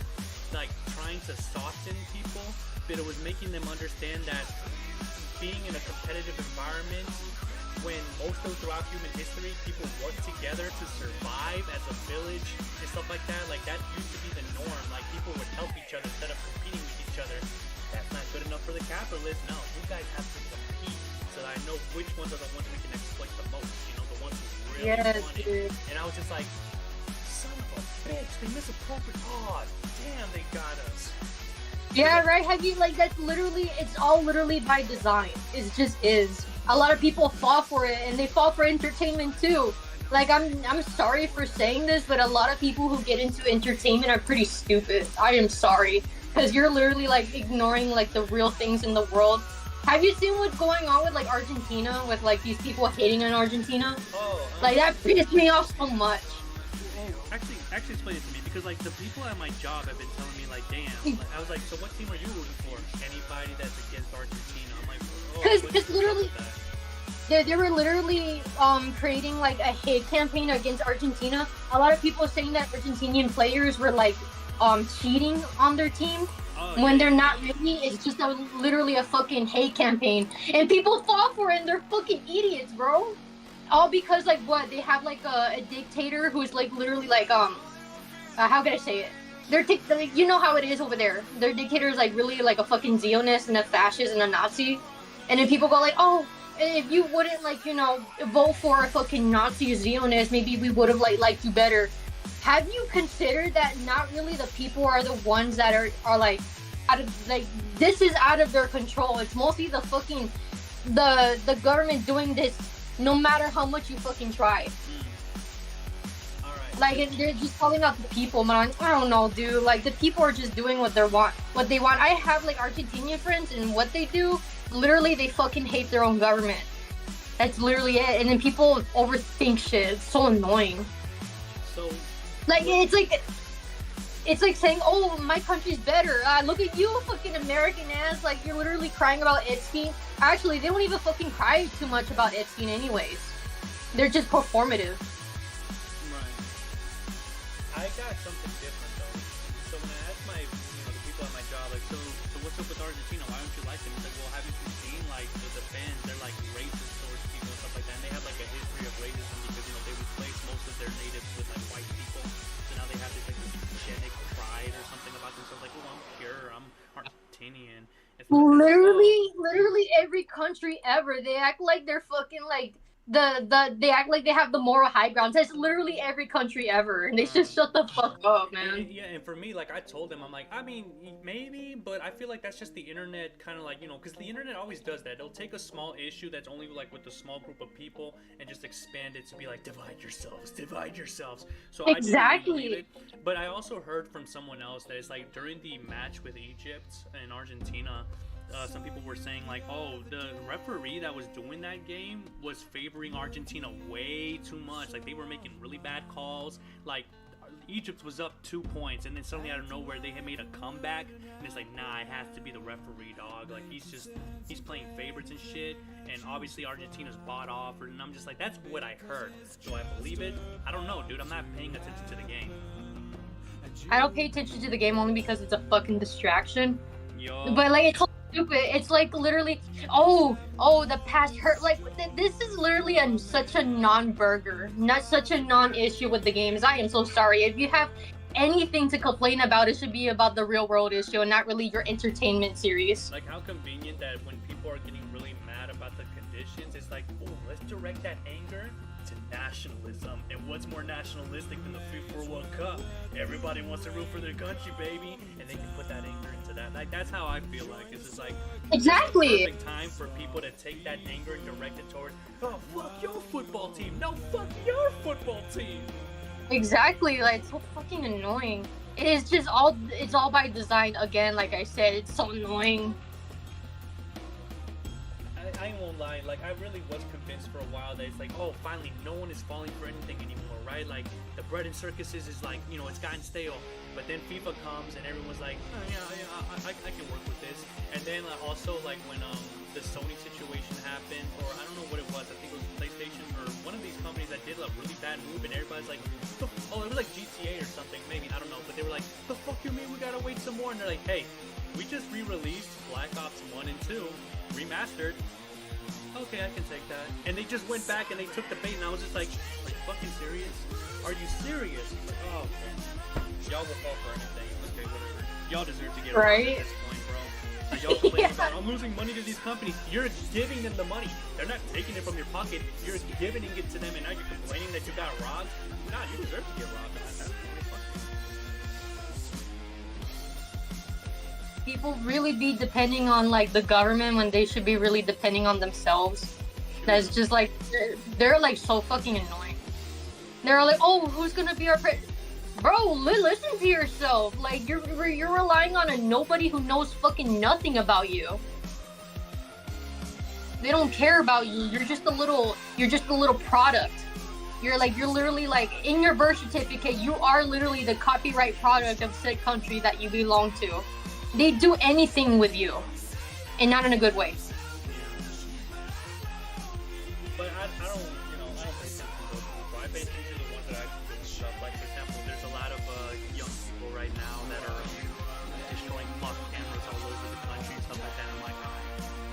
like trying to soften people, but it was making them understand that being in a competitive environment, when most of throughout human history people work together to survive as a village and stuff like that used to be the norm. Like people would help each other instead of competing with each other. That's not good enough for the capitalists. No, you guys have to compete so that I know which ones are the ones we can exploit the most. The ones who really want it. Dude. And I was just like, son of a bitch, they misappropriate. Oh, damn, they got us. Yeah, right. Have you that's literally, it's all literally by design. It just is. A lot of people fall for it, and they fall for entertainment too. Like I'm sorry for saying this, but a lot of people who get into entertainment are pretty stupid. I am sorry, because you're literally ignoring the real things in the world. Have you seen what's going on with Argentina, with these people hating on Argentina? Oh, That pissed me off so much. Actually explain it to me, because the people at my job have been telling me damn. I was like, so what team are you rooting for? Anybody that's against Argentina. I'm like, Because literally, they were literally creating a hate campaign against Argentina. A lot of people saying that Argentinian players were cheating on their team when they're not really. It's just literally a fucking hate campaign, and people fall for it, and they're fucking idiots, bro. All because what, they have a dictator who's literally how can I say it? They're you know how it is over there. Their dictator is really a fucking Zionist and a fascist and a Nazi. And then people go oh, if you wouldn't vote for a fucking Nazi Zionist, maybe we would have liked you better. Have you considered that not really the people are the ones that are out of like this is out of their control. It's mostly the fucking the government doing this no matter how much you fucking try. Like they're just calling out the people, man. I don't know, dude. Like the people are just doing what they want. I have like Argentinian friends, and what they do, literally, they fucking hate their own government. That's literally it. And then people overthink shit. It's so annoying. So, like it's like saying, "Oh, my country's better. Look at you, fucking American ass." Like you're literally crying about Epstein. Actually, they don't even fucking cry too much about Epstein, anyways. They're just performative. I got something different though. So when I asked the people at my job, like, so what's up with Argentina? Why don't you like them? It's like, well, haven't you seen like the fans? They're like racist towards people and stuff like that. And they have like a history of racism because they replace most of their natives with like white people. So now they have this like eugenic pride or something about themselves. Like, oh, I'm pure, I'm Argentinian. Literally every country ever. They act like they're fucking like. They act like they have the moral high ground. That's literally every country ever, and they just shut the fuck up, man. Yeah, and for me, like I told them, I'm like, I mean, maybe, but I feel like that's just the internet, kind of like because the internet always does that. It'll take a small issue that's only like with a small group of people and just expand it to be like divide yourselves. So exactly. I didn't believe it, but I also heard from someone else that it's like during the match with Egypt and Argentina. Some people were saying like, oh, the referee that was doing that game was favoring Argentina way too much. Like they were making really bad calls. Like Egypt was up 2 points, and then suddenly out of nowhere they had made a comeback, and it's like, nah, it has to be the referee, dog. Like he's playing favorites and shit, and obviously Argentina's bought off, and I'm just like, that's what I heard. Do I believe it? I don't know, dude. I'm not paying attention to the game. I don't pay attention to the game only because it's a fucking distraction. Yo. But like it's so stupid. It's like literally, oh, the past hurt. Like this is literally such a non-burger, not such a non-issue with the games. I am so sorry. If you have anything to complain about, it should be about the real world issue and not really your entertainment series. Like how convenient that when people are getting really mad about the conditions, it's like, oh, let's direct that anger to nationalism. And what's more nationalistic than the FIFA World Cup? Everybody wants to root for their country, baby, and they can put that anger into that. Like that's how I feel like. It's just like exactly it's the perfect time for people to take that anger and direct it towards, oh, fuck your football team. No, fuck your football team. Exactly. Like it's so fucking annoying. It's all by design. Again, like I said, it's so annoying. I won't lie, like I really was convinced for a while that it's like, oh, finally no one is falling for anything anymore, right? Like the bread and circuses is like, it's gotten stale. But then FIFA comes and everyone's like, oh, yeah, I can work with this. And then also like when the Sony situation happened, or I don't know what it was, I think it was PlayStation or one of these companies that did a really bad move, and everybody's like, oh, it was like GTA or something, maybe, I don't know, but they were like, the fuck you mean we gotta wait some more? And they're like, hey, we just re-released Black Ops 1 and 2 remastered. Okay, I can take that. And they just went back and they took the bait, and I was just like, are you fucking serious? Are you serious? Like, oh, okay. Y'all will fall for anything. Okay, whatever. Y'all deserve to get right at this point, bro. Like, y'all complaining about, I'm losing money to these companies. You're giving them the money. They're not taking it from your pocket. You're giving it to them, and now you're complaining that you got robbed. Nah, you deserve to get robbed. People really be depending on like the government when they should be really depending on themselves. That's just like they're like so fucking annoying. They're like, oh, who's gonna be our bro? Listen to yourself. Like you're relying on a nobody who knows fucking nothing about you. They don't care about you. You're just a little product. You're literally like in your birth certificate. You are literally the copyright product of said country that you belong to. They do anything with you, and not in a good way. But I don't pay attention to those people. I pay attention to the ones that actually do stuff. Like, for example, there's a lot of young people right now that are destroying mock cameras all over the country and stuff like that. I'm like,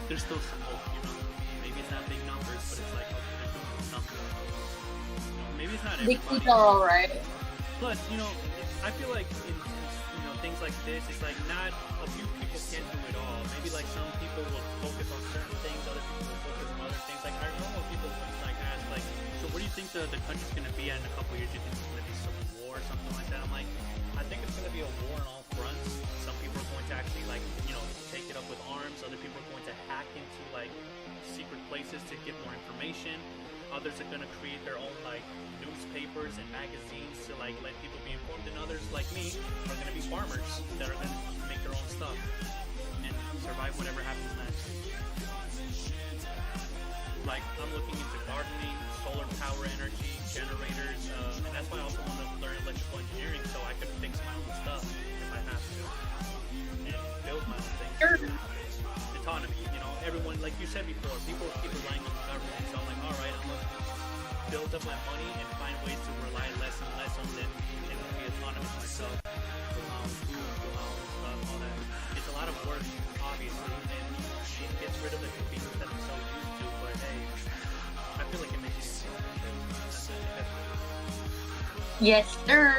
there's still some hope, Maybe it's not big numbers, but it's like, okay, they're doing something. Maybe it's not everybody. They think they're alright. Plus, I feel like in things like this, it's like not a few people can do it all. Maybe like some people will focus on certain things, other people will focus on other things. Like I know when people like ask like, so where do you think the country's gonna be at in a couple years? Do you think it's gonna be civil war or something like that? I'm like, I think it's gonna be a war on all fronts. Some people are going to actually like sources to get more information. Others are gonna create their own like newspapers and magazines to like let people be informed, and others like me are gonna be farmers that are gonna make their own stuff and survive whatever happens next. Like I'm looking into gardening, solar power energy, generators, and that's why I also want to learn electrical engineering so I can fix my own stuff if I have to and build my own things. Autonomy, you know, everyone, like you said before, people keep relying on the government, so I'm like, alright, I'm gonna build up my money and find ways to rely less and less on them and be autonomous myself. Grow my own food, grow my own stuff, all that. It's a lot of work, obviously, and it gets rid of the convenience that I'm so used to, but hey, I feel like it makes you feel Yes, sir.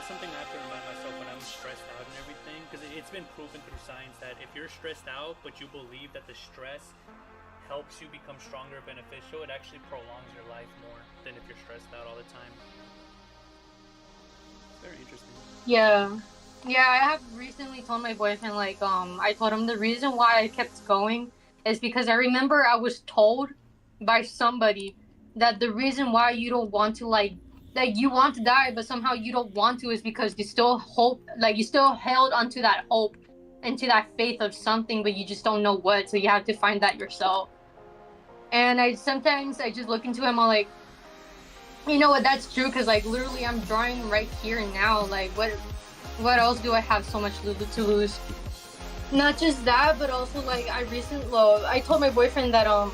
that's something I have to remind myself when I'm stressed out and everything, because it's been proven through science that if you're stressed out but you believe that the stress helps you become stronger and beneficial, it actually prolongs your life more than if you're stressed out all the time. It's very interesting. Yeah. Yeah, I have recently told my boyfriend, like, I told him the reason why I kept going is because I remember I was told by somebody that the reason why you don't want to, like you want to die, but somehow you don't want to is because you still hope, like, you still held onto that hope and to that faith of something, but you just don't know what, so you have to find that yourself. And sometimes I just look into him, I'm like, you know what, that's true, because, like, literally I'm drawing right here and now, like, what else do I have so much to lose? Not just that, but also like I told my boyfriend that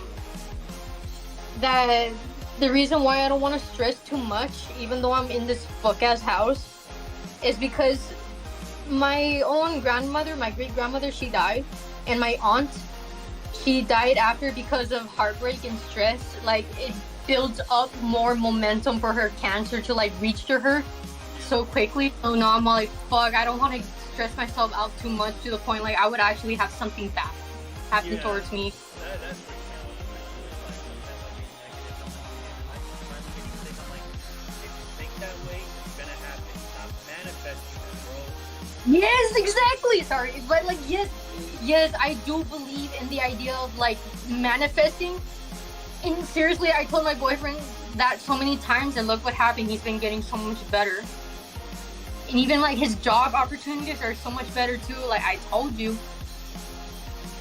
that the reason why I don't want to stress too much, even though I'm in this fuck ass house, is because my own grandmother, my great grandmother, she died, and my aunt, she died after because of heartbreak and stress. Like it builds up more momentum for her cancer to like reach to her so quickly. So now I'm all like, fuck, I don't want to stress myself out too much to the point like I would actually have something bad happen towards me. That's pretty if you think that way, it's gonna happen. Stop manifesting, bro. Yes, exactly. Sorry, but like yes, I do believe in the idea of like manifesting. And seriously, I told my boyfriend that so many times, and look what happened. He's been getting so much better. And even like his job opportunities are so much better too. Like I told you,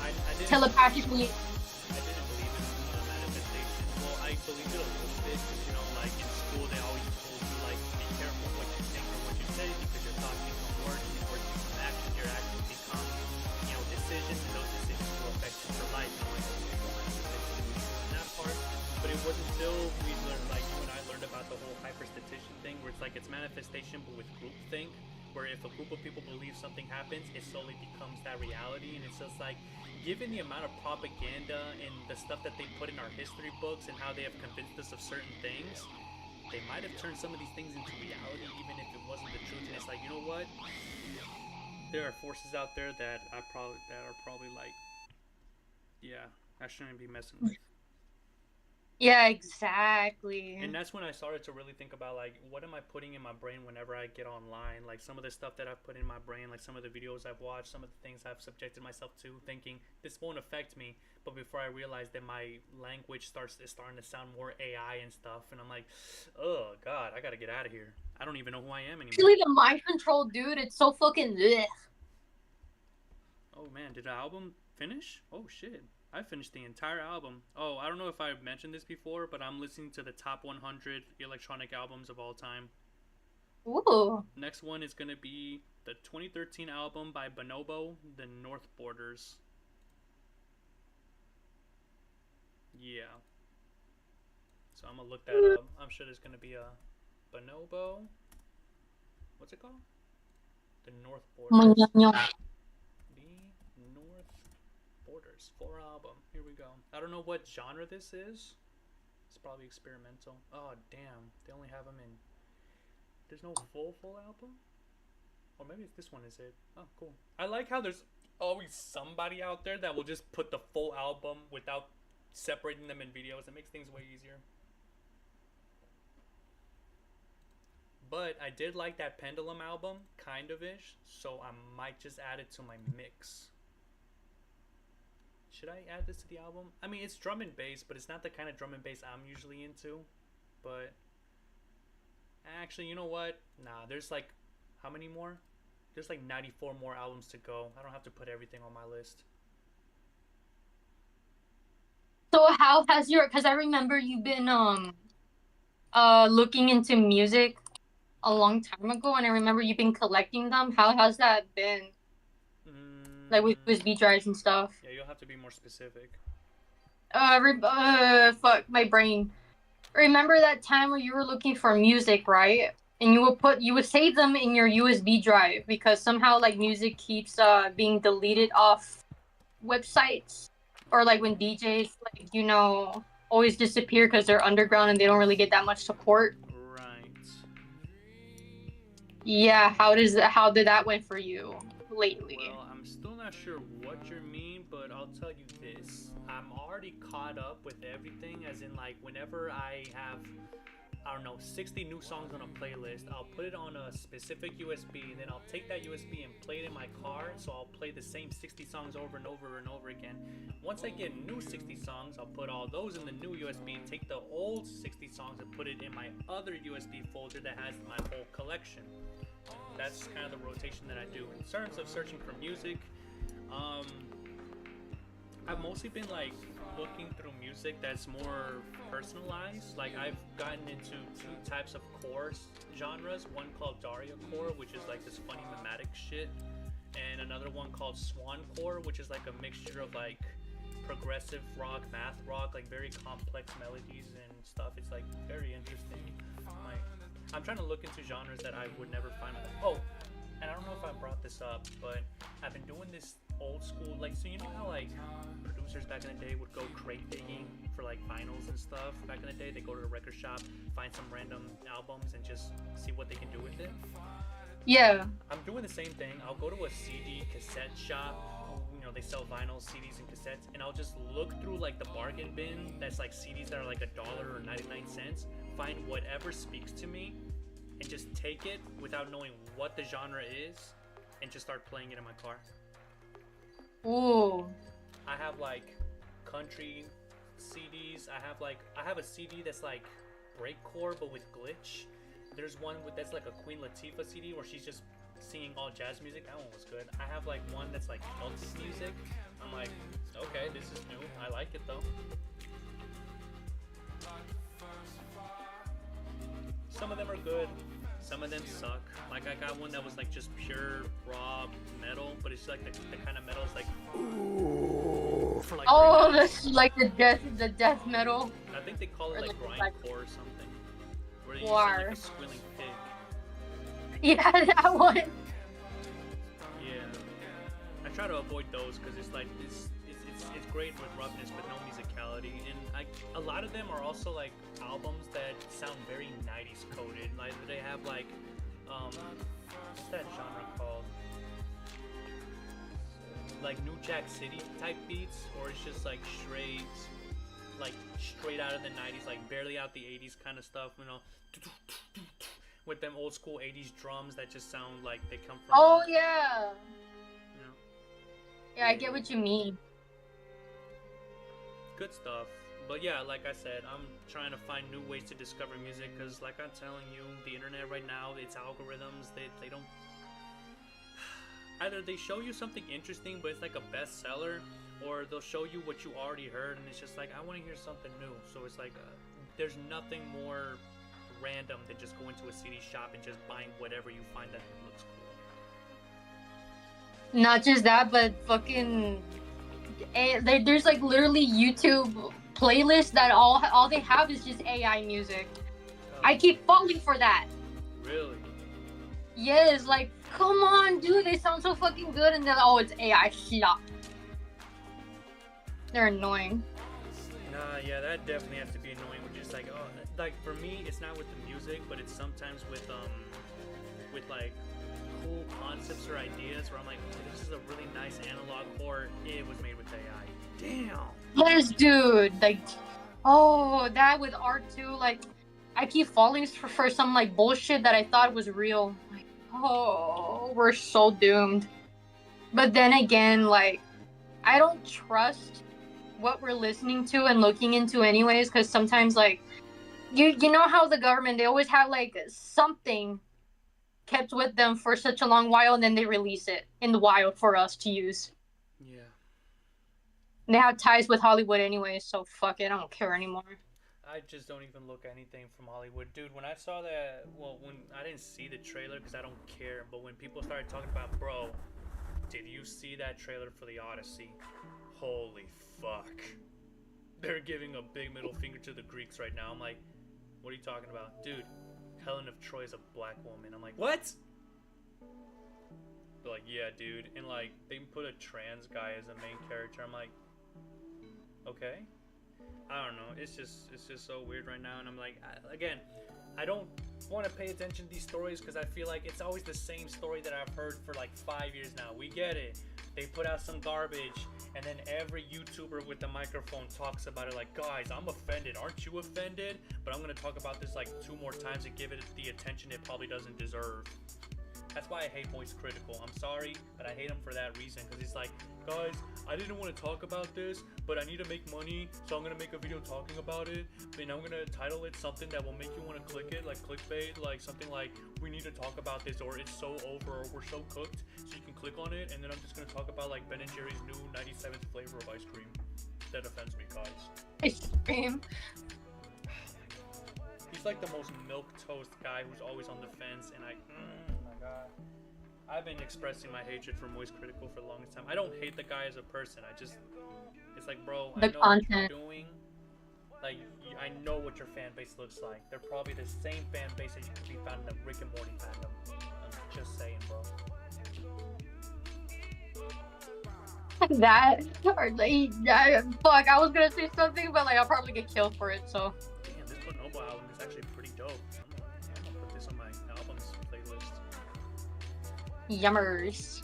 I telepathically. I didn't believe in manifestation. Well, I believed it a little bit because, you know, like in school they always told you, like, be careful what you think or what you say because your thoughts become words and words become actions. Your actions become, you know, decisions, and those decisions will affect your life. And I'm like, okay, well, in that part. But it wasn't until we learned, like, you and I learned about the whole hyperstition thing where it's like it's manifestation but with groupthink, where if a group of people believe something happens, it slowly becomes that reality. And it's just like, given the amount of propaganda and the stuff that they put in our history books and how they have convinced us of certain things, they might have turned some of these things into reality even if it wasn't the truth. And it's like, you know what, there are forces out there that are probably like, yeah, I shouldn't be messing with. Yeah, exactly. And that's when I started to really think about, like, what am I putting in my brain whenever I get online? Like, some of the stuff that I've put in my brain, like some of the videos I've watched, some of the things I've subjected myself to, thinking this won't affect me. But before I realized that my language is starting to sound more AI and stuff, and I'm like, oh god, I gotta get out of here. I don't even know who I am anymore. Actually, the mind control, dude, it's so fucking bleh. Oh man, did the album finish? Oh shit. I finished the entire album. Oh, I don't know if I've mentioned this before, but I'm listening to the top 100 electronic albums of all time. Ooh. Next one is going to be the 2013 album by Bonobo, The North Borders. Yeah. So I'm going to look that up. I'm sure there's going to be a Bonobo. What's it called? The North Borders. The North Borders. Full album. Here we go. I don't know what genre this is. It's probably experimental. Oh, damn. They only have them in... There's no full album? Or maybe this one is it. Oh, cool. I like how there's always somebody out there that will just put the full album without separating them in videos. It makes things way easier. But I did like that Pendulum album, kind of ish, so I might just add it to my mix. should I add this to the album? I mean, it's drum and bass, but it's not the kind of drum and bass I'm usually into. But actually, you know what? Nah, there's like how many more? There's like 94 more albums to go. I don't have to put everything on my list. So how has your? Because I remember you've been looking into music a long time ago, and I remember you've been collecting them. How has that been? Like with Mm, USB drives and stuff. yeah, you'll have to be more specific. Fuck my brain. Remember that time where you were looking for music, right? And you would save them in your USB drive because somehow like music keeps being deleted off websites, or like when DJs like always disappear because they're underground and they don't really get that much support. Right. Yeah, how did that went for you lately? Well, I'm still not sure what you mean, but I'll tell you this. I'm already caught up with everything, as in, like, whenever I have, I don't know, 60 new songs on a playlist, I'll put it on a specific USB, then I'll take that USB and play it in my car, so I'll play the same 60 songs over and over and over again. Once I get new 60 songs, I'll put all those in the new USB, take the old 60 songs and put it in my other USB folder that has my whole collection. That's kind of the rotation that I do. In terms of searching for music, I've mostly been like looking through music that's more personalized. Like I've gotten into two types of core genres. One called Daria core, which is like this funny mimetic shit, and another one called Swan core, which is like a mixture of like progressive rock, math rock, like very complex melodies and stuff. It's like very interesting. Like I'm trying to look into genres that I would never find. Oh, and I don't know if I brought this up, but I've been doing this old school, like, so you know how like producers back in the day would go crate digging for like vinyls and stuff. Back in the day, they go to a record shop, find some random albums, and just see what they can do with it. Yeah. I'm doing the same thing. I'll go to a CD cassette shop. You know, they sell vinyls, CDs, and cassettes, and I'll just look through like the bargain bin that's like CDs that are like $1 or 99 cents. Find whatever speaks to me, and just take it without knowing what the genre is, and just start playing it in my car. Ooh. I have like country CDs. I have a CD that's like breakcore but with glitch. There's one that's like a Queen Latifah CD where she's just singing all jazz music. That one was good. I have like one that's like Celtic music. I'm like, okay, this is new. I like it though. Some of them are good. Some of them suck. Like I got one that was like just pure raw metal, but it's like the kind of metal is like ooh, for like That's like the death metal. I think they call it like grindcore or something. Where you War. sound like a squealing pig. Yeah, that one. Yeah. I try to avoid those because it's like it's great with roughness but no musicality, and a lot of them are also like albums that sound very 90s coded. Like they have like what's that genre called? Like New Jack City type beats, or it's just like straight out of the 90s, like barely out the 80s kind of stuff, you know, with them old school 80s drums that just sound like they come from Yeah. you know. Yeah, I get what you mean. Good stuff. But yeah, like I said, I'm trying to find new ways to discover music because, like I'm telling you, the internet right now, its algorithms, they don't. Either they show you something interesting, but it's like a bestseller, or they'll show you what you already heard, and it's just like, I want to hear something new. So it's like, there's nothing more random than just going to a CD shop and just buying whatever you find that looks cool. Not just that, but fucking there's like literally YouTube playlists that all they have is just AI music. I keep falling for that. Really? Yes, like come on, dude, they sound so fucking good, and then it's AI shit. They're annoying. Nah, yeah, that definitely has to be annoying. Which is like, like for me, it's not with the music, but it's sometimes with like cool concepts or ideas where I'm like, oh, this is a really nice analog chord. It was made with AI. Damn. Yes, dude. Like, that with art too. Like, I keep falling for some like bullshit that I thought was real. Like, we're so doomed. But then again, like, I don't trust what we're listening to and looking into anyways, because sometimes like you know how the government, they always have like something kept with them for such a long while and then they release it in the wild for us to use. Yeah. And they have ties with Hollywood anyways, so fuck it, I don't care anymore. I just don't even look anything from Hollywood, dude. When I saw that, well, when I didn't see the trailer because I don't care, but when people started talking about, bro, did you see that trailer for the Odyssey? Holy fuck! They're giving a big middle finger to the Greeks right now. I'm like, what are you talking about, dude? Helen of Troy is a black woman. I'm like, what? They're like, yeah, dude, and like they put a trans guy as a main character. I'm like, okay. I don't know. It's just so weird right now, and I'm like, again, I don't want to pay attention to these stories because I feel like it's always the same story that I've heard for like 5 years now. We get it. They put out some garbage, and then every YouTuber with a microphone talks about it like, guys, I'm offended. Aren't you offended? But I'm gonna talk about this like 2 more times and give it the attention it probably doesn't deserve. That's why I hate Moist Critical. I'm sorry, but I hate him for that reason. Because he's like, guys, I didn't want to talk about this, but I need to make money, so I'm going to make a video talking about it. And I'm going to title it something that will make you want to click it, like clickbait, like something like, we need to talk about this, or it's so over, or we're so cooked, so you can click on it. And then I'm just going to talk about like Ben & Jerry's new 97th flavor of ice cream. That offends me, guys. Ice cream. He's like the most milquetoast guy who's always on the fence, and God. I've been expressing my hatred for Moist Critical for the longest time. I don't hate the guy as a person. It's like, bro, I know what you're doing. Like, I know what your fan base looks like. They're probably the same fan base that you could be found in the Rick and Morty fandom. I'm just saying, bro. That, or like, fuck, I was gonna say something, but like, I'll probably get killed for it, so. Damn, this Bonobo album is actually pretty dope. I'm gonna put this on my albums playlist. Yummers.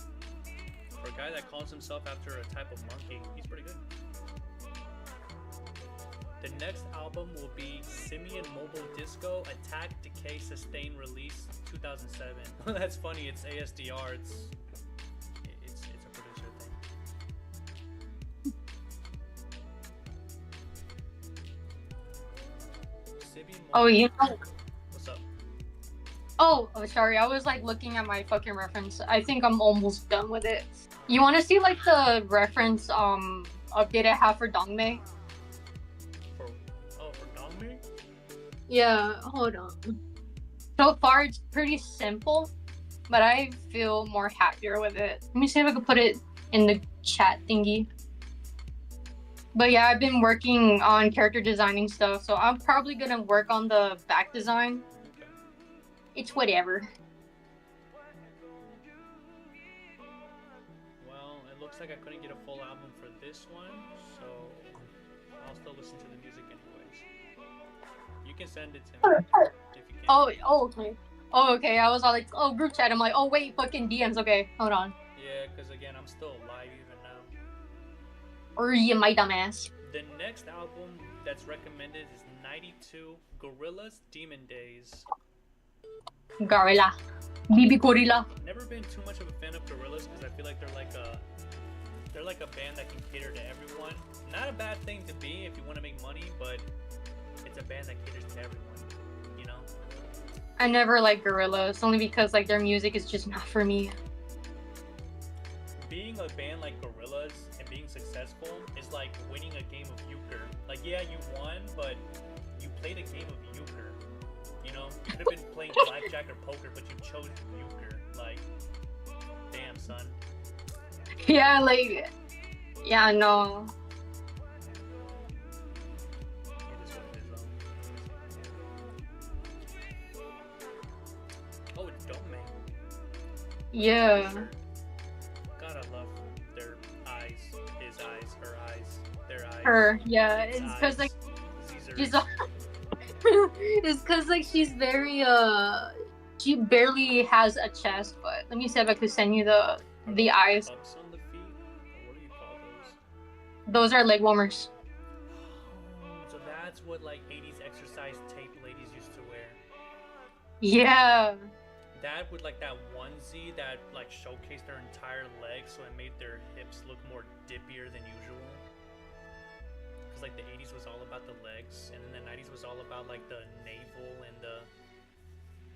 For a guy that calls himself after a type of monkey, he's pretty good. The next album will be Simian Mobile Disco Attack, Decay, Sustain, Release 2007. That's funny. It's ASDR. It's a producer thing. Simian Mobile. Oh, you know. What's up? Oh, sorry. I was like looking at my fucking reference. I think I'm almost done with it. You want to see like the reference update I have for Dongmei? For Dongmei? Yeah, hold on. So far, it's pretty simple, but I feel more happier with it. Let me see if I can put it in the chat thingy. But yeah, I've been working on character designing stuff, so I'm probably gonna work on the back design. Okay. It's whatever. Well, it looks like I couldn't get a full album for this one, so I'll still listen to the music anyways. You can send it to me if you can. Oh, okay. Oh, okay. I was all like, oh, group chat. I'm like, oh, wait, fucking DMs. Okay, hold on. Yeah, because again, I'm still alive even now. Or you, my dumbass. The next album that's recommended is 92 Gorillaz Demon Days. Gorilla. BB Gorilla. Never been too much of a fan of Gorillaz because I feel like they're like a band that can cater to everyone. Not a bad thing to be if you want to make money, but it's a band that caters to everyone, you know? I never liked Gorillaz, only because like their music is just not for me. Being a band like Gorillaz and being successful is like winning a game of euchre. Like, yeah, you won, but you played a game of euchre. You know, you could have been playing blackjack or poker, but you chose euchre. Like, damn, son. Yeah, like, yeah, no. It is what it is, though. Oh, it's Dome. Yeah. God, I love their eyes, his eyes, her eyes, their eyes. Her, yeah. its It's because like Caesar's. she's it's because like she's very she barely has a chest, but let me see if I could send you the eyes. Bumps on the feet? Or what do you call those? Those are leg warmers. So that's what like 80s exercise tape ladies used to wear. Yeah. that with like that onesie that like showcased their entire legs, so it made their hips look more dippier than usual. Because like the 80s was all about the legs, and then the 90s was all about like the navel and the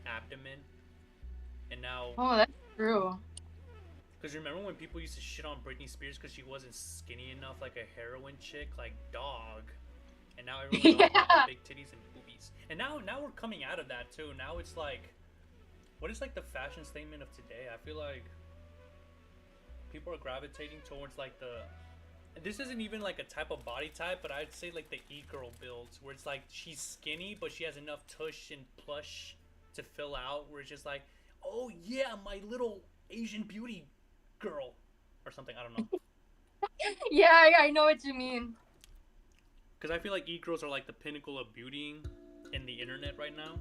abdomen. And now, Oh, that's true. because remember when people used to shit on Britney Spears because she wasn't skinny enough, like a heroin chick, like dog. And now everyone's all about the big titties and boobies. And now we're coming out of that too. Now it's like, what is like the fashion statement of today? I feel like people are gravitating towards like this isn't even like a type of body type, but I'd say like the e-girl builds, where it's like she's skinny but she has enough tush and plush to fill out, where it's just like, oh yeah, my little Asian beauty girl or something. I don't know. Yeah, I know what you mean. Because I feel like e-girls are like the pinnacle of beauty in the internet right now,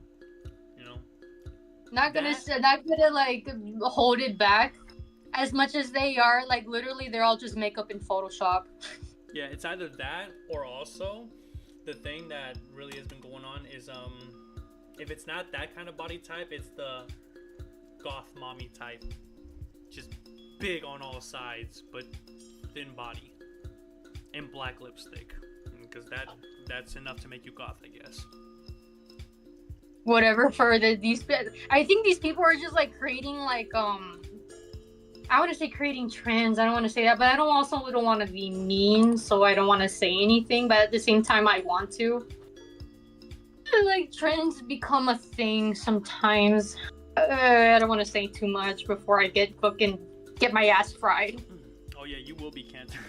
you know. Not gonna like hold it back as much as they are. Like literally, they're all just makeup in Photoshop. Yeah, it's either that or also the thing that really has been going on is if it's not that kind of body type, it's the goth mommy type, just big on all sides but thin body and black lipstick, because that's enough to make you goth, I guess. Whatever for these. I think these people are just like creating like I want to say creating trends. I don't want to say that, but I don't want to be mean, so I don't want to say anything. But at the same time, I want to. Like trends become a thing sometimes. I don't want to say too much before I get my ass fried. Oh yeah, you will be canceled.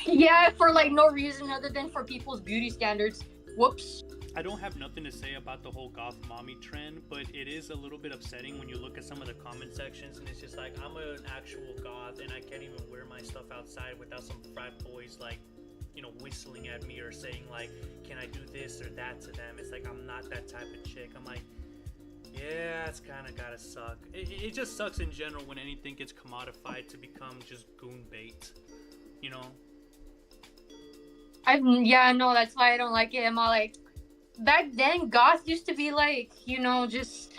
Yeah, for like no reason other than for people's beauty standards. Whoops. I don't have nothing to say about the whole goth mommy trend, but it is a little bit upsetting when you look at some of the comment sections and it's just like, I'm an actual goth and I can't even wear my stuff outside without some frat boys like, you know, whistling at me or saying like, can I do this or that to them? It's like, I'm not that type of chick. I'm like, yeah, it's kind of gotta suck. It just sucks in general when anything gets commodified to become just goon bait, you know? No, that's why I don't like it. I'm all like, back then goth used to be like, you know, just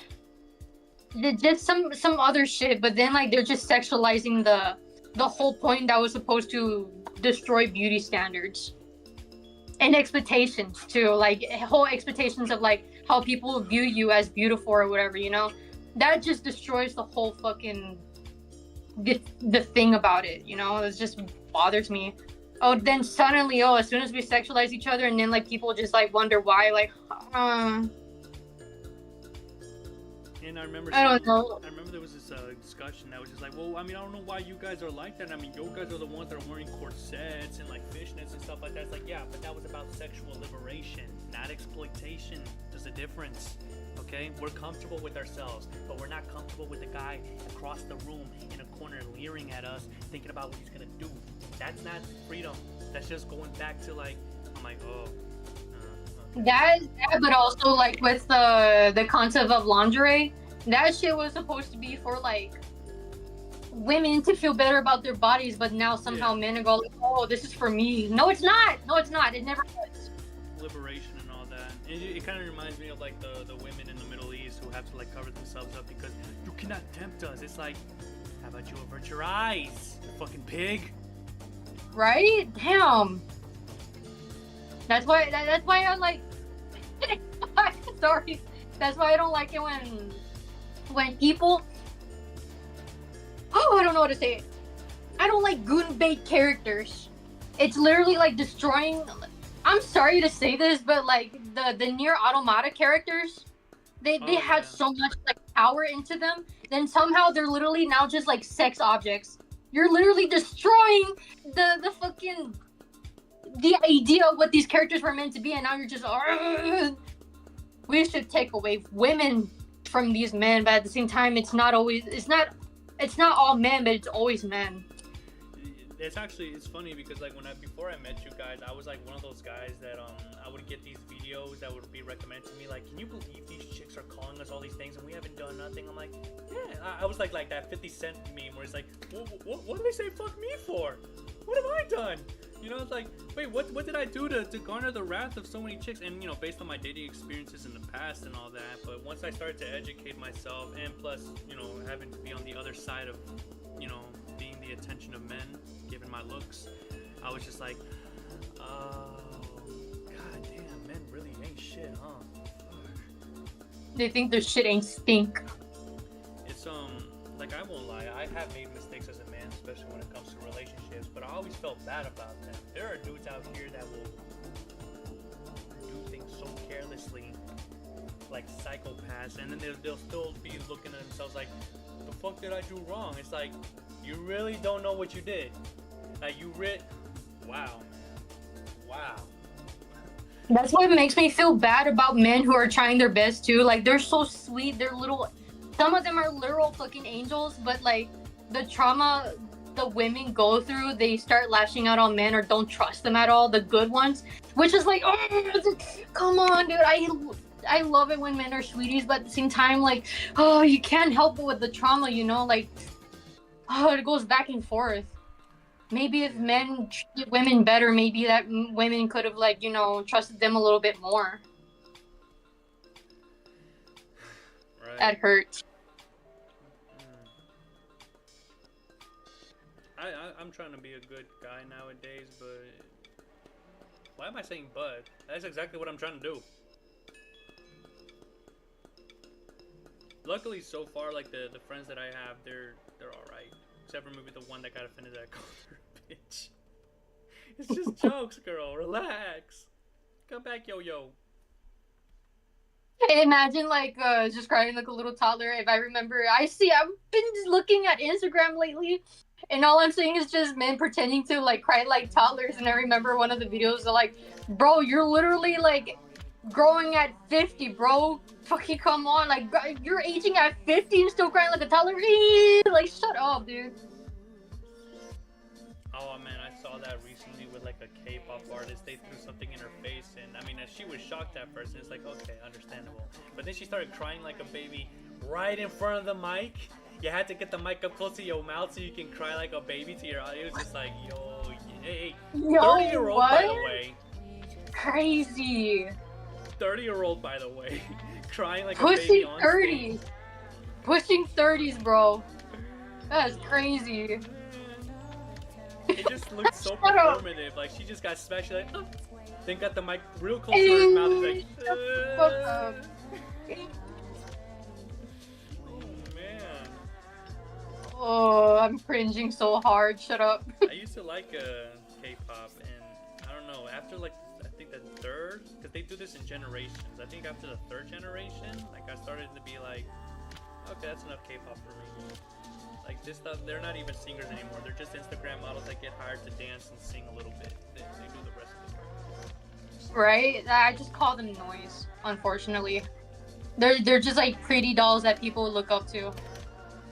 some other shit, but then like they're just sexualizing the whole point that was supposed to destroy beauty standards and expectations too, like whole expectations of like how people view you as beautiful or whatever, you know. That just destroys the whole fucking the thing about it, you know. It just bothers me. Oh, then suddenly, as soon as we sexualize each other, and then like people just like wonder why, like, And I remember there was this discussion that was just like, well, I mean, I don't know why you guys are like that. I mean, you guys are the ones that are wearing corsets and like fishnets and stuff like that. It's like, yeah, but that was about sexual liberation, not exploitation. There's a difference, okay? We're comfortable with ourselves, but we're not comfortable with the guy across the room in a corner leering at us, thinking about what he's gonna do. That's not freedom. That's just going back to like, I'm like, oh. Okay. That, but also like with the concept of lingerie, that shit was supposed to be for like women to feel better about their bodies, but now somehow men are going, like, oh, this is for me. No, it's not. No, it's not. It never was. Liberation and all that. It kind of reminds me of like the women in the Middle East who have to like cover themselves up because you cannot tempt us. It's like, how about you avert your eyes, you fucking pig? Right? Damn. That's why I like. Sorry. That's why I don't like it when people. Oh, I don't know what to say. I don't like goon bait characters. It's literally like destroying. I'm sorry to say this, but like the near automata characters, they had so much like power into them. Then somehow they're literally now just like sex objects. You're literally destroying the fucking the idea of what these characters were meant to be, and now you're just. We should take away women from these men, but at the same time, it's not all men, but it's always men. It's funny because like before I met you guys, I was like one of those guys that I would get these videos that would be recommended to me, like, can you believe these chicks are calling us all these things and we haven't done nothing? I'm like, yeah. I was like that 50 Cent meme where it's like, what do they say fuck me for? What have I done? You know, it's like, wait, what did I do to garner the wrath of so many chicks? And, you know, based on my dating experiences in the past and all that. But once I started to educate myself, and plus, you know, having to be on the other side of, you know, being the attention of men, given my looks, I was just like, oh, god damn, men really ain't shit, huh? They think their shit ain't stink. It's, like, I won't lie, I have made mistakes as a man, especially when it comes to relationships, but I always felt bad about them. There are dudes out here that will do things so carelessly, like psychopaths, and then they'll still be looking at themselves like, the fuck did I do wrong? It's like, you really don't know what you did. Like, wow, man. Wow. That's what makes me feel bad about men who are trying their best too. Like, they're so sweet. They're little. Some of them are literal fucking angels, but like the trauma the women go through, they start lashing out on men or don't trust them at all. The good ones, which is like, oh, come on, dude. I love it when men are sweeties, but at the same time, like, oh, you can't help it with the trauma, you know? Like, oh, it goes back and forth. Maybe if men treated women better, maybe that women could have, like, you know, trusted them a little bit more. Right. That hurts. I'm trying to be a good guy nowadays, but why am I saying but? That's exactly what I'm trying to do. Luckily, so far, like the friends that I have, they're all right. Except for maybe the one that got offended that I called her a bitch. It's just jokes, girl. Relax. Come back, yo-yo. Imagine, like, just crying like a little toddler. If I remember, I've been looking at Instagram lately, and all I'm seeing is just men pretending to, like, cry like toddlers. And I remember one of the videos, like, bro, you're literally, like, growing at 50, bro. Fucking come on. Like, you're aging at 50 and still crying like a toddler? Like, shut up, dude. Oh, man, I saw that recently with, like, a K-pop artist. They threw something in her face, and, I mean, she was shocked at first, and it's like, okay, understandable. But then she started crying like a baby right in front of the mic. You had to get the mic up close to your mouth so you can cry like a baby to your audience. It was just like, yo, hey, 30-year-old, by the way. Crazy. 30-year-old, by the way. Crying like Pushing a baby on 30s. stage. Pushing 30s, bro. That's crazy. It just looks so performative. Like, she just got smashed, like, oh. Then got the mic real close to her mouth. It's like, oh, man. Oh, I'm cringing so hard. Shut up. I used to like K-pop, and I don't know, after, like, I think the third, because they do this in generations. I think after the third generation, like, I started to be like, okay, that's enough K-pop for me. Like, this stuff, they're not even singers anymore. They're just Instagram models that get hired to dance and sing a little bit. They do the rest of the work. Right? I just call them noise, unfortunately. They're just like pretty dolls that people look up to.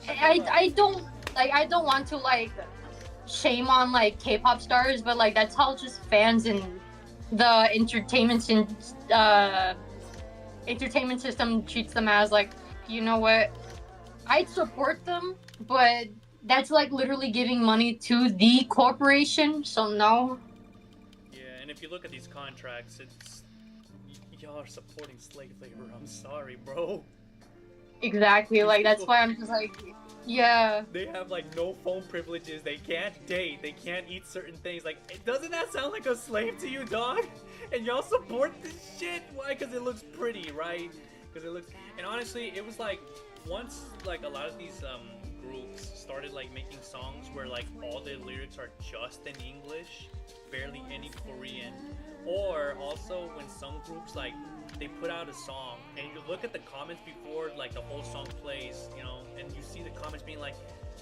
I don't want to, like, shame on, like, K-pop stars, but, like, that's how just fans and the entertainment system treats them as. Like, you know what? I'd support them, but that's, like, literally giving money to the corporation, so no. Yeah, and if you look at these contracts, it's, y'all are supporting slave labor. I'm sorry, bro. Exactly, like, that's why I'm just like, yeah. They have, like, no phone privileges. They can't date. They can't eat certain things. Like, doesn't that sound like a slave to you, dog? And y'all support this shit? Why? Because it looks pretty, right? Because it looks... And honestly, it was like, once, like, a lot of these groups started, like, making songs where, like, all the lyrics are just in English, barely any Korean, or also when some groups, like, they put out a song and you look at the comments before, like, the whole song plays, you know, and you see the comments being like,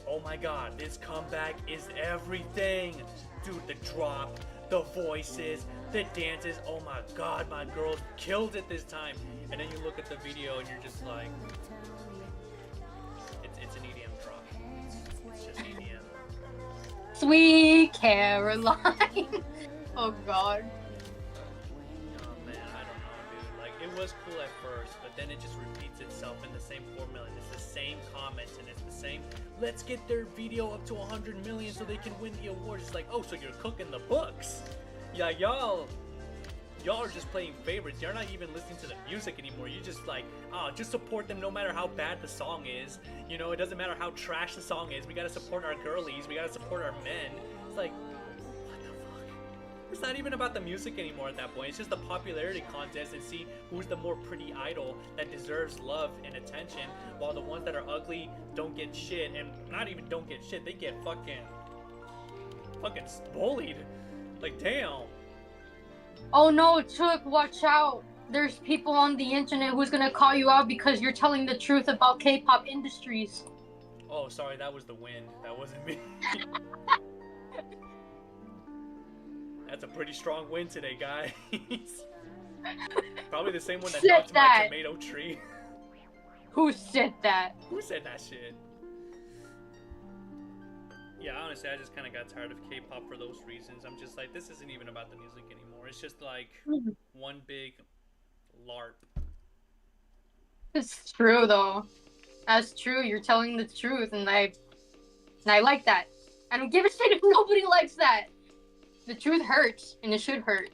oh my god, this comeback is everything, dude. The drop, the voices, the dances, oh my god, my girls killed it this time. And then you look at the video and you're just like, it's an EDM drop. It's just EDM. Sweet Caroline. Oh god. Oh man, I don't know, dude. Like, it was cool at first, but then it just repeats itself in the same formula. And it's the same comments and it's the same. Let's get their video up to 100 million so they can win the awards. It's like, oh, so you're cooking the books? Yeah, y'all are just playing favorites. You're not even listening to the music anymore. You just like, oh, just support them no matter how bad the song is. You know, it doesn't matter how trash the song is. We gotta support our girlies. We gotta support our men. It's like, what the fuck? It's not even about the music anymore at that point. It's just the popularity contest and see who's the more pretty idol that deserves love and attention, while the ones that are ugly don't get shit, and not even don't get shit. They get fucking bullied. Like, damn. Oh no, Chook, watch out. There's people on the internet who's gonna call you out because you're telling the truth about K-pop industries. Oh, sorry, that was the wind. That wasn't me. That's a pretty strong wind today, guys. Probably the same one that knocked my tomato tree. Who said that? Who said that shit? Yeah, honestly, I just kind of got tired of K-pop for those reasons. I'm just like, this isn't even about the music anymore. It's just like one big LARP. It's true though. That's true. You're telling the truth, and I like that. I don't give a shit if nobody likes that. The truth hurts, and it should hurt.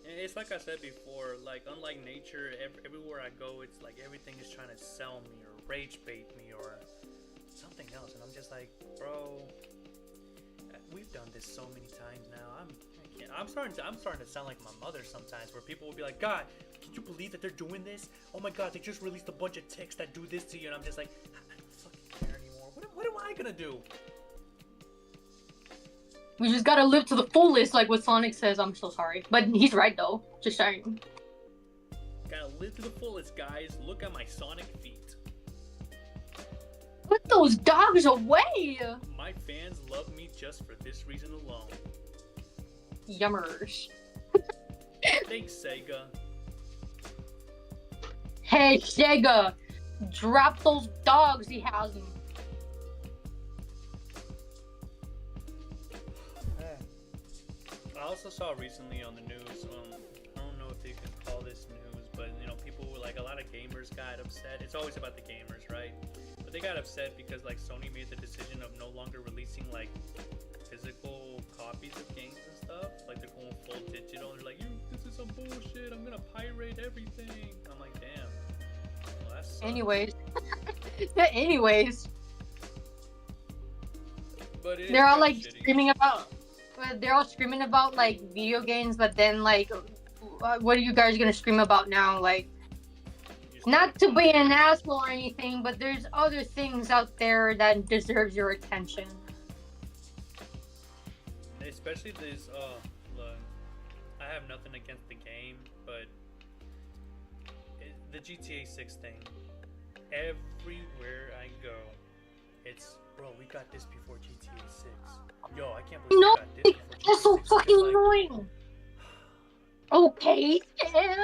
It's like I said before. Like, unlike nature, everywhere I go, it's like everything is trying to sell me or rage bait me or something else, and I'm just like, bro, we've done this so many times now. I'm starting to sound like my mother sometimes, where people will be like, God, can you believe that they're doing this? Oh my God, they just released a bunch of ticks that do this to you, and I'm just like, I don't fucking care anymore. What am I gonna do? We just gotta live to the fullest, like what Sonic says. I'm so sorry, but he's right though. Just saying. Gotta live to the fullest, guys. Look at my Sonic feet. Put those dogs away! My fans love me just for this reason alone. Yummers. Thanks, Sega. Hey, Sega! Drop those dogs, he has them. I also saw recently on the news, I don't know if you can call this news, but you know, people were like, a lot of gamers got upset. It's always about the gamers, right? But they got upset because like Sony made the decision of no longer releasing like physical copies of games and stuff. Like they're going full digital. They're like, this is some bullshit. I'm gonna pirate everything. I'm like, damn. Well, that sucks. Anyways. Anyways. But they're all like screaming about. They're all screaming about like video games, but then like, what are you guys gonna scream about now? Like, not to be an asshole or anything, but there's other things out there that deserves your attention. Especially this, look, I have nothing against the game, but the GTA 6 thing, everywhere I go, it's, bro, we got this before GTA 6. Yo, I can't believe we got this before GTA 6. That's so fucking annoying. Okay, yeah.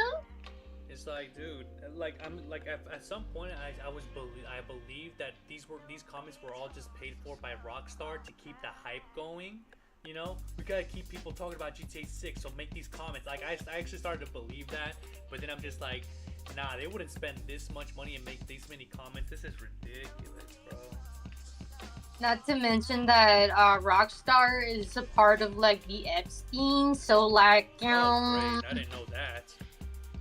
It's like, dude, like I'm like at some point I believe that these comments were all just paid for by Rockstar to keep the hype going. You know, we gotta keep people talking about GTA 6, so make these comments. Like I actually started to believe that, but then I'm just like, nah, they wouldn't spend this much money and make these many comments. This is ridiculous, bro. Not to mention that Rockstar is a part of like the Epstein, so like Oh, great. I didn't know that.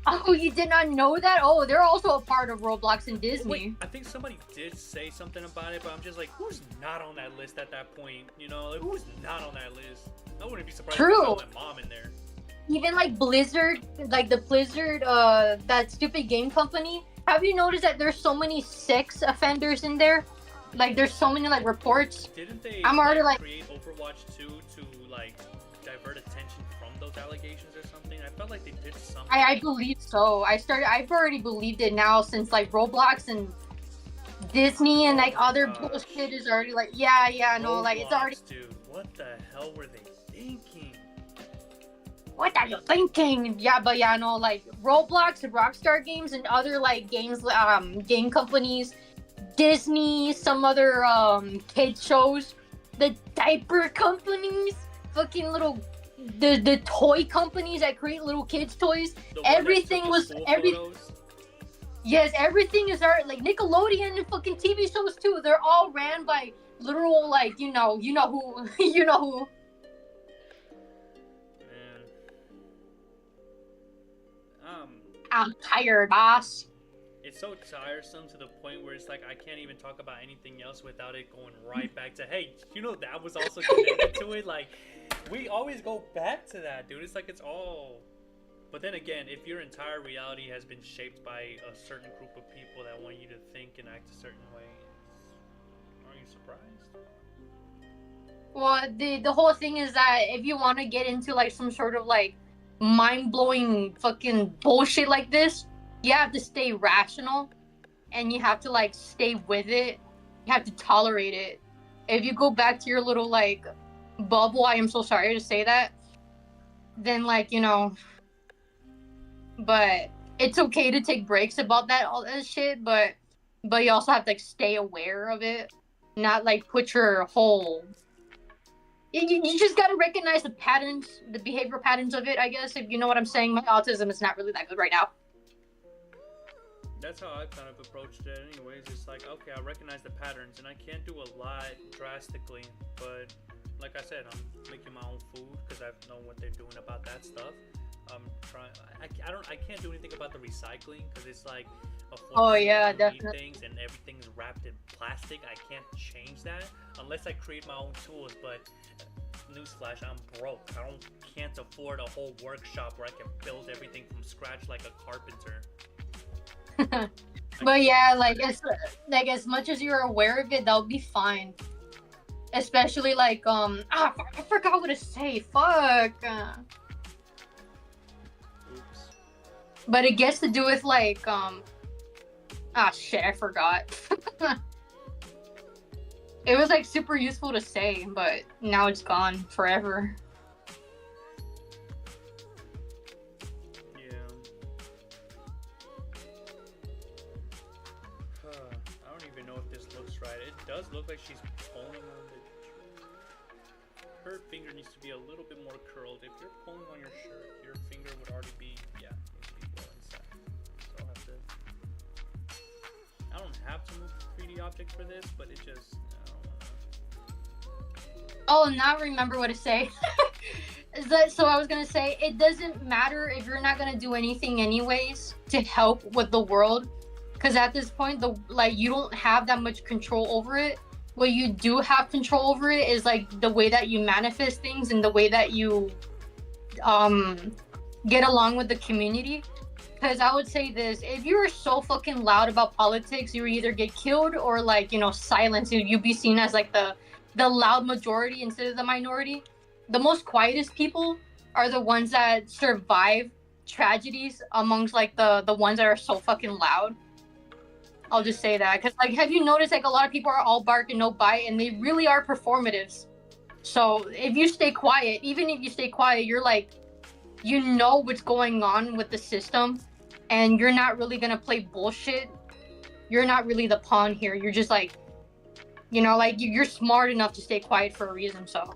Oh, you did not know that? Oh, they're also a part of Roblox and Disney. Wait, I think somebody did say something about it, but I'm just like, who's not on that list at that point? You know, like, who's not on that list? I wouldn't be surprised if I saw my mom in there. Even like Blizzard, like the Blizzard, that stupid game company. Have you noticed that there's so many sex offenders in there? Like, there's so many like reports. Didn't they create Overwatch 2 to like divert attention from those allegations or something? I felt like they did something. I believe so. I've already believed it now since like Roblox and Disney and like other bullshit is already like, yeah, no, like it's already. Dude, what the hell were they thinking? What are you thinking? Yeah, but yeah, no, like Roblox and Rockstar Games and other like games, game companies, Disney, some other kid shows, the diaper companies, fucking little the toy companies that create little kids toys. The one that Everything took the was school every photos. yes, everything is art. Like Nickelodeon and fucking TV shows too. They're all ran by literal like you know who you know who. Man. I'm tired, boss. It's so tiresome to the point where it's like I can't even talk about anything else without it going right back to, hey, you know that was also connected to it. Like we always go back to that, dude. It's like it's all. But then again, if your entire reality has been shaped by a certain group of people that want you to think and act a certain way, aren't you surprised? Well, the whole thing is that if you want to get into like some sort of like mind blowing fucking bullshit like this, you have to stay rational, and you have to like stay with it. You have to tolerate it. If you go back to your little like bubble, I am so sorry to say that. Then like but it's okay to take breaks about that all that shit. But you also have to like stay aware of it, not like put your whole. You just gotta recognize the patterns, the behavior patterns of it. I guess if you know what I'm saying. My autism is not really that good right now. That's how I kind of approached it anyways. It's like, okay, I recognize the patterns and I can't do a lot drastically, but like I said, I'm making my own food because I know what they're doing about that stuff. I'm trying. I can't do anything about the recycling because it's like Oh yeah, definitely things and everything's wrapped in plastic. I can't change that unless I create my own tools. But newsflash, I'm broke. Can't afford a whole workshop where I can build everything from scratch like a carpenter. But yeah, like as much as you're aware of it, that'll be fine. Especially like I forgot what to say. Fuck. Oops. But it gets to do with like shit, I forgot. It was like super useful to say, but now it's gone forever. I don't even know if this looks right. It does look like she's pulling on the... Her finger needs to be a little bit more curled. If you're pulling on your shirt, your finger would already be, needs to be well inside. So I don't have to move the 3D object for this, but it just, I don't wanna... Oh, now I remember what to say. So I was gonna say, it doesn't matter if you're not gonna do anything anyways to help with the world. Because at this point, you don't have that much control over it. What you do have control over it is like the way that you manifest things and the way that you get along with the community. Because I would say this: if you were so fucking loud about politics, you would either get killed or silenced. You'd be seen as like the loud majority instead of the minority. The most quietest people are the ones that survive tragedies amongst like the ones that are so fucking loud. I'll just say that because have you noticed like a lot of people are all bark and no bite, and they really are performatives. So if you stay quiet, even if you stay quiet, you're like, what's going on with the system, and you're not really gonna play bullshit. You're not really the pawn here. You're just like, you're smart enough to stay quiet for a reason. So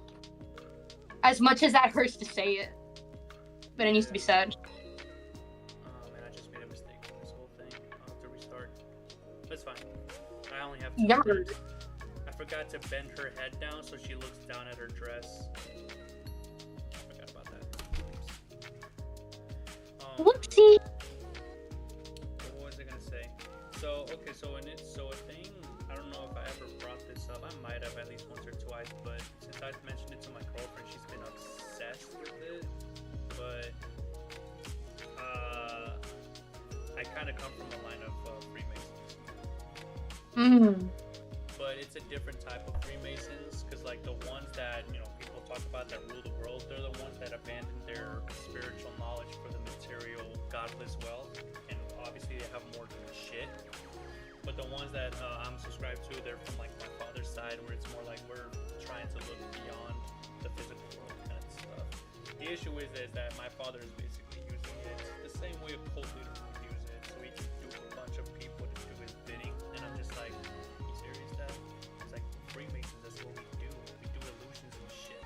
as much as that hurts to say it, but it needs to be said. Man, I just made a mistake with this whole thing. I'll have to restart. That's fine. I only have Yeah. words. I forgot to bend her head down so she looks down at her dress. I forgot about that. Whoopsie. What was I gonna say? So a thing. I don't know if I ever brought this up. I might have at least once or twice, but since I've mentioned it to my girlfriend, she's been obsessed with it. But I kind of come from the line of Freemasons. But it's a different type of Freemasons, because like the ones that people talk about that rule the world, they're the ones that abandon their spiritual knowledge for the material, godless wealth, and obviously they have more shit. But the ones that I'm subscribed to, they're from like my father's side, where it's more like we're trying to look beyond the physical world kind of stuff. The issue is that my father is basically using it the same way a cult leader would use it, so he can do a bunch of people to do his bidding. And I'm just like, are you serious, Dad? It's like Freemasons, that's what we do. We do illusions and shit.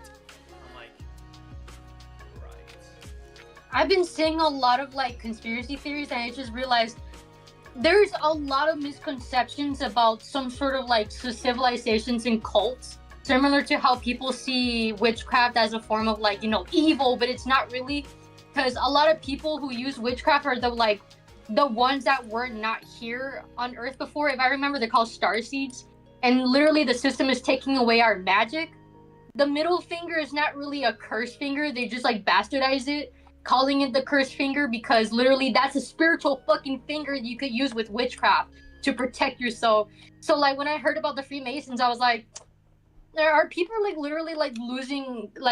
I'm like, I've been seeing a lot of like conspiracy theories, and I just realized there's a lot of misconceptions about some sort of like civilizations and cults, similar to how people see witchcraft as a form of like, evil, but it's not really, because a lot of people who use witchcraft are the ones that were not here on Earth before. If I remember, they're called star seeds, and literally the system is taking away our magic. The middle finger is not really a curse finger. They just like bastardize it, calling it the curse finger, because literally that's a spiritual fucking finger you could use with witchcraft to protect yourself. So like when I heard about the Freemasons, I was like, are people like literally like losing like